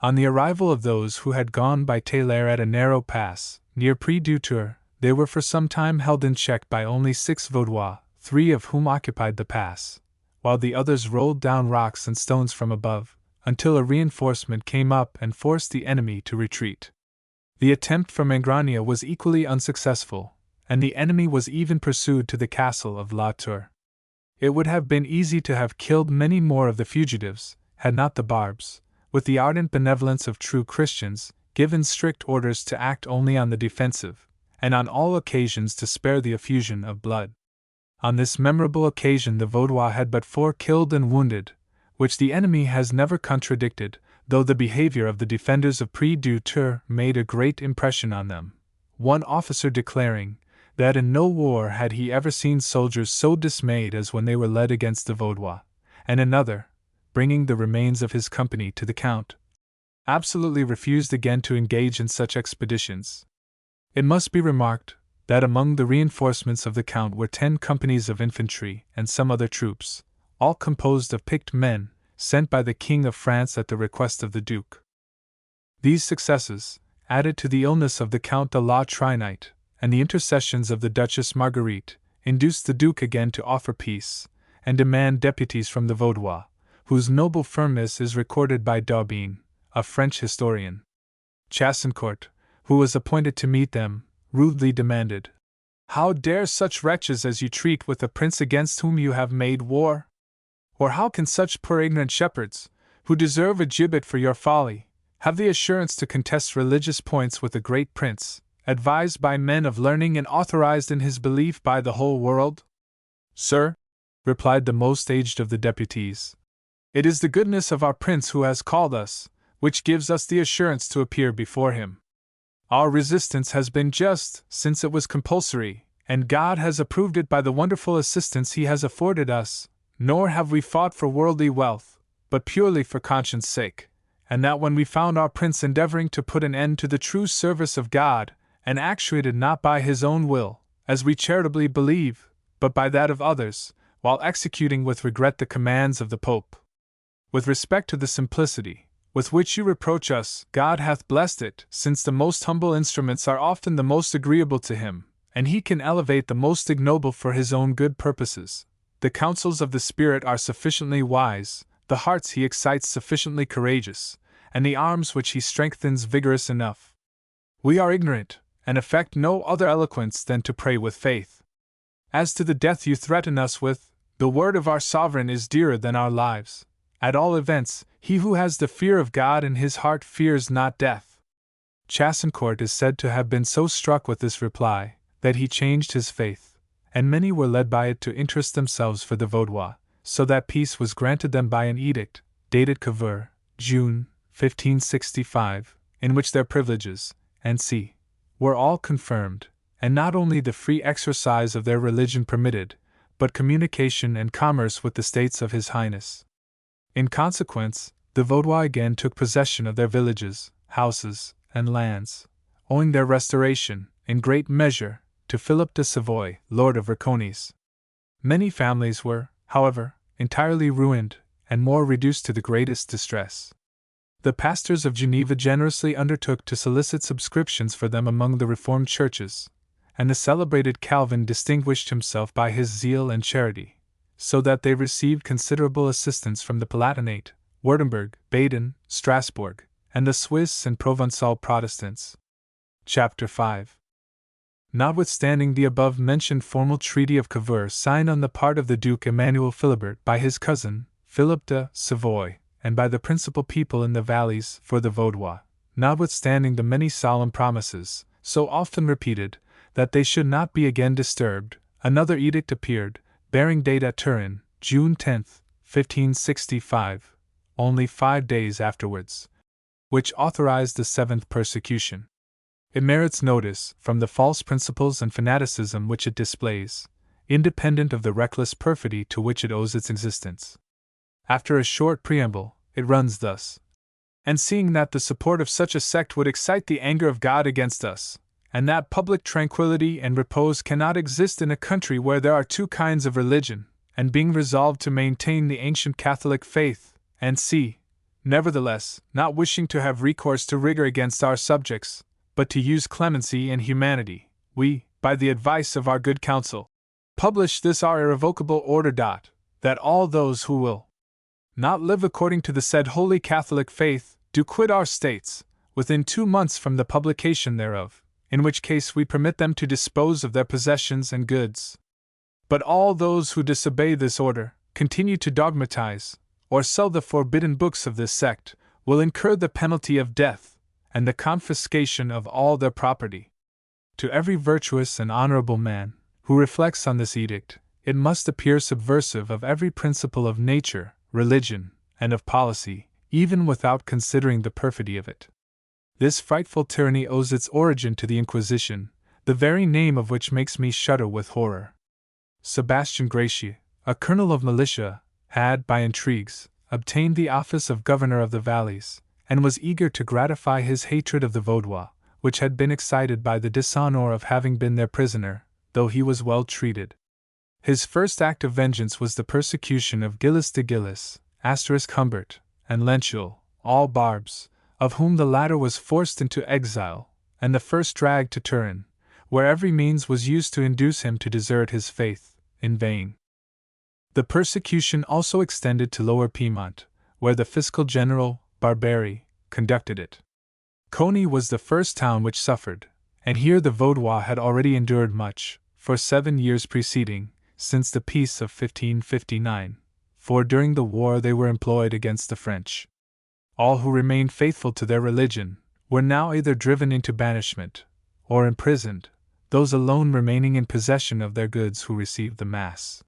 On the arrival of those who had gone by Télaire at a narrow pass, near Près-du-Tour, they were for some time held in check by only 6 Vaudois, 3 of whom occupied the pass, while the others rolled down rocks and stones from above, until a reinforcement came up and forced the enemy to retreat. The attempt from Angrania was equally unsuccessful, and the enemy was even pursued to the castle of La Tour. It would have been easy to have killed many more of the fugitives, had not the Barbs, with the ardent benevolence of true Christians, given strict orders to act only on the defensive, and on all occasions to spare the effusion of blood. On this memorable occasion the Vaudois had but 4 killed and wounded, which the enemy has never contradicted, though the behavior of the defenders of Près-du-Tour made a great impression on them, one officer declaring that in no war had he ever seen soldiers so dismayed as when they were led against the Vaudois, and another, bringing the remains of his company to the Count, absolutely refused again to engage in such expeditions. It must be remarked that among the reinforcements of the Count were 10 companies of infantry and some other troops, all composed of picked men, sent by the King of France at the request of the Duke. These successes, added to the illness of the Count de la Trinite, and the intercessions of the Duchess Marguerite, induced the Duke again to offer peace, and demand deputies from the Vaudois, whose noble firmness is recorded by D'Aubigne, a French historian. Chassencourt, who was appointed to meet them, rudely demanded, "How dare such wretches as you treat with the prince against whom you have made war? Or how can such poor ignorant shepherds, who deserve a gibbet for your folly, have the assurance to contest religious points with a great prince, advised by men of learning and authorized in his belief by the whole world?" "Sir," replied the most aged of the deputies, "it is the goodness of our prince who has called us, which gives us the assurance to appear before him. Our resistance has been just, since it was compulsory, and God has approved it by the wonderful assistance he has afforded us, nor have we fought for worldly wealth, but purely for conscience' sake, and that when we found our prince endeavoring to put an end to the true service of God, and actuated not by his own will, as we charitably believe, but by that of others, while executing with regret the commands of the Pope. With respect to the simplicity with which you reproach us, God hath blessed it, since the most humble instruments are often the most agreeable to him, and he can elevate the most ignoble for his own good purposes. The counsels of the Spirit are sufficiently wise, the hearts he excites sufficiently courageous, and the arms which he strengthens vigorous enough. We are ignorant, and affect no other eloquence than to pray with faith. As to the death you threaten us with, the word of our sovereign is dearer than our lives. At all events, he who has the fear of God in his heart fears not death." Chassencourt is said to have been so struck with this reply, that he changed his faith, and many were led by it to interest themselves for the Vaudois, so that peace was granted them by an edict, dated Caveur, June 1565, in which their privileges, &c., were all confirmed, and not only the free exercise of their religion permitted, but communication and commerce with the states of His Highness. In consequence, the Vaudois again took possession of their villages, houses, and lands, owing their restoration, in great measure, to Philip de Savoy, Lord of Raconis. Many families were, however, entirely ruined, and more reduced to the greatest distress. The pastors of Geneva generously undertook to solicit subscriptions for them among the Reformed churches, and the celebrated Calvin distinguished himself by his zeal and charity, so that they received considerable assistance from the Palatinate, Württemberg, Baden, Strasbourg, and the Swiss and Provençal Protestants. Chapter 5. Notwithstanding the above-mentioned formal Treaty of Cavour signed on the part of the Duke Emmanuel Philibert by his cousin, Philip de Savoy, and by the principal people in the valleys for the Vaudois, notwithstanding the many solemn promises, so often repeated, that they should not be again disturbed, another edict appeared, bearing date at Turin, June 10, 1565, only 5 days afterwards, which authorized the 7th persecution. It merits notice, from the false principles and fanaticism which it displays, independent of the reckless perfidy to which it owes its existence. After a short preamble, it runs thus: and seeing that the support of such a sect would excite the anger of God against us, and that public tranquility and repose cannot exist in a country where there are two kinds of religion, and being resolved to maintain the ancient Catholic faith, &c., nevertheless, not wishing to have recourse to rigor against our subjects, but to use clemency and humanity, we, by the advice of our good council, publish this our irrevocable order. That all those who will not live according to the said Holy Catholic faith do quit our states, within 2 months from the publication thereof, in which case we permit them to dispose of their possessions and goods. But all those who disobey this order, continue to dogmatize, or sell the forbidden books of this sect, will incur the penalty of death, and the confiscation of all their property. To every virtuous and honorable man, who reflects on this edict, it must appear subversive of every principle of nature, religion, and of policy, even without considering the perfidy of it. This frightful tyranny owes its origin to the Inquisition, the very name of which makes me shudder with horror. Sebastian Gracie, a colonel of militia, had, by intrigues, obtained the office of governor of the valleys, and was eager to gratify his hatred of the Vaudois, which had been excited by the dishonor of having been their prisoner, though he was well treated. His first act of vengeance was the persecution of Gilles de Gilles, Humbert, and Lentuel, all Barbs, of whom the latter was forced into exile, and the first dragged to Turin, where every means was used to induce him to desert his faith, in vain. The persecution also extended to Lower Piedmont, where the Fiscal General, Barberi, conducted it. Coney was the first town which suffered, and here the Vaudois had already endured much, for 7 years preceding, since the peace of 1559, for during the war they were employed against the French. All who remained faithful to their religion were now either driven into banishment, or imprisoned, those alone remaining in possession of their goods who received the Mass.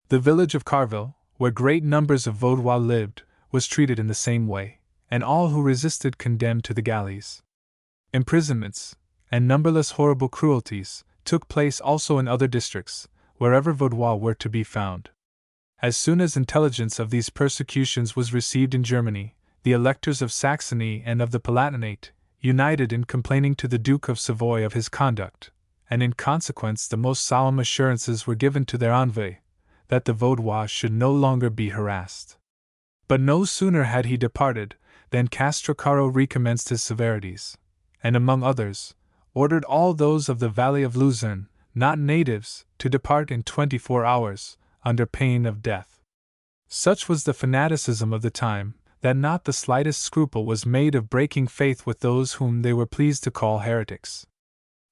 The village of Carville, where great numbers of Vaudois lived, was treated in the same way, and all who resisted condemned to the galleys. Imprisonments, and numberless horrible cruelties, took place also in other districts, wherever Vaudois were to be found. As soon as intelligence of these persecutions was received in Germany, the electors of Saxony and of the Palatinate united in complaining to the Duke of Savoy of his conduct, and in consequence the most solemn assurances were given to their envoy, that the Vaudois should no longer be harassed. But no sooner had he departed, than Castrocaro recommenced his severities, and among others, ordered all those of the valley of Luzerne, not natives, to depart in 24 hours, under pain of death. Such was the fanaticism of the time, that not the slightest scruple was made of breaking faith with those whom they were pleased to call heretics.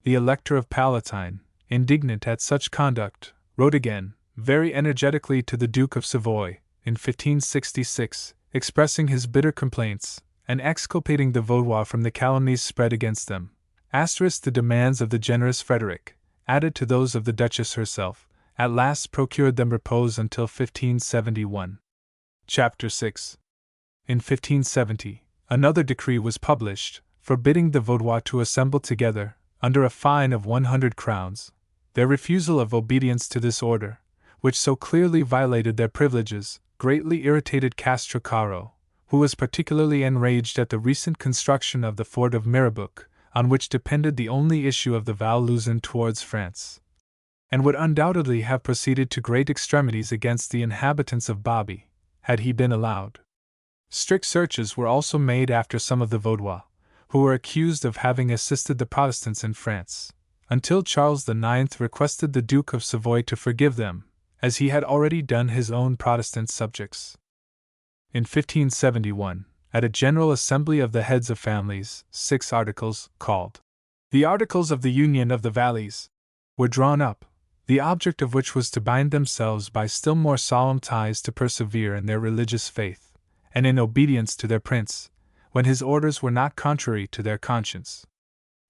The Elector of Palatine, indignant at such conduct, wrote again, very energetically to the Duke of Savoy, in 1566, expressing his bitter complaints, and exculpating the Vaudois from the calumnies spread against them. The demands of the generous Frederick, added to those of the Duchess herself, at last procured them repose until 1571. Chapter 6. In 1570, another decree was published, forbidding the Vaudois to assemble together, under a fine of 100 crowns. Their refusal of obedience to this order, which so clearly violated their privileges, greatly irritated Castrocaro, who was particularly enraged at the recent construction of the fort of Mirabeauc, on which depended the only issue of the Val Luzon towards France, and would undoubtedly have proceeded to great extremities against the inhabitants of Babi, had he been allowed. Strict searches were also made after some of the Vaudois, who were accused of having assisted the Protestants in France, until Charles IX requested the Duke of Savoy to forgive them, as he had already done his own Protestant subjects. In 1571, at a General Assembly of the heads of families, 6 articles, called the Articles of the Union of the Valleys, were drawn up, the object of which was to bind themselves by still more solemn ties to persevere in their religious faith, and in obedience to their prince, when his orders were not contrary to their conscience.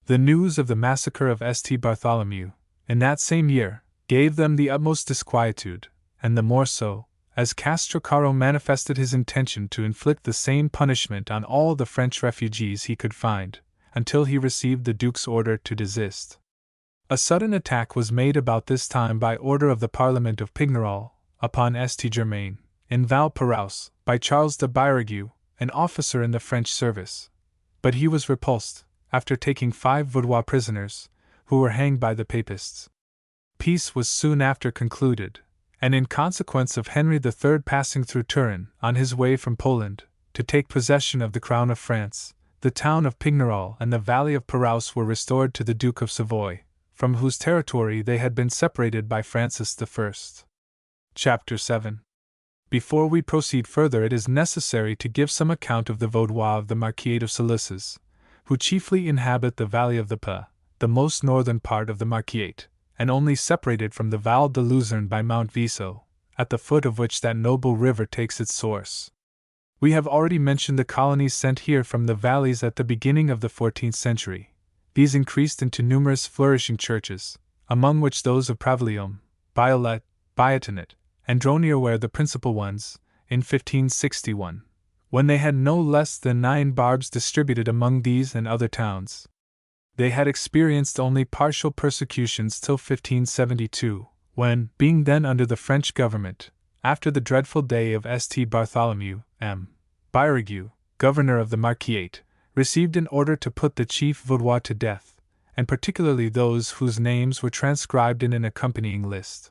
The news of the massacre of St. Bartholomew, in that same year, gave them the utmost disquietude, and the more so, as Castrocaro manifested his intention to inflict the same punishment on all the French refugees he could find, until he received the Duke's order to desist. A sudden attack was made about this time by order of the Parliament of Pignerol, upon St. Germain, in Valparaiso, by Charles de Birague, an officer in the French service. But he was repulsed, after taking 5 Vaudois prisoners, who were hanged by the Papists. Peace was soon after concluded, and in consequence of Henry III passing through Turin, on his way from Poland, to take possession of the crown of France, the town of Pignerol and the valley of Paraus were restored to the Duke of Savoy, from whose territory they had been separated by Francis I. Chapter 7. Before we proceed further, it is necessary to give some account of the Vaudois of the Marquisate of Solisses, who chiefly inhabit the valley of the Pa, the most northern part of the Marquisate, and only separated from the Val de Luzerne by Mount Viso, at the foot of which that noble river takes its source. We have already mentioned the colonies sent here from the valleys at the beginning of the 14th century. These increased into numerous flourishing churches, among which those of Pravlium, Biolet, Biotinet, and Dronier were the principal ones, in 1561, when they had no less than 9 barbs distributed among these and other towns. They had experienced only partial persecutions till 1572, when, being then under the French government, after the dreadful day of St. Bartholomew, M. Birague, governor of the Marquisate, received an order to put the chief Vaudois to death, and particularly those whose names were transcribed in an accompanying list.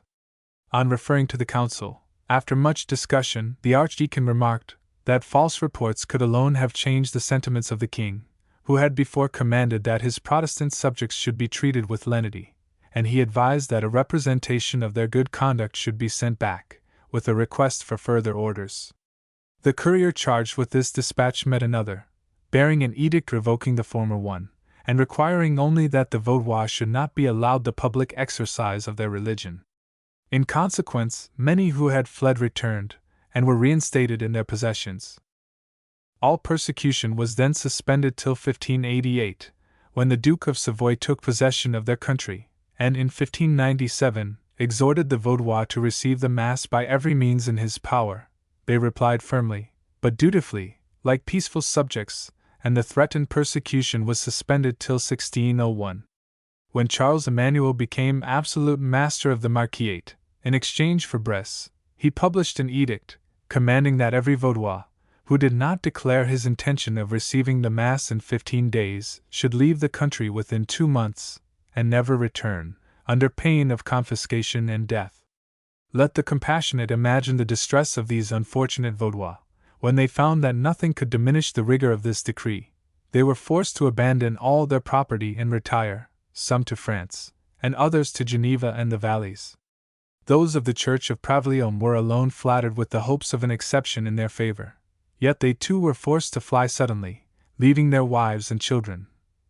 On referring to the council, after much discussion, the archdeacon remarked that false reports could alone have changed the sentiments of the king, who had before commanded that his Protestant subjects should be treated with lenity, and he advised that a representation of their good conduct should be sent back, with a request for further orders. The courier charged with this dispatch met another, bearing an edict revoking the former one, and requiring only that the Vaudois should not be allowed the public exercise of their religion. In consequence, many who had fled returned, and were reinstated in their possessions. All persecution was then suspended till 1588, when the Duke of Savoy took possession of their country, and in 1597 exhorted the Vaudois to receive the Mass by every means in his power. They replied firmly, but dutifully, like peaceful subjects, and the threatened persecution was suspended till 1601. When Charles Emmanuel became absolute master of the Marquisate, in exchange for Bresse, he published an edict, commanding that every Vaudois, who did not declare his intention of receiving the Mass in 15 days, should leave the country within 2 months, and never return, under pain of confiscation and death. Let the compassionate imagine the distress of these unfortunate Vaudois, when they found that nothing could diminish the rigor of this decree. They were forced to abandon all their property and retire, some to France, and others to Geneva and the valleys. Those of the Church of Pravlium were alone flattered with the hopes of an exception in their favor. Yet they too were forced to fly suddenly, leaving their wives and children.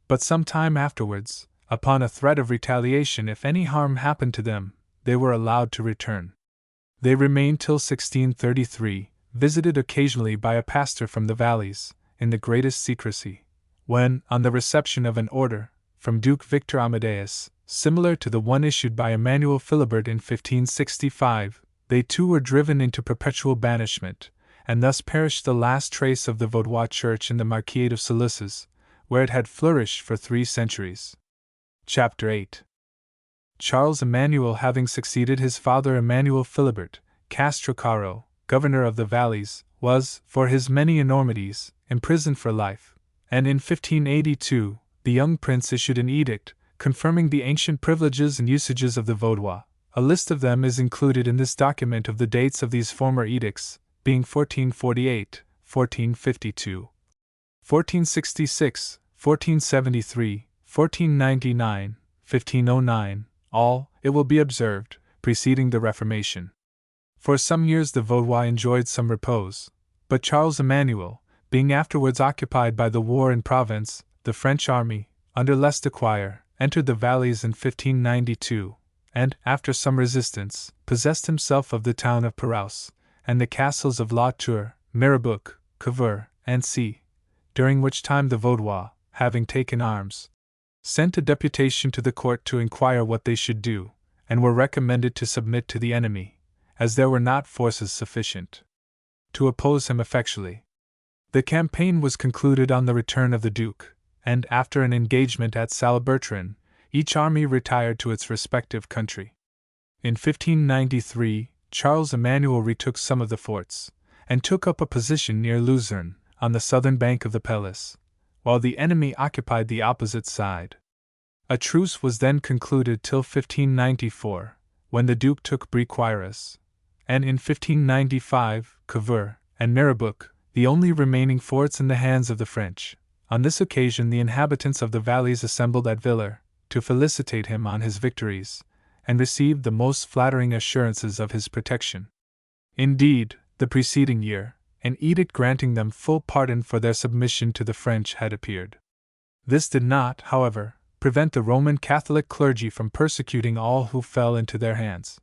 But some time afterwards, upon a threat of retaliation if any harm happened to them, they were allowed to return. They remained till 1633, visited occasionally by a pastor from the valleys, in the greatest secrecy, when, on the reception of an order, from Duke Victor Amadeus, similar to the one issued by Emmanuel Philibert in 1565, they too were driven into perpetual banishment, and thus perished the last trace of the Vaudois church in the Marquis of Salices, where it had flourished for 3 centuries. Chapter 8. Charles Emmanuel, having succeeded his father Emmanuel Philibert, Castrocaro, governor of the Valleys, was, for his many enormities, imprisoned for life, and in 1582, the young prince issued an edict, confirming the ancient privileges and usages of the Vaudois. A list of them is included in this document of the dates of these former edicts, being 1448, 1452, 1466, 1473, 1499, 1509, all, it will be observed, preceding the Reformation. For some years the Vaudois enjoyed some repose, but Charles Emmanuel, being afterwards occupied by the war in Provence, the French army, under Lestacquire, entered the valleys in 1592, and, after some resistance, possessed himself of the town of Paraus, and the castles of La Tour, Mirabeauc, Caveur, and C, during which time the Vaudois, having taken arms, sent a deputation to the court to inquire what they should do, and were recommended to submit to the enemy, as there were not forces sufficient to oppose him effectually. The campaign was concluded on the return of the Duke, and after an engagement at Salbertran, each army retired to its respective country. In 1593, Charles Emmanuel retook some of the forts, and took up a position near Luzerne, on the southern bank of the Pelisse, while the enemy occupied the opposite side. A truce was then concluded till 1594, when the Duke took Briqueires, and in 1595, Caveur and Mirabeauc, the only remaining forts in the hands of the French. On this occasion the inhabitants of the valleys assembled at Villers, to felicitate him on his victories, and received the most flattering assurances of his protection. Indeed, the preceding year, an edict granting them full pardon for their submission to the French had appeared. This did not, however, prevent the Roman Catholic clergy from persecuting all who fell into their hands.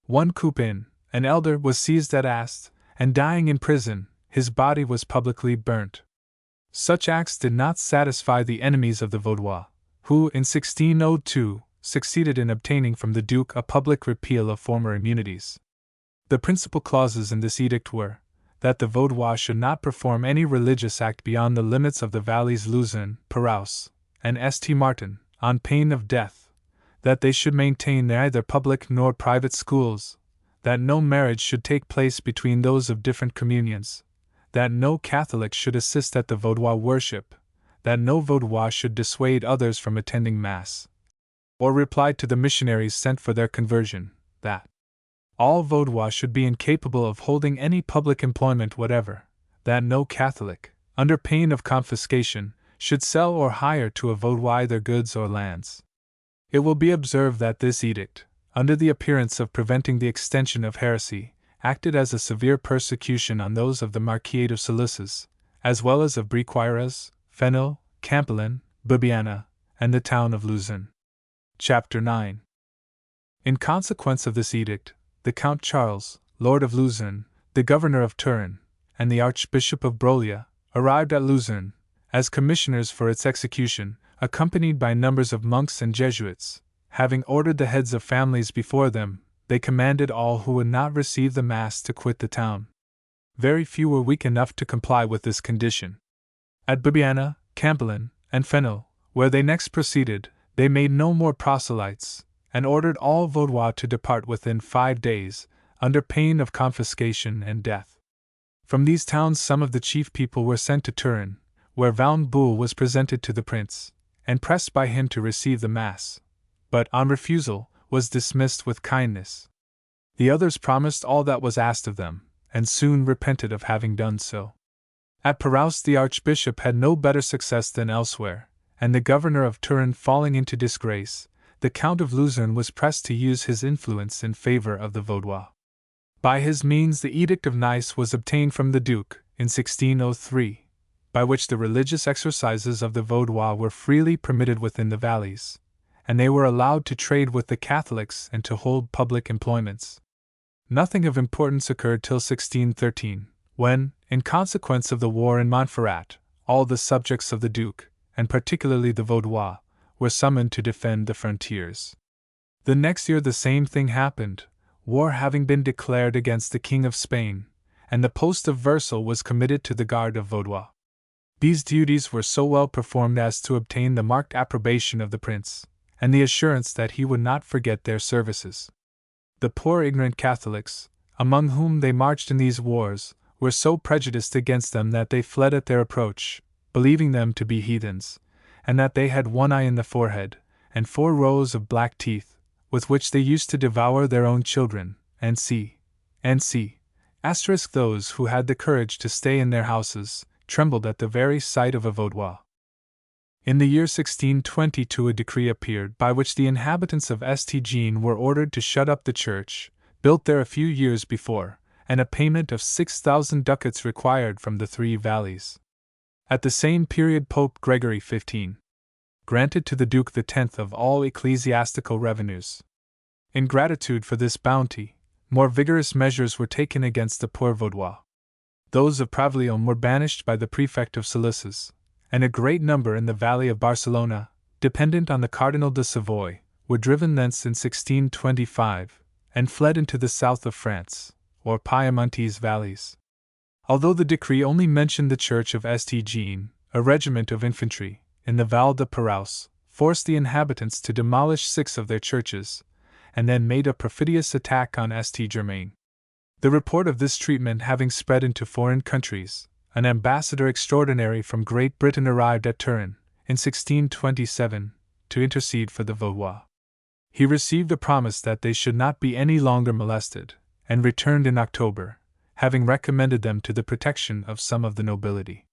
One Coupin, an elder, was seized at Ast, and dying in prison, his body was publicly burnt. Such acts did not satisfy the enemies of the Vaudois, who, in 1602, succeeded in obtaining from the Duke a public repeal of former immunities. The principal clauses in this edict were, that the Vaudois should not perform any religious act beyond the limits of the valleys Luzerne, Paraus, and St. Martin, on pain of death, that they should maintain neither public nor private schools, that no marriage should take place between those of different communions, that no Catholic should assist at the Vaudois worship, that no Vaudois should dissuade others from attending Mass, or reply to the missionaries sent for their conversion, that all Vaudois should be incapable of holding any public employment whatever, that no Catholic, under pain of confiscation, should sell or hire to a Vaudois either goods or lands. It will be observed that this edict, under the appearance of preventing the extension of heresy, acted as a severe persecution on those of the Marquis of Salices, as well as of Briqueires, Fenil, Campelin, Bibiana, and the town of Luzerne. Chapter 9. In consequence of this edict, the Count Charles, Lord of Luzerne, the Governor of Turin, and the Archbishop of Broglio, arrived at Luzerne, as commissioners for its execution, accompanied by numbers of monks and Jesuits. Having ordered the heads of families before them, they commanded all who would not receive the Mass to quit the town. Very few were weak enough to comply with this condition. At Bibiana, Campelin, and Fenil, where they next proceeded, they made no more proselytes, and ordered all Vaudois to depart within 5 days, under pain of confiscation and death. From these towns some of the chief people were sent to Turin, where Vaughan Bull was presented to the prince, and pressed by him to receive the Mass, but, on refusal, was dismissed with kindness. The others promised all that was asked of them, and soon repented of having done so. At Paraus the archbishop had no better success than elsewhere, and the governor of Turin falling into disgrace, the Count of Luzerne was pressed to use his influence in favor of the Vaudois. By his means the Edict of Nice was obtained from the Duke, in 1603, by which the religious exercises of the Vaudois were freely permitted within the valleys, and they were allowed to trade with the Catholics and to hold public employments. Nothing of importance occurred till 1613, when, in consequence of the war in Montferrat, all the subjects of the Duke, and particularly the Vaudois, were summoned to defend the frontiers. The next year the same thing happened, war having been declared against the King of Spain, and the post of Versal was committed to the guard of Vaudois. These duties were so well performed as to obtain the marked approbation of the prince, and the assurance that he would not forget their services. The poor ignorant Catholics, among whom they marched in these wars, were so prejudiced against them that they fled at their approach, believing them to be heathens, and that they had one eye in the forehead, and 4 rows of black teeth, with which they used to devour their own children, and those who had the courage to stay in their houses, trembled at the very sight of a Vaudois. In the year 1622 a decree appeared by which the inhabitants of St. were ordered to shut up the church, built there a few years before, and a payment of 6,000 ducats required from the 3 valleys. At the same period Pope Gregory XV granted to the Duke the 10th of all ecclesiastical revenues. In gratitude for this bounty, more vigorous measures were taken against the poor Vaudois. Those of Pravlium were banished by the prefect of Salices, and a great number in the valley of Barcelona, dependent on the Cardinal de Savoy, were driven thence in 1625, and fled into the south of France, or Piemontese valleys. Although the decree only mentioned the church of St. a regiment of infantry, in the Val de Paraus, forced the inhabitants to demolish 6 of their churches, and then made a perfidious attack on St. Germain. The report of this treatment having spread into foreign countries, an ambassador extraordinary from Great Britain arrived at Turin, in 1627, to intercede for the Vaudois. He received a promise that they should not be any longer molested, and returned in October, having recommended them to the protection of some of the nobility.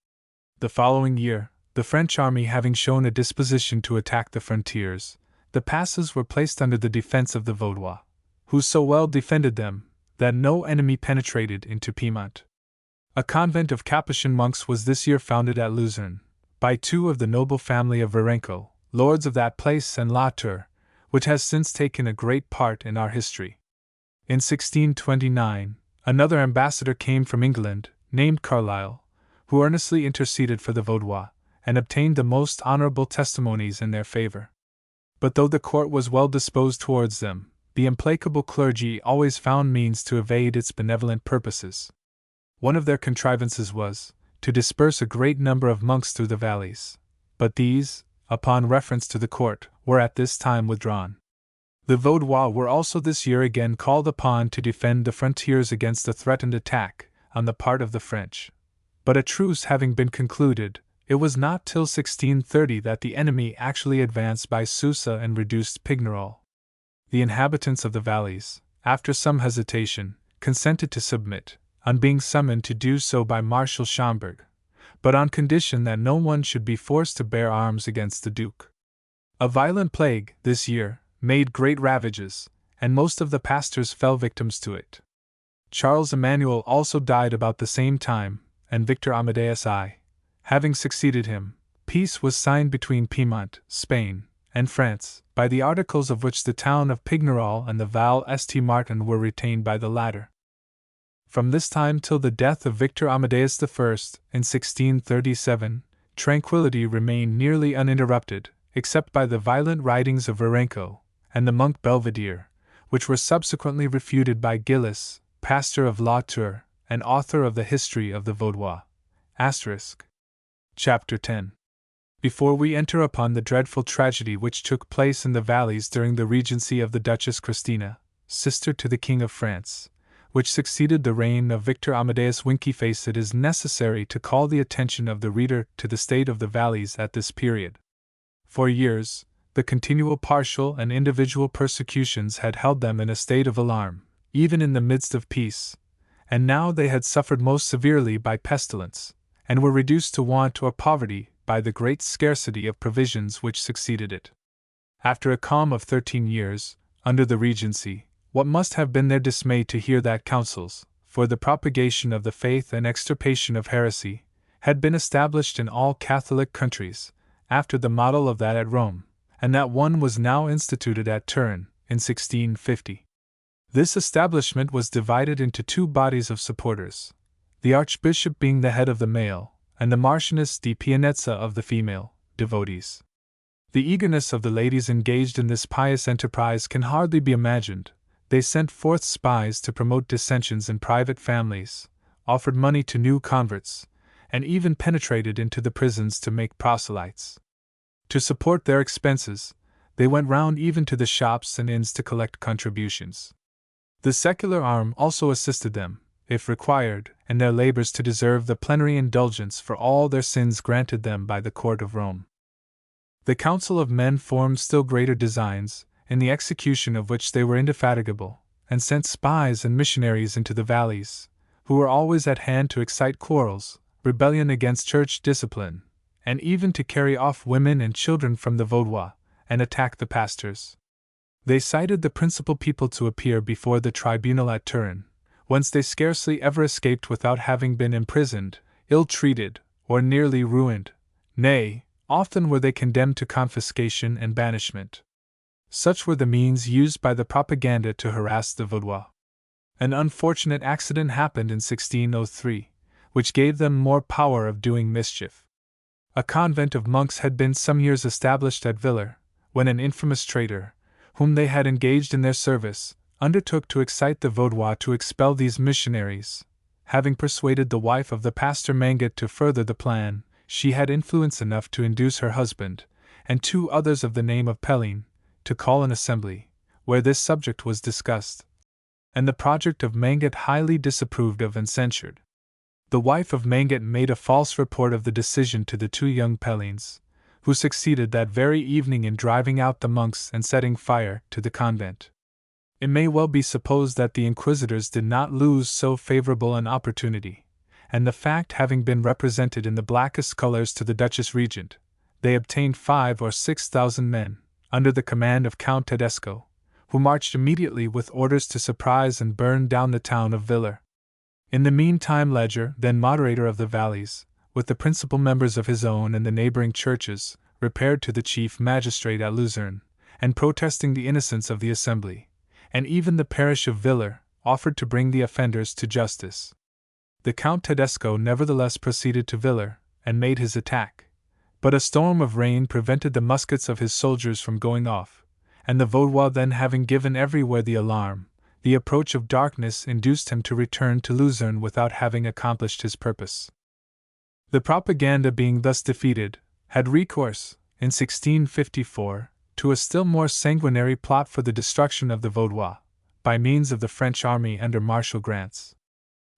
The following year, the French army having shown a disposition to attack the frontiers, the passes were placed under the defense of the Vaudois, who so well defended them that no enemy penetrated into Piedmont. A convent of Capuchin monks was this year founded at Luzerne, by 2 of the noble family of Varenco, lords of that place and La Tour, which has since taken a great part in our history. In 1629, another ambassador came from England, named Carlyle, who earnestly interceded for the Vaudois, and obtained the most honorable testimonies in their favor. But though the court was well disposed towards them, the implacable clergy always found means to evade its benevolent purposes. One of their contrivances was to disperse a great number of monks through the valleys, but these, upon reference to the court, were at this time withdrawn. The Vaudois were also this year again called upon to defend the frontiers against a threatened attack on the part of the French, but a truce having been concluded, it was not till 1630 that the enemy actually advanced by Susa and reduced Pignerol. The inhabitants of the valleys, after some hesitation, consented to submit, on being summoned to do so by Marshal Schomberg, but on condition that no one should be forced to bear arms against the Duke. A violent plague, this year, made great ravages, and most of the pastors fell victims to it. Charles Emmanuel also died about the same time, and Victor Amadeus I, having succeeded him. Peace was signed between Piedmont, Spain, and France, by the articles of which the town of Pignerol and the Val St. Martin were retained by the latter. From this time till the death of Victor Amadeus I, in 1637, tranquillity remained nearly uninterrupted, except by the violent writings of Varenco and the monk Belvedere, which were subsequently refuted by Gillis, pastor of La Tour, and author of the History of the Vaudois. Chapter 10. Before we enter upon the dreadful tragedy which took place in the valleys during the regency of the Duchess Christina, sister to the King of France, which succeeded the reign of Victor Amadeus Winkyface, it is necessary to call the attention of the reader to the state of the valleys at this period. For years, the continual partial and individual persecutions had held them in a state of alarm, even in the midst of peace, and now they had suffered most severely by pestilence, and were reduced to want or poverty by the great scarcity of provisions which succeeded it. After a calm of 13 years, under the Regency, what must have been their dismay to hear that councils, for the propagation of the faith and extirpation of heresy, had been established in all Catholic countries, after the model of that at Rome, and that one was now instituted at Turin, in 1650. This establishment was divided into 2 bodies of supporters, the Archbishop being the head of the male, and the Marchioness di Pianezza of the female, devotees. The eagerness of the ladies engaged in this pious enterprise can hardly be imagined. They sent forth spies to promote dissensions in private families, offered money to new converts, and even penetrated into the prisons to make proselytes. To support their expenses, they went round even to the shops and inns to collect contributions. The secular arm also assisted them, if required, in their labors to deserve the plenary indulgence for all their sins granted them by the court of Rome. The council of men formed still greater designs, in the execution of which they were indefatigable, and sent spies and missionaries into the valleys, who were always at hand to excite quarrels, rebellion against church discipline, and even to carry off women and children from the Vaudois, and attack the pastors. They cited the principal people to appear before the tribunal at Turin, whence they scarcely ever escaped without having been imprisoned, ill-treated, or nearly ruined. Nay, often were they condemned to confiscation and banishment. Such were the means used by the propaganda to harass the Vaudois. An unfortunate accident happened in 1603, which gave them more power of doing mischief. A convent of monks had been some years established at Villers, when an infamous traitor, whom they had engaged in their service, undertook to excite the Vaudois to expel these missionaries. Having persuaded the wife of the pastor Manget to further the plan, she had influence enough to induce her husband, and 2 others of the name of Pelline, to call an assembly, where this subject was discussed, and the project of Manget highly disapproved of and censured. The wife of Manget made a false report of the decision to the 2 young Pellines, who succeeded that very evening in driving out the monks and setting fire to the convent. It may well be supposed that the inquisitors did not lose so favorable an opportunity, and the fact having been represented in the blackest colors to the Duchess Regent, they obtained 5,000 or 6,000 men, under the command of Count Tedesco, who marched immediately with orders to surprise and burn down the town of Villers. In the meantime Leger, then moderator of the valleys, with the principal members of his own and the neighboring churches, repaired to the chief magistrate at Luzerne, and protesting the innocence of the assembly, and even the parish of Villers, offered to bring the offenders to justice. The Count Tedesco nevertheless proceeded to Villers, and made his attack, but a storm of rain prevented the muskets of his soldiers from going off, and the Vaudois then having given everywhere the alarm, the approach of darkness induced him to return to Luzerne without having accomplished his purpose. The propaganda being thus defeated, had recourse, in 1654, to a still more sanguinary plot for the destruction of the Vaudois, by means of the French army under Marshal Grants.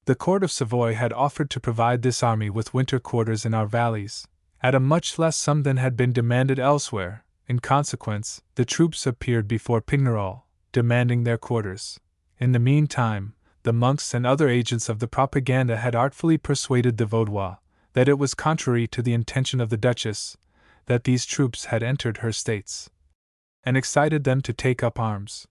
The court of Savoy had offered to provide this army with winter quarters in our valleys, at a much less sum than had been demanded elsewhere. In consequence, the troops appeared before Pignerol, demanding their quarters. In the meantime, the monks and other agents of the propaganda had artfully persuaded the Vaudois that it was contrary to the intention of the Duchess, that these troops had entered her states, and excited them to take up arms.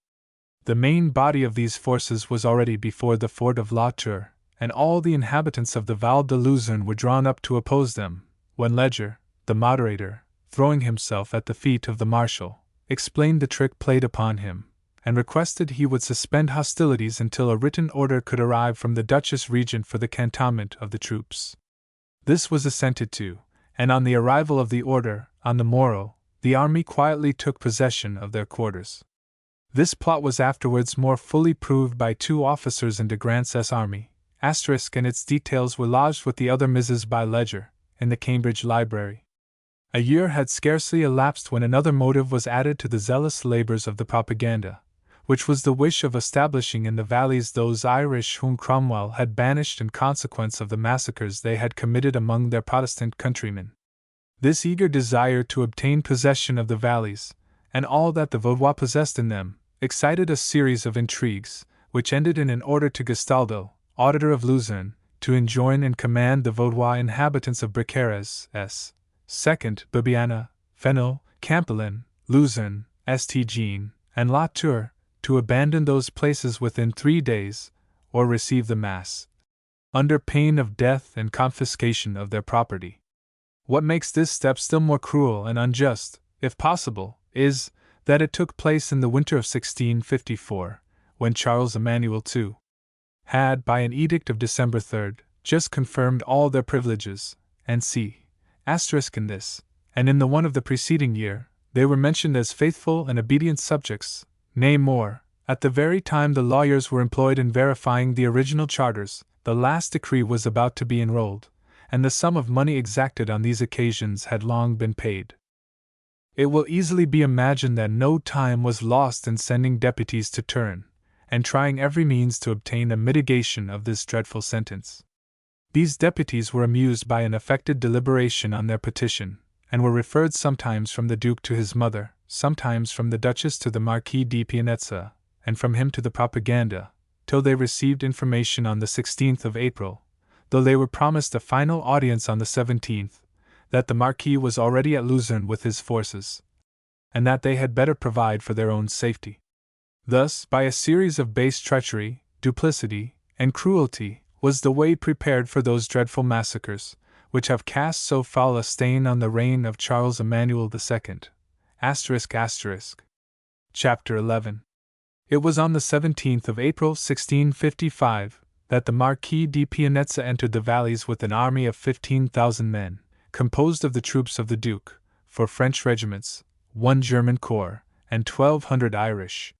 The main body of these forces was already before the fort of La Tour, and all the inhabitants of the Val de Luzerne were drawn up to oppose them, when Leger, the moderator, throwing himself at the feet of the marshal, explained the trick played upon him, and requested he would suspend hostilities until a written order could arrive from the Duchess Regent for the cantonment of the troops. This was assented to, and on the arrival of the order, on the morrow, the army quietly took possession of their quarters. This plot was afterwards more fully proved by 2 officers in de Grant's army, *, and its details were lodged with the other misses by Leger, in the Cambridge Library. A year had scarcely elapsed when another motive was added to the zealous labors of the propaganda, which was the wish of establishing in the valleys those Irish whom Cromwell had banished in consequence of the massacres they had committed among their Protestant countrymen. This eager desire to obtain possession of the valleys, and all that the Vaudois possessed in them, excited a series of intrigues, which ended in an order to Gastaldo, auditor of Luzerne, to enjoin and command the Vaudois inhabitants of Briqueres, Second, Bibiana, Fenel, Campelin, Luzerne, St. and La Tour, to abandon those places within 3 days, or receive the mass, under pain of death and confiscation of their property. What makes this step still more cruel and unjust, if possible, is, that it took place in the winter of 1654, when Charles Emmanuel II had, by an edict of December 3, just confirmed all their privileges, and in this, and in the one of the preceding year, they were mentioned as faithful and obedient subjects. Nay more, at the very time the lawyers were employed in verifying the original charters, the last decree was about to be enrolled, and the sum of money exacted on these occasions had long been paid. It will easily be imagined that no time was lost in sending deputies to Turin, and trying every means to obtain a mitigation of this dreadful sentence. These deputies were amused by an affected deliberation on their petition, and were referred sometimes from the Duke to his mother, sometimes from the Duchess to the Marquis di Pianezza, and from him to the Propaganda, till they received information on the 16th of April, though they were promised a final audience on the 17th, that the Marquis was already at Luzerne with his forces, and that they had better provide for their own safety. Thus, by a series of base treachery, duplicity, and cruelty, was the way prepared for those dreadful massacres, which have cast so foul a stain on the reign of Charles Emmanuel II. Chapter 11. It was on the 17th of April 1655 that the Marquis di Pianezza entered the valleys with an army of 15,000 men, composed of the troops of the Duke, 4 French regiments, 1 German corps, and 1,200 Irish.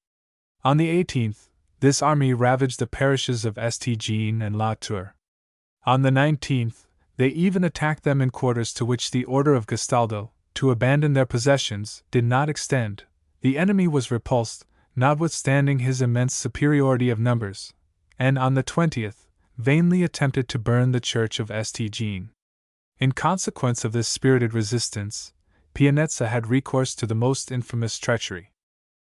On the 18th, this army ravaged the parishes of Estigean and La Tour. On the 19th, they even attacked them in quarters to which the order of Gastaldo, to abandon their possessions, did not extend. The enemy was repulsed, notwithstanding his immense superiority of numbers, and on the 20th, vainly attempted to burn the church of Estigean. In consequence of this spirited resistance, Pianezza had recourse to the most infamous treachery.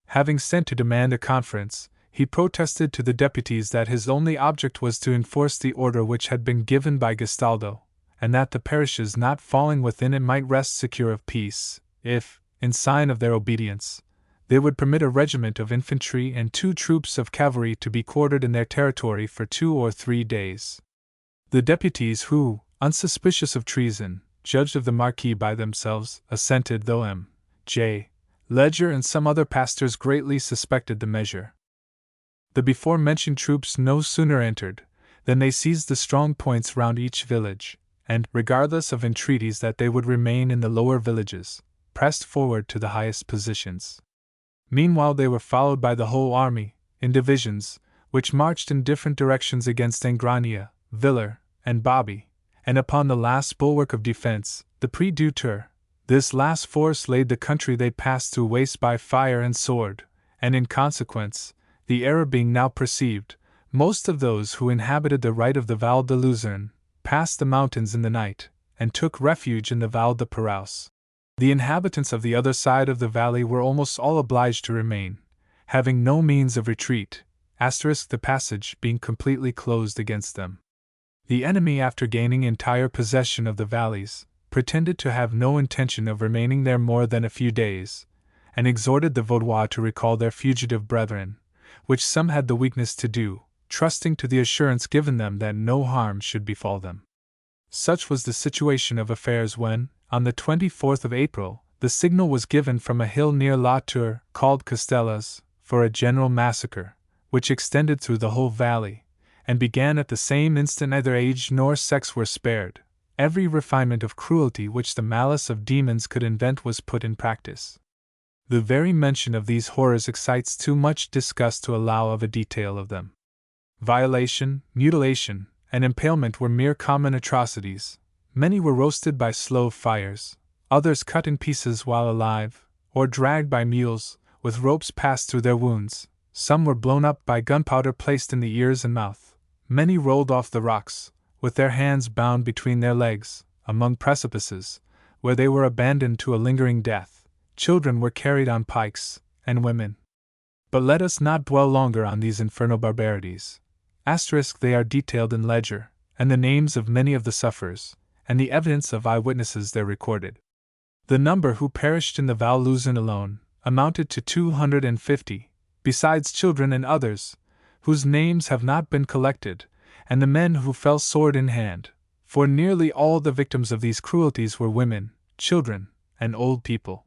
Having sent to demand a conference, he protested to the deputies that his only object was to enforce the order which had been given by Gastaldo, and that the parishes not falling within it might rest secure of peace, if, in sign of their obedience, they would permit a regiment of infantry and 2 troops of cavalry to be quartered in their territory for 2 or 3 days. The deputies who, unsuspicious of treason, judged of the Marquis by themselves, assented, though M.J. Ledger and some other pastors greatly suspected the measure. The before-mentioned troops no sooner entered than they seized the strong points round each village, and, regardless of entreaties that they would remain in the lower villages, pressed forward to the highest positions. Meanwhile they were followed by the whole army, in divisions, which marched in different directions against Engrania, Villers, and Bobby, and upon the last bulwark of defense, the Pré du Tour. This last force laid the country they passed through waste by fire and sword, and in consequence, the error being now perceived, most of those who inhabited the right of the Val de Luzerne passed the mountains in the night, and took refuge in the Val de Paraus. The inhabitants of the other side of the valley were almost all obliged to remain, having no means of retreat, the passage being completely closed against them. The enemy, after gaining entire possession of the valleys, pretended to have no intention of remaining there more than a few days, and exhorted the Vaudois to recall their fugitive brethren, which some had the weakness to do, trusting to the assurance given them that no harm should befall them. Such was the situation of affairs when, on the 24th of April, the signal was given from a hill near La Tour, called Castellas, for a general massacre, which extended through the whole valley, and began at the same instant. Neither age nor sex were spared. Every refinement of cruelty which the malice of demons could invent was put in practice. The very mention of these horrors excites too much disgust to allow of a detail of them. Violation, mutilation, and impalement were mere common atrocities. Many were roasted by slow fires, others cut in pieces while alive, or dragged by mules, with ropes passed through their wounds. Some were blown up by gunpowder placed in the ears and mouth. Many rolled off the rocks, with their hands bound between their legs, among precipices, where they were abandoned to a lingering death. Children were carried on pikes, and women. But let us not dwell longer on these infernal barbarities. They are detailed in Ledger, and the names of many of the sufferers, and the evidence of eyewitnesses there recorded. The number who perished in the Val Luzerne alone amounted to 250, besides children and others, whose names have not been collected, and the men who fell sword in hand, for nearly all the victims of these cruelties were women, children, and old people.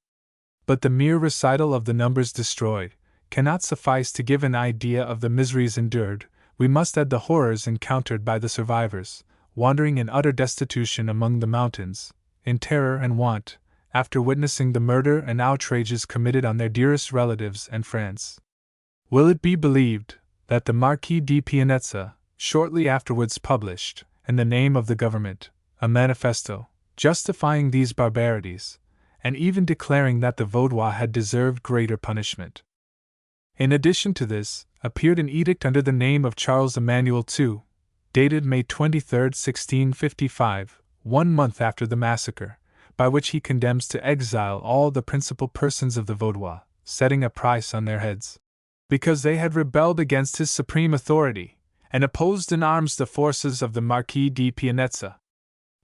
But the mere recital of the numbers destroyed cannot suffice to give an idea of the miseries endured. We must add the horrors encountered by the survivors, wandering in utter destitution among the mountains, in terror and want, after witnessing the murder and outrages committed on their dearest relatives and friends. Will it be believed that the Marquis di Pianezza, shortly afterwards published, in the name of the government, a manifesto, justifying these barbarities, and even declaring that the Vaudois had deserved greater punishment. In addition to this, appeared an edict under the name of Charles Emmanuel II, dated May 23, 1655, 1 month after the massacre, by which he condemns to exile all the principal persons of the Vaudois, setting a price on their heads, because they had rebelled against his supreme authority, and opposed in arms the forces of the Marquis de Pianezza.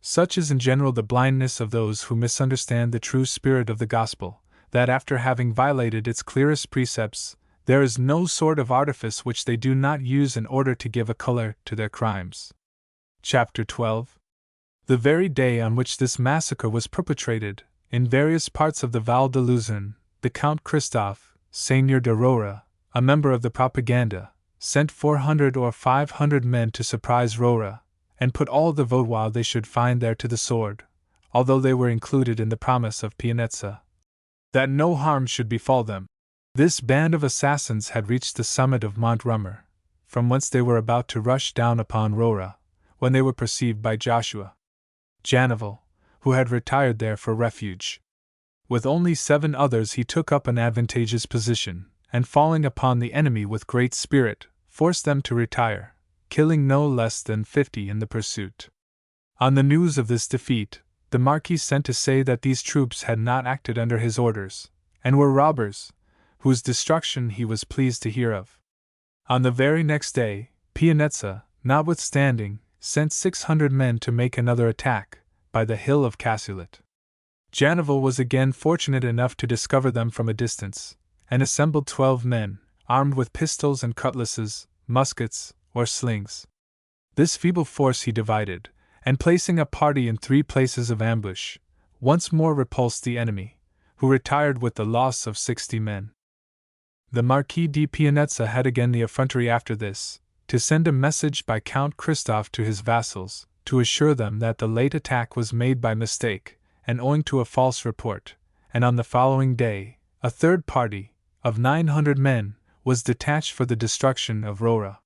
Such is in general the blindness of those who misunderstand the true spirit of the gospel, that after having violated its clearest precepts, there is no sort of artifice which they do not use in order to give a color to their crimes. Chapter 12. The very day on which this massacre was perpetrated, in various parts of the Val de Luzerne, the Count Christophe, Seigneur de Rora, a member of the propaganda, sent 400 or 500 men to surprise Rora, and put all the Vaudois they should find there to the sword, although they were included in the promise of Pianezza, that no harm should befall them. This band of assassins had reached the summit of Mont Rummer, from whence they were about to rush down upon Rora, when they were perceived by Joshua Janival, who had retired there for refuge. With only 7 others he took up an advantageous position, and falling upon the enemy with great spirit, forced them to retire, killing no less than 50 in the pursuit. On the news of this defeat, the Marquis sent to say that these troops had not acted under his orders, and were robbers, whose destruction he was pleased to hear of. On the very next day, Pianezza, notwithstanding, sent 600 men to make another attack, by the hill of Cassoulet. Janival was again fortunate enough to discover them from a distance, and assembled 12 men, armed with pistols and cutlasses, muskets, or slings. This feeble force he divided, and placing a party in 3 places of ambush, once more repulsed the enemy, who retired with the loss of 60 men. The Marquis de Pianezza had again the effrontery after this, to send a message by Count Christophe to his vassals, to assure them that the late attack was made by mistake, and owing to a false report, and on the following day, a third party, of 900 men, was detached for the destruction of Rora.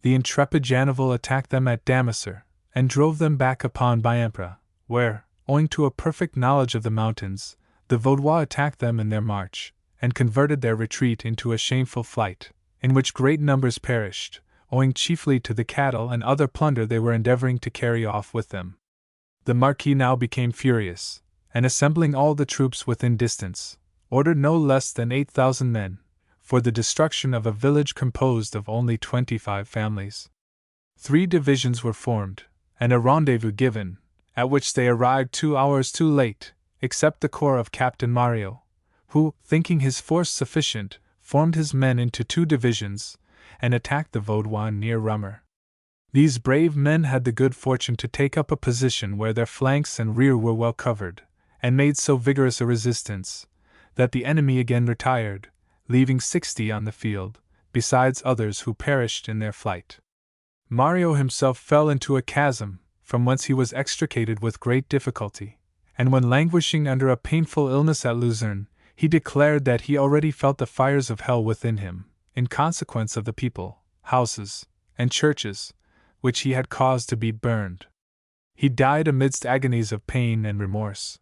The intrepid Janival attacked them at Damascer, and drove them back upon Biampre, where, owing to a perfect knowledge of the mountains, the Vaudois attacked them in their march, and converted their retreat into a shameful flight, in which great numbers perished, owing chiefly to the cattle and other plunder they were endeavoring to carry off with them. The Marquis now became furious, and assembling all the troops within distance, ordered no less than 8,000 men, for the destruction of a village composed of only 25 families. 3 divisions were formed, and a rendezvous given, at which they arrived 2 hours too late, except the corps of Captain Mario, who, thinking his force sufficient, formed his men into 2 divisions, and attacked the Vaudois near Rummer. These brave men had the good fortune to take up a position where their flanks and rear were well covered, and made so vigorous a resistance, that the enemy again retired, leaving 60 on the field, besides others who perished in their flight. Mario himself fell into a chasm, from whence he was extricated with great difficulty, and when languishing under a painful illness at Luzerne, he declared that he already felt the fires of hell within him, in consequence of the people, houses, and churches, which he had caused to be burned. He died amidst agonies of pain and remorse.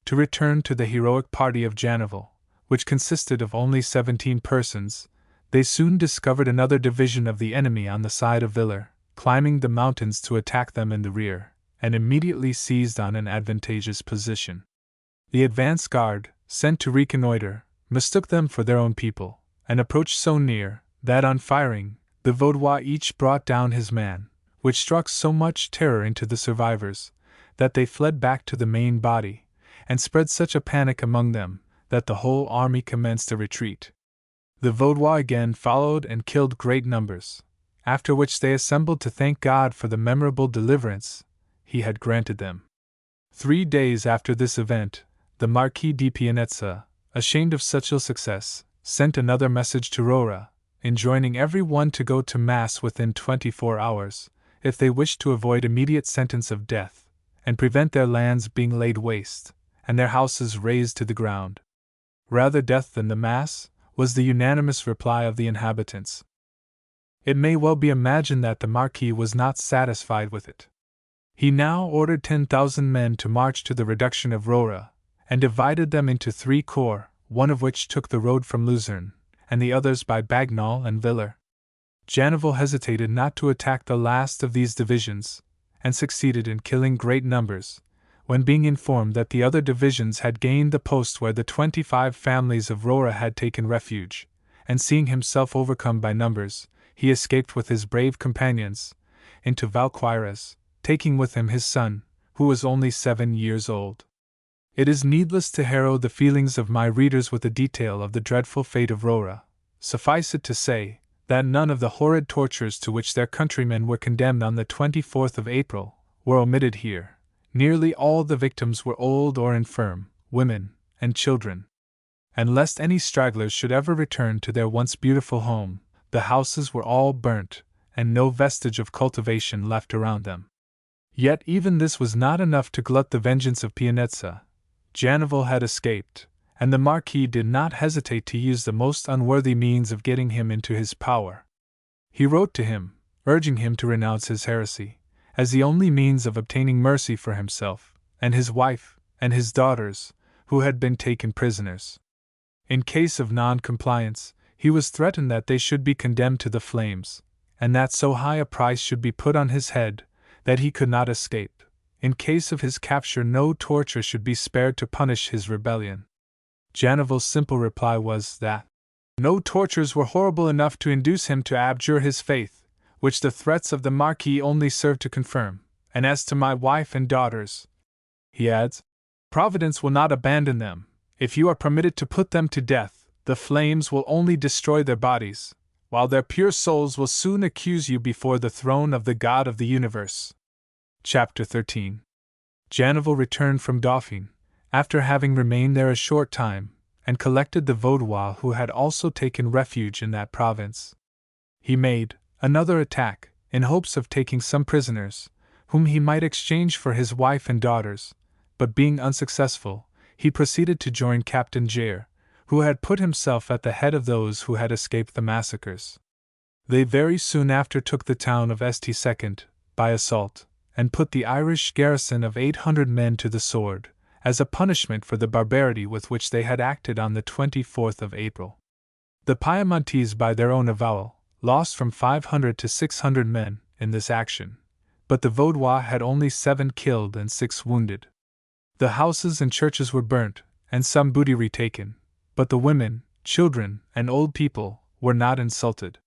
To return to the heroic party of Janival, which consisted of only 17 persons, they soon discovered another division of the enemy on the side of Villers, climbing the mountains to attack them in the rear, and immediately seized on an advantageous position. The advance guard, sent to reconnoiter, mistook them for their own people, and approached so near, that on firing, the Vaudois each brought down his man, which struck so much terror into the survivors, that they fled back to the main body, and spread such a panic among them, that the whole army commenced a retreat. The Vaudois again followed and killed great numbers, after which they assembled to thank God for the memorable deliverance he had granted them. 3 days after this event, the Marquis de Pianezza, ashamed of such ill success, sent another message to Rora, enjoining every one to go to Mass within 24 hours, if they wished to avoid immediate sentence of death, and prevent their lands being laid waste, and their houses razed to the ground. Rather death than the Mass, was the unanimous reply of the inhabitants. It may well be imagined that the Marquis was not satisfied with it. He now ordered 10,000 men to march to the reduction of Rora, and divided them into 3 corps, one of which took the road from Luzerne, and the others by Bagnol and Villers. Janneval hesitated not to attack the last of these divisions, and succeeded in killing great numbers, when being informed that the other divisions had gained the post where the 25 families of Rora had taken refuge, and seeing himself overcome by numbers, he escaped with his brave companions into Valquires, taking with him his son, who was only 7 years old. It is needless to harrow the feelings of my readers with a detail of the dreadful fate of Rora. Suffice it to say that none of the horrid tortures to which their countrymen were condemned on the 24th of April were omitted here. Nearly all the victims were old or infirm, women, and children. And lest any stragglers should ever return to their once beautiful home, the houses were all burnt, and no vestige of cultivation left around them. Yet even this was not enough to glut the vengeance of Pianezza. Janneval had escaped, and the Marquis did not hesitate to use the most unworthy means of getting him into his power. He wrote to him, urging him to renounce his heresy, as the only means of obtaining mercy for himself, and his wife, and his daughters, who had been taken prisoners. In case of non-compliance, he was threatened that they should be condemned to the flames, and that so high a price should be put on his head that he could not escape. In case of his capture, no torture should be spared to punish his rebellion. Janneval's simple reply was that no tortures were horrible enough to induce him to abjure his faith, which the threats of the Marquis only served to confirm. And as to my wife and daughters, he adds, Providence will not abandon them. If you are permitted to put them to death, the flames will only destroy their bodies, while their pure souls will soon accuse you before the throne of the God of the universe. Chapter 13. Janneval returned from Dauphine, after having remained there a short time, and collected the Vaudois who had also taken refuge in that province. He made another attack, in hopes of taking some prisoners, whom he might exchange for his wife and daughters, but being unsuccessful, he proceeded to join Captain Jair, who had put himself at the head of those who had escaped the massacres. They very soon after took the town of St. by assault, and put the Irish garrison of 800 men to the sword, as a punishment for the barbarity with which they had acted on the 24th of April. The Piemontese, by their own avowal, lost from 500 to 600 men in this action, but the Vaudois had only 7 killed and 6 wounded. The houses and churches were burnt, and some booty retaken, but the women, children, and old people were not insulted.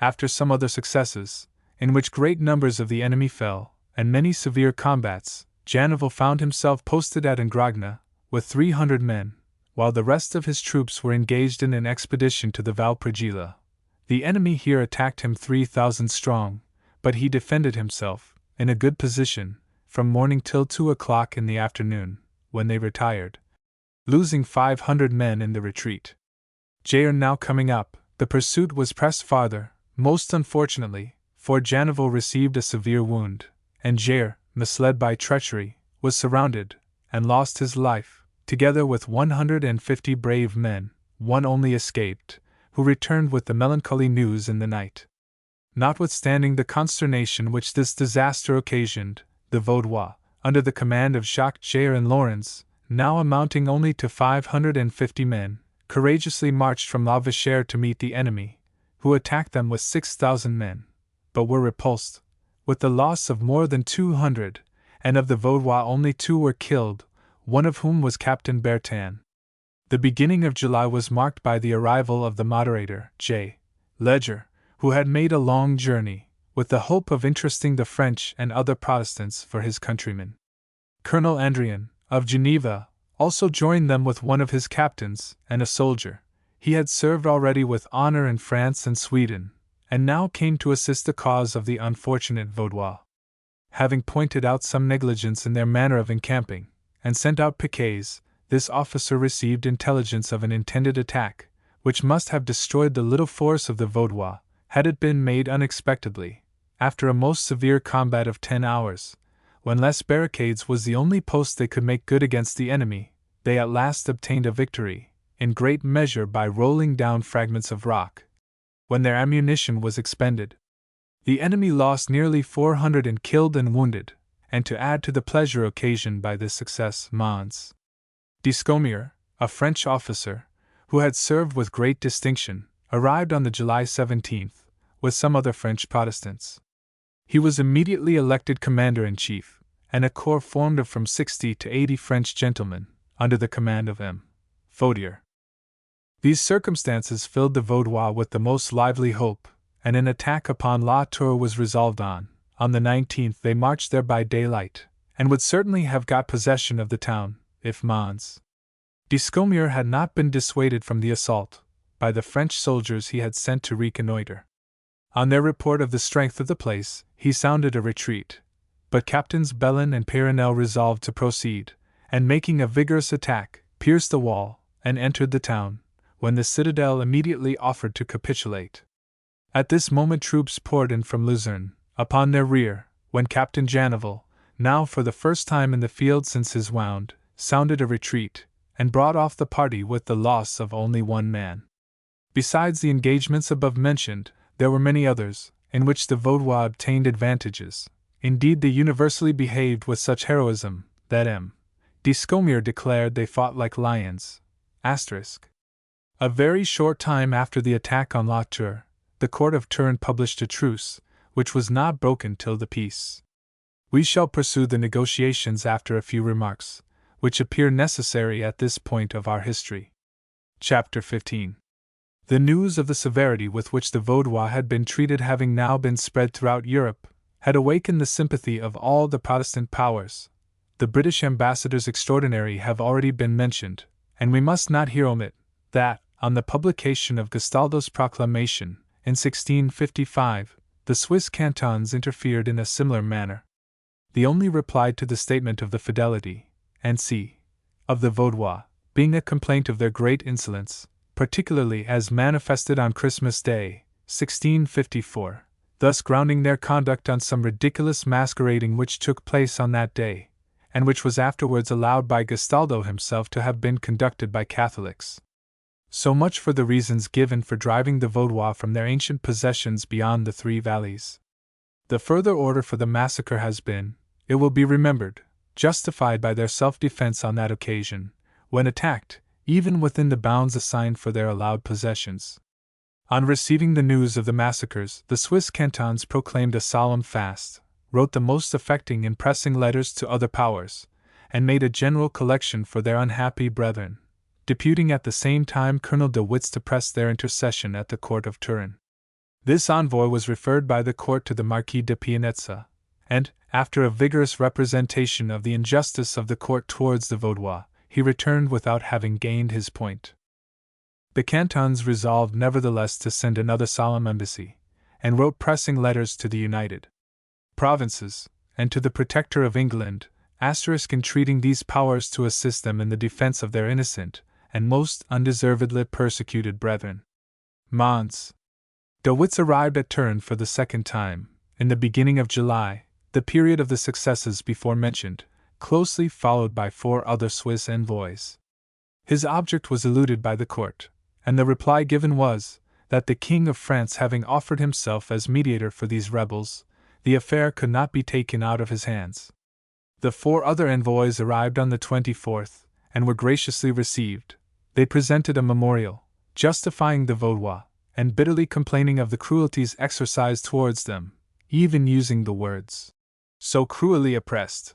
After some other successes, in which great numbers of the enemy fell, and many severe combats, Janneval found himself posted at Ingragna, with 300 men, while the rest of his troops were engaged in an expedition to the Valprigila. The enemy here attacked him 3,000 strong, but he defended himself, in a good position, from morning till 2 o'clock in the afternoon, when they retired, losing 500 men in the retreat. Jair now coming up, the pursuit was pressed farther, most unfortunately, for Janneval received a severe wound, and Jair, misled by treachery, was surrounded, and lost his life, together with 150 brave men. One only escaped, who returned with the melancholy news in the night. Notwithstanding the consternation which this disaster occasioned, the Vaudois, under the command of Jacques Jair and Lawrence, now amounting only to 550 men, courageously marched from La Vichère to meet the enemy, who attacked them with 6,000 men, but were repulsed, with the loss of more than 200, and of the Vaudois only 2 were killed, one of whom was Captain Bertin. The beginning of July was marked by the arrival of the moderator, J. Leger, who had made a long journey, with the hope of interesting the French and other Protestants for his countrymen. Colonel Andrian, of Geneva, also joined them with one of his captains and a soldier. He had served already with honor in France and Sweden, and now came to assist the cause of the unfortunate Vaudois. Having pointed out some negligence in their manner of encamping, and sent out piquets, this officer received intelligence of an intended attack, which must have destroyed the little force of the Vaudois, had it been made unexpectedly. After a most severe combat of 10 hours, when Les Barricades was the only post they could make good against the enemy, they at last obtained a victory, in great measure by rolling down fragments of rock. when their ammunition was expended. The enemy lost nearly 400 in killed and wounded, and to add to the pleasure occasioned by this success, Mons. Discomier, a French officer, who had served with great distinction, arrived on the July 17th, with some other French Protestants. He was immediately elected commander-in-chief, and a corps formed of from 60 to 80 French gentlemen, under the command of M. Vaudois. These circumstances filled the Vaudois with the most lively hope, and an attack upon La Tour was resolved on. On the 19th they marched there by daylight, and would certainly have got possession of the town, if Mons. Discomier had not been dissuaded from the assault by the French soldiers he had sent to reconnoiter. On their report of the strength of the place, he sounded a retreat, but Captains Bellin and Peyronel resolved to proceed, and making a vigorous attack, pierced the wall, and entered the town, when the citadel immediately offered to capitulate. At this moment troops poured in from Luzerne, upon their rear, when Captain Janival, now for the first time in the field since his wound, sounded a retreat, and brought off the party with the loss of only one man. Besides the engagements above mentioned, there were many others, in which the Vaudois obtained advantages. Indeed, they universally behaved with such heroism, that M. Discomier declared they fought like lions. A very short time after the attack on La Tour, the court of Turin published a truce, which was not broken till the peace. We shall pursue the negotiations after a few remarks, which appear necessary at this point of our history. Chapter 15. The news of the severity with which the Vaudois had been treated having now been spread throughout Europe, had awakened the sympathy of all the Protestant powers. The British ambassadors extraordinary have already been mentioned, and we must not here omit that, on the publication of Gastaldo's proclamation, in 1655, the Swiss cantons interfered in a similar manner. The only reply to the statement of the fidelity, &c., of the Vaudois, being a complaint of their great insolence, particularly as manifested on Christmas Day, 1654, thus grounding their conduct on some ridiculous masquerading which took place on that day, and which was afterwards allowed by Gastaldo himself to have been conducted by Catholics. So much for the reasons given for driving the Vaudois from their ancient possessions beyond the three valleys. The further order for the massacre has been, it will be remembered, justified by their self-defense on that occasion, when attacked, even within the bounds assigned for their allowed possessions. On receiving the news of the massacres, the Swiss cantons proclaimed a solemn fast, wrote the most affecting and pressing letters to other powers, and made a general collection for their unhappy brethren, deputing at the same time Colonel de Witt to press their intercession at the court of Turin. This envoy was referred by the court to the Marquis de Pianezza, and, after a vigorous representation of the injustice of the court towards the Vaudois, he returned without having gained his point. The cantons resolved nevertheless to send another solemn embassy, and wrote pressing letters to the United Provinces, and to the Protector of England, entreating these powers to assist them in the defense of their innocent and most undeservedly persecuted brethren. Mons. De Witt arrived at Turin for the second time, in the beginning of July, the period of the successes before mentioned, closely followed by 4 other Swiss envoys. His object was eluded by the court, and the reply given was, that the King of France having offered himself as mediator for these rebels, the affair could not be taken out of his hands. The 4 other envoys arrived on the 24th, and were graciously received. They presented a memorial, justifying the Vaudois, and bitterly complaining of the cruelties exercised towards them, even using the words, "so cruelly oppressed."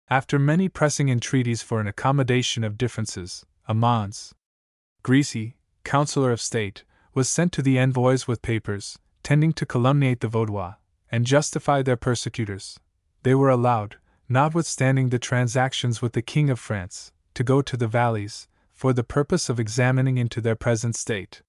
After many pressing entreaties for an accommodation of differences, a Mons. Grisi, Councillor of State, was sent to the envoys with papers, tending to calumniate the Vaudois, and justify their persecutors. They were allowed, notwithstanding the transactions with the King of France, to go to the valleys, for the purpose of examining into their present state.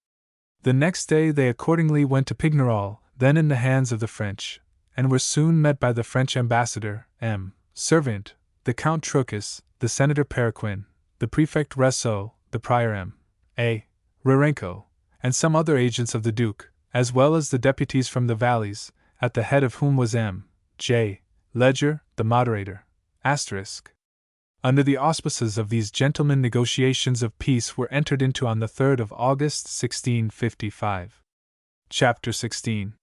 The next day they accordingly went to Pignerol, then in the hands of the French, and were soon met by the French ambassador, M. Servant, the Count Trucas, the Senator Perequin, the Prefect Ressot, the Prior M. A. Rarenko, and some other agents of the Duke, as well as the deputies from the valleys, at the head of whom was M. J. Ledger, the moderator. Under the auspices of these gentlemen, negotiations of peace were entered into on the 3rd of August, 1655. Chapter 16.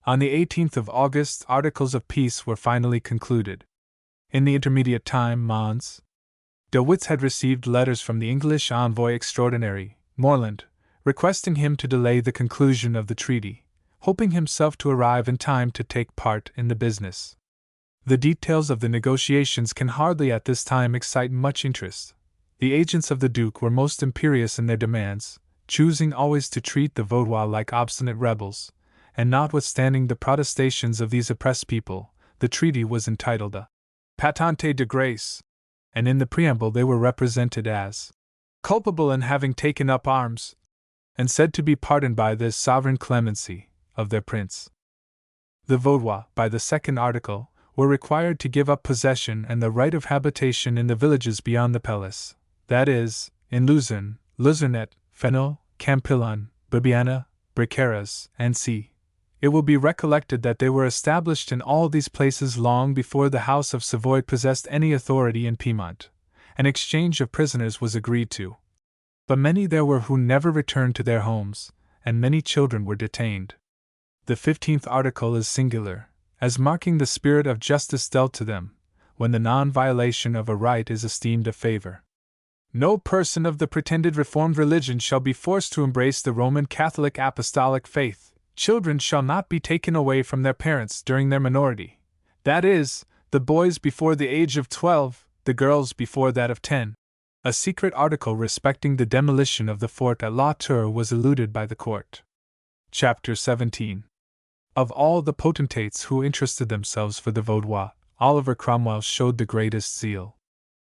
On the 18th of August, articles of peace were finally concluded. In the intermediate time, Mons. de Witts had received letters from the English envoy extraordinary, Morland, requesting him to delay the conclusion of the treaty, hoping himself to arrive in time to take part in the business. The details of the negotiations can hardly at this time excite much interest. The agents of the Duke were most imperious in their demands, choosing always to treat the Vaudois like obstinate rebels, and notwithstanding the protestations of these oppressed people, the treaty was entitled a patente de grace, and in the preamble they were represented as culpable in having taken up arms, and said to be pardoned by this sovereign clemency of their prince. The Vaudois, by the second article, were required to give up possession and the right of habitation in the villages beyond the Palace, that is, in Luzerne, Luzernet, Fenel, Campillon, Bibiana, Briqueras, and C. It will be recollected that they were established in all these places long before the House of Savoy possessed any authority in Piedmont. An exchange of prisoners was agreed to. But many there were who never returned to their homes, and many children were detained. The 15th article is singular, as marking the spirit of justice dealt to them, when the non-violation of a right is esteemed a favor. No person of the pretended Reformed religion shall be forced to embrace the Roman Catholic Apostolic faith. Children shall not be taken away from their parents during their minority, that is, the boys before the age of 12, the girls before that of 10. A secret article respecting the demolition of the fort at La Tour was eluded by the court. Chapter 17. Of all the potentates who interested themselves for the Vaudois, Oliver Cromwell showed the greatest zeal.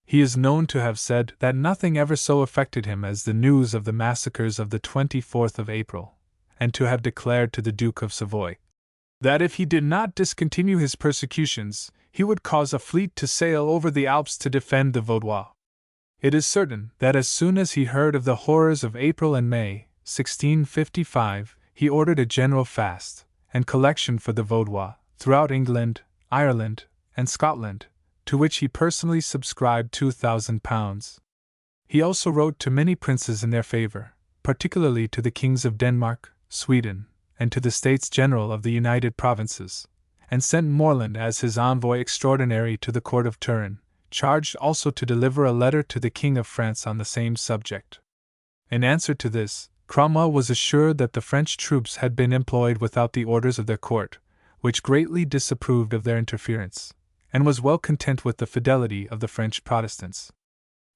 He is known to have said that nothing ever so affected him as the news of the massacres of the 24th of April, and to have declared to the Duke of Savoy that if he did not discontinue his persecutions, he would cause a fleet to sail over the Alps to defend the Vaudois. It is certain that as soon as he heard of the horrors of April and May, 1655, he ordered a general fast and collection for the Vaudois throughout England, Ireland, and Scotland, to which he personally subscribed £2,000. He also wrote to many princes in their favor, particularly to the kings of Denmark, Sweden, and to the States General of the United Provinces, and sent Morland as his envoy extraordinary to the court of Turin, charged also to deliver a letter to the King of France on the same subject. In answer to this, Cromwell was assured that the French troops had been employed without the orders of their court, which greatly disapproved of their interference, and was well content with the fidelity of the French Protestants.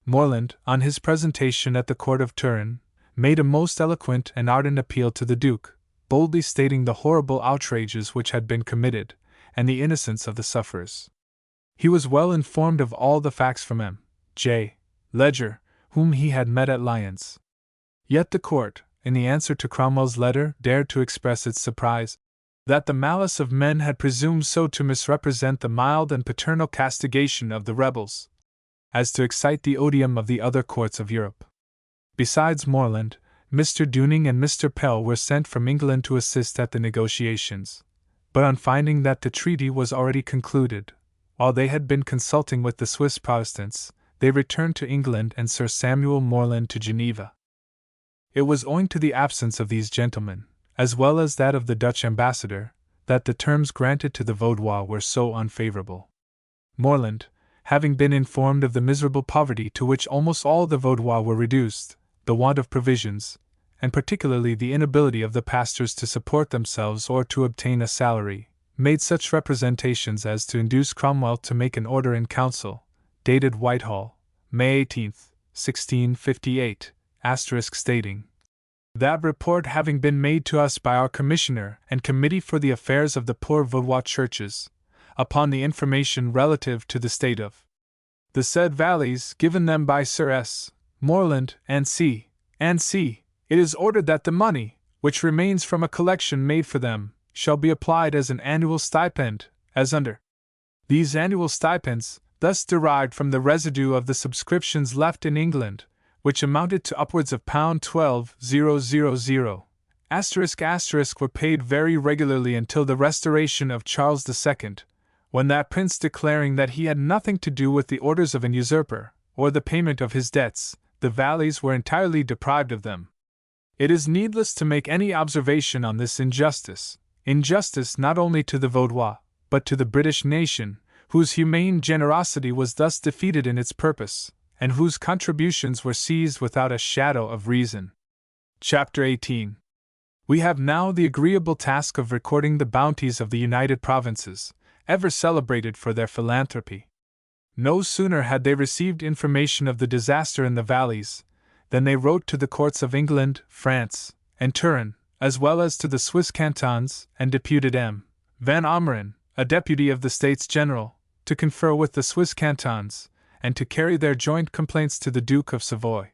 Morland, on his presentation at the court of Turin, made a most eloquent and ardent appeal to the Duke, boldly stating the horrible outrages which had been committed, and the innocence of the sufferers. He was well informed of all the facts from M. J. Ledger, whom he had met at Lyons. Yet the court, in the answer to Cromwell's letter, dared to express its surprise that the malice of men had presumed so to misrepresent the mild and paternal castigation of the rebels, as to excite the odium of the other courts of Europe. Besides Morland, Mr. Dooning and Mr. Pell were sent from England to assist at the negotiations, but on finding that the treaty was already concluded, while they had been consulting with the Swiss Protestants, they returned to England and Sir Samuel Morland to Geneva. It was owing to the absence of these gentlemen, as well as that of the Dutch ambassador, that the terms granted to the Vaudois were so unfavorable. Morland, having been informed of the miserable poverty to which almost all the Vaudois were reduced, the want of provisions, and particularly the inability of the pastors to support themselves or to obtain a salary, made such representations as to induce Cromwell to make an order in council, dated Whitehall, May 18, 1658, stating, "That report having been made to us by our Commissioner and Committee for the Affairs of the Poor Vaudois Churches, upon the information relative to the state of the said valleys given them by Sir S. Morland and C. it is ordered that the money, which remains from a collection made for them, shall be applied as an annual stipend, as under. These annual stipends, thus derived from the residue of the subscriptions left in England, which amounted to upwards of £12,000, were paid very regularly until the restoration of Charles II, when that prince declaring that he had nothing to do with the orders of an usurper, or the payment of his debts, the valleys were entirely deprived of them. It is needless to make any observation on this injustice not only to the Vaudois, but to the British nation, whose humane generosity was thus defeated in its purpose, and whose contributions were seized without a shadow of reason. Chapter 18. We have now the agreeable task of recording the bounties of the United Provinces, ever celebrated for their philanthropy. No sooner had they received information of the disaster in the valleys, than they wrote to the courts of England, France, and Turin, as well as to the Swiss cantons, and deputed M. Van Ammeren, a deputy of the States General, to confer with the Swiss cantons, and to carry their joint complaints to the Duke of Savoy.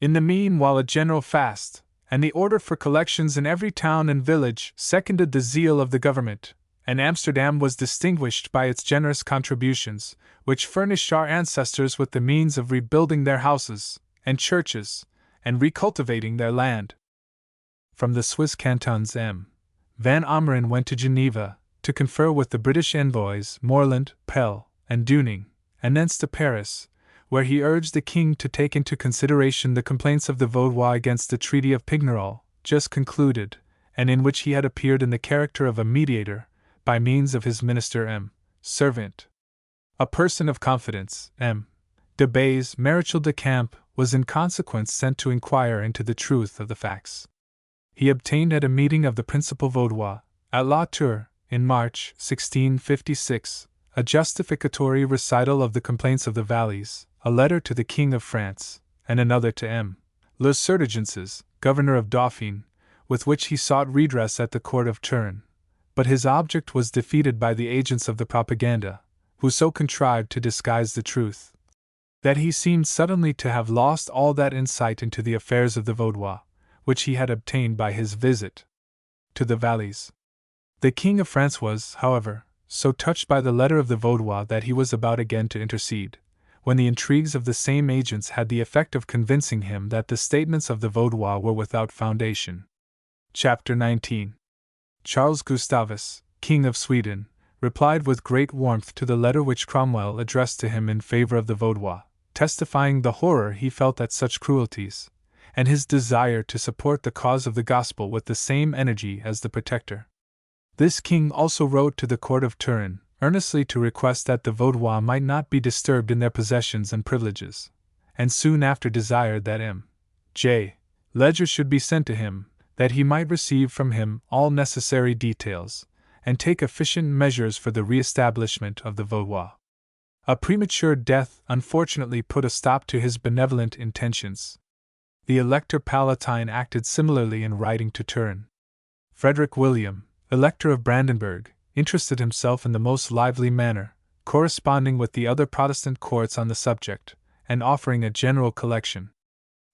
In the meanwhile, a general fast, and the order for collections in every town and village, seconded the zeal of the government, and Amsterdam was distinguished by its generous contributions, which furnished our ancestors with the means of rebuilding their houses and churches, and recultivating their land. From the Swiss cantons, M. Van Ammeren went to Geneva, to confer with the British envoys Morland, Pell, and Deuning, and thence to Paris, where he urged the king to take into consideration the complaints of the Vaudois against the Treaty of Pignerol, just concluded, and in which he had appeared in the character of a mediator, by means of his minister M. Servant. A person of confidence, M. de Bays, Maréchal de Camp, was in consequence sent to inquire into the truth of the facts. He obtained at a meeting of the principal Vaudois, at La Tour, in March 1656, a justificatory recital of the complaints of the valleys, a letter to the King of France, and another to M. Le Surdegenses, governor of Dauphine, with which he sought redress at the court of Turin. But his object was defeated by the agents of the propaganda, who so contrived to disguise the truth, that he seemed suddenly to have lost all that insight into the affairs of the Vaudois, which he had obtained by his visit to the valleys. The King of France was, however, so touched by the letter of the Vaudois that he was about again to intercede, when the intrigues of the same agents had the effect of convincing him that the statements of the Vaudois were without foundation. Chapter 19. Charles Gustavus, King of Sweden, replied with great warmth to the letter which Cromwell addressed to him in favor of the Vaudois, testifying the horror he felt at such cruelties, and his desire to support the cause of the gospel with the same energy as the Protector. This king also wrote to the court of Turin, earnestly to request that the Vaudois might not be disturbed in their possessions and privileges, and soon after desired that M. J. Ledger should be sent to him, that he might receive from him all necessary details, and take efficient measures for the re-establishment of the Vaudois. A premature death unfortunately put a stop to his benevolent intentions. The Elector Palatine acted similarly in writing to Turin. Frederick William, Elector of Brandenburg, interested himself in the most lively manner, corresponding with the other Protestant courts on the subject, and offering a general collection.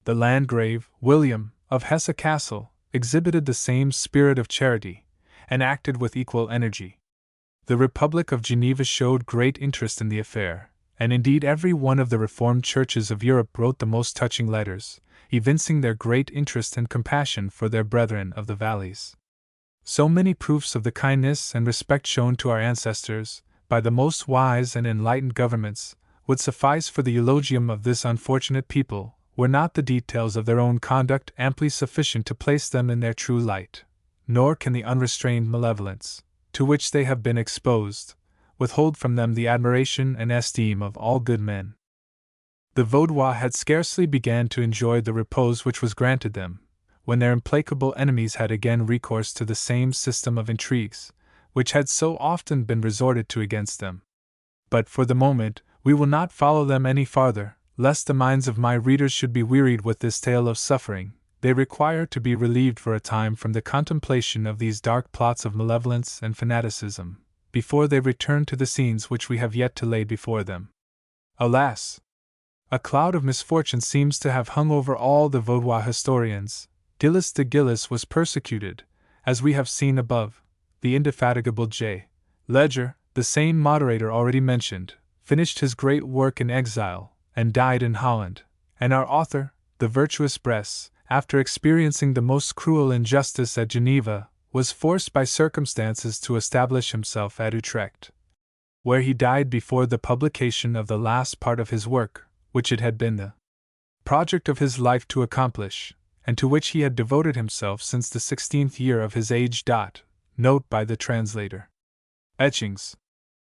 The Landgrave, William, of Hesse-Kassel, exhibited the same spirit of charity, and acted with equal energy. The Republic of Geneva showed great interest in the affair, and indeed every one of the Reformed churches of Europe wrote the most touching letters, evincing their great interest and compassion for their brethren of the valleys. So many proofs of the kindness and respect shown to our ancestors, by the most wise and enlightened governments, would suffice for the eulogium of this unfortunate people, were not the details of their own conduct amply sufficient to place them in their true light, nor can the unrestrained malevolence, to which they have been exposed, withhold from them the admiration and esteem of all good men. The Vaudois had scarcely began to enjoy the repose which was granted them, when their implacable enemies had again recourse to the same system of intrigues, which had so often been resorted to against them. But for the moment, we will not follow them any farther, lest the minds of my readers should be wearied with this tale of suffering. They require to be relieved for a time from the contemplation of these dark plots of malevolence and fanaticism, before they return to the scenes which we have yet to lay before them. Alas! A cloud of misfortune seems to have hung over all the Vaudois historians. Gilles de Gilles was persecuted, as we have seen above. The indefatigable J. Ledger, the same moderator already mentioned, finished his great work in exile, and died in Holland, and our author, the virtuous Bresse, after experiencing the most cruel injustice at Geneva, was forced by circumstances to establish himself at Utrecht, where he died before the publication of the last part of his work, which it had been the project of his life to accomplish, and to which he had devoted himself since the 16th year of his age. Note by the translator. Etchings,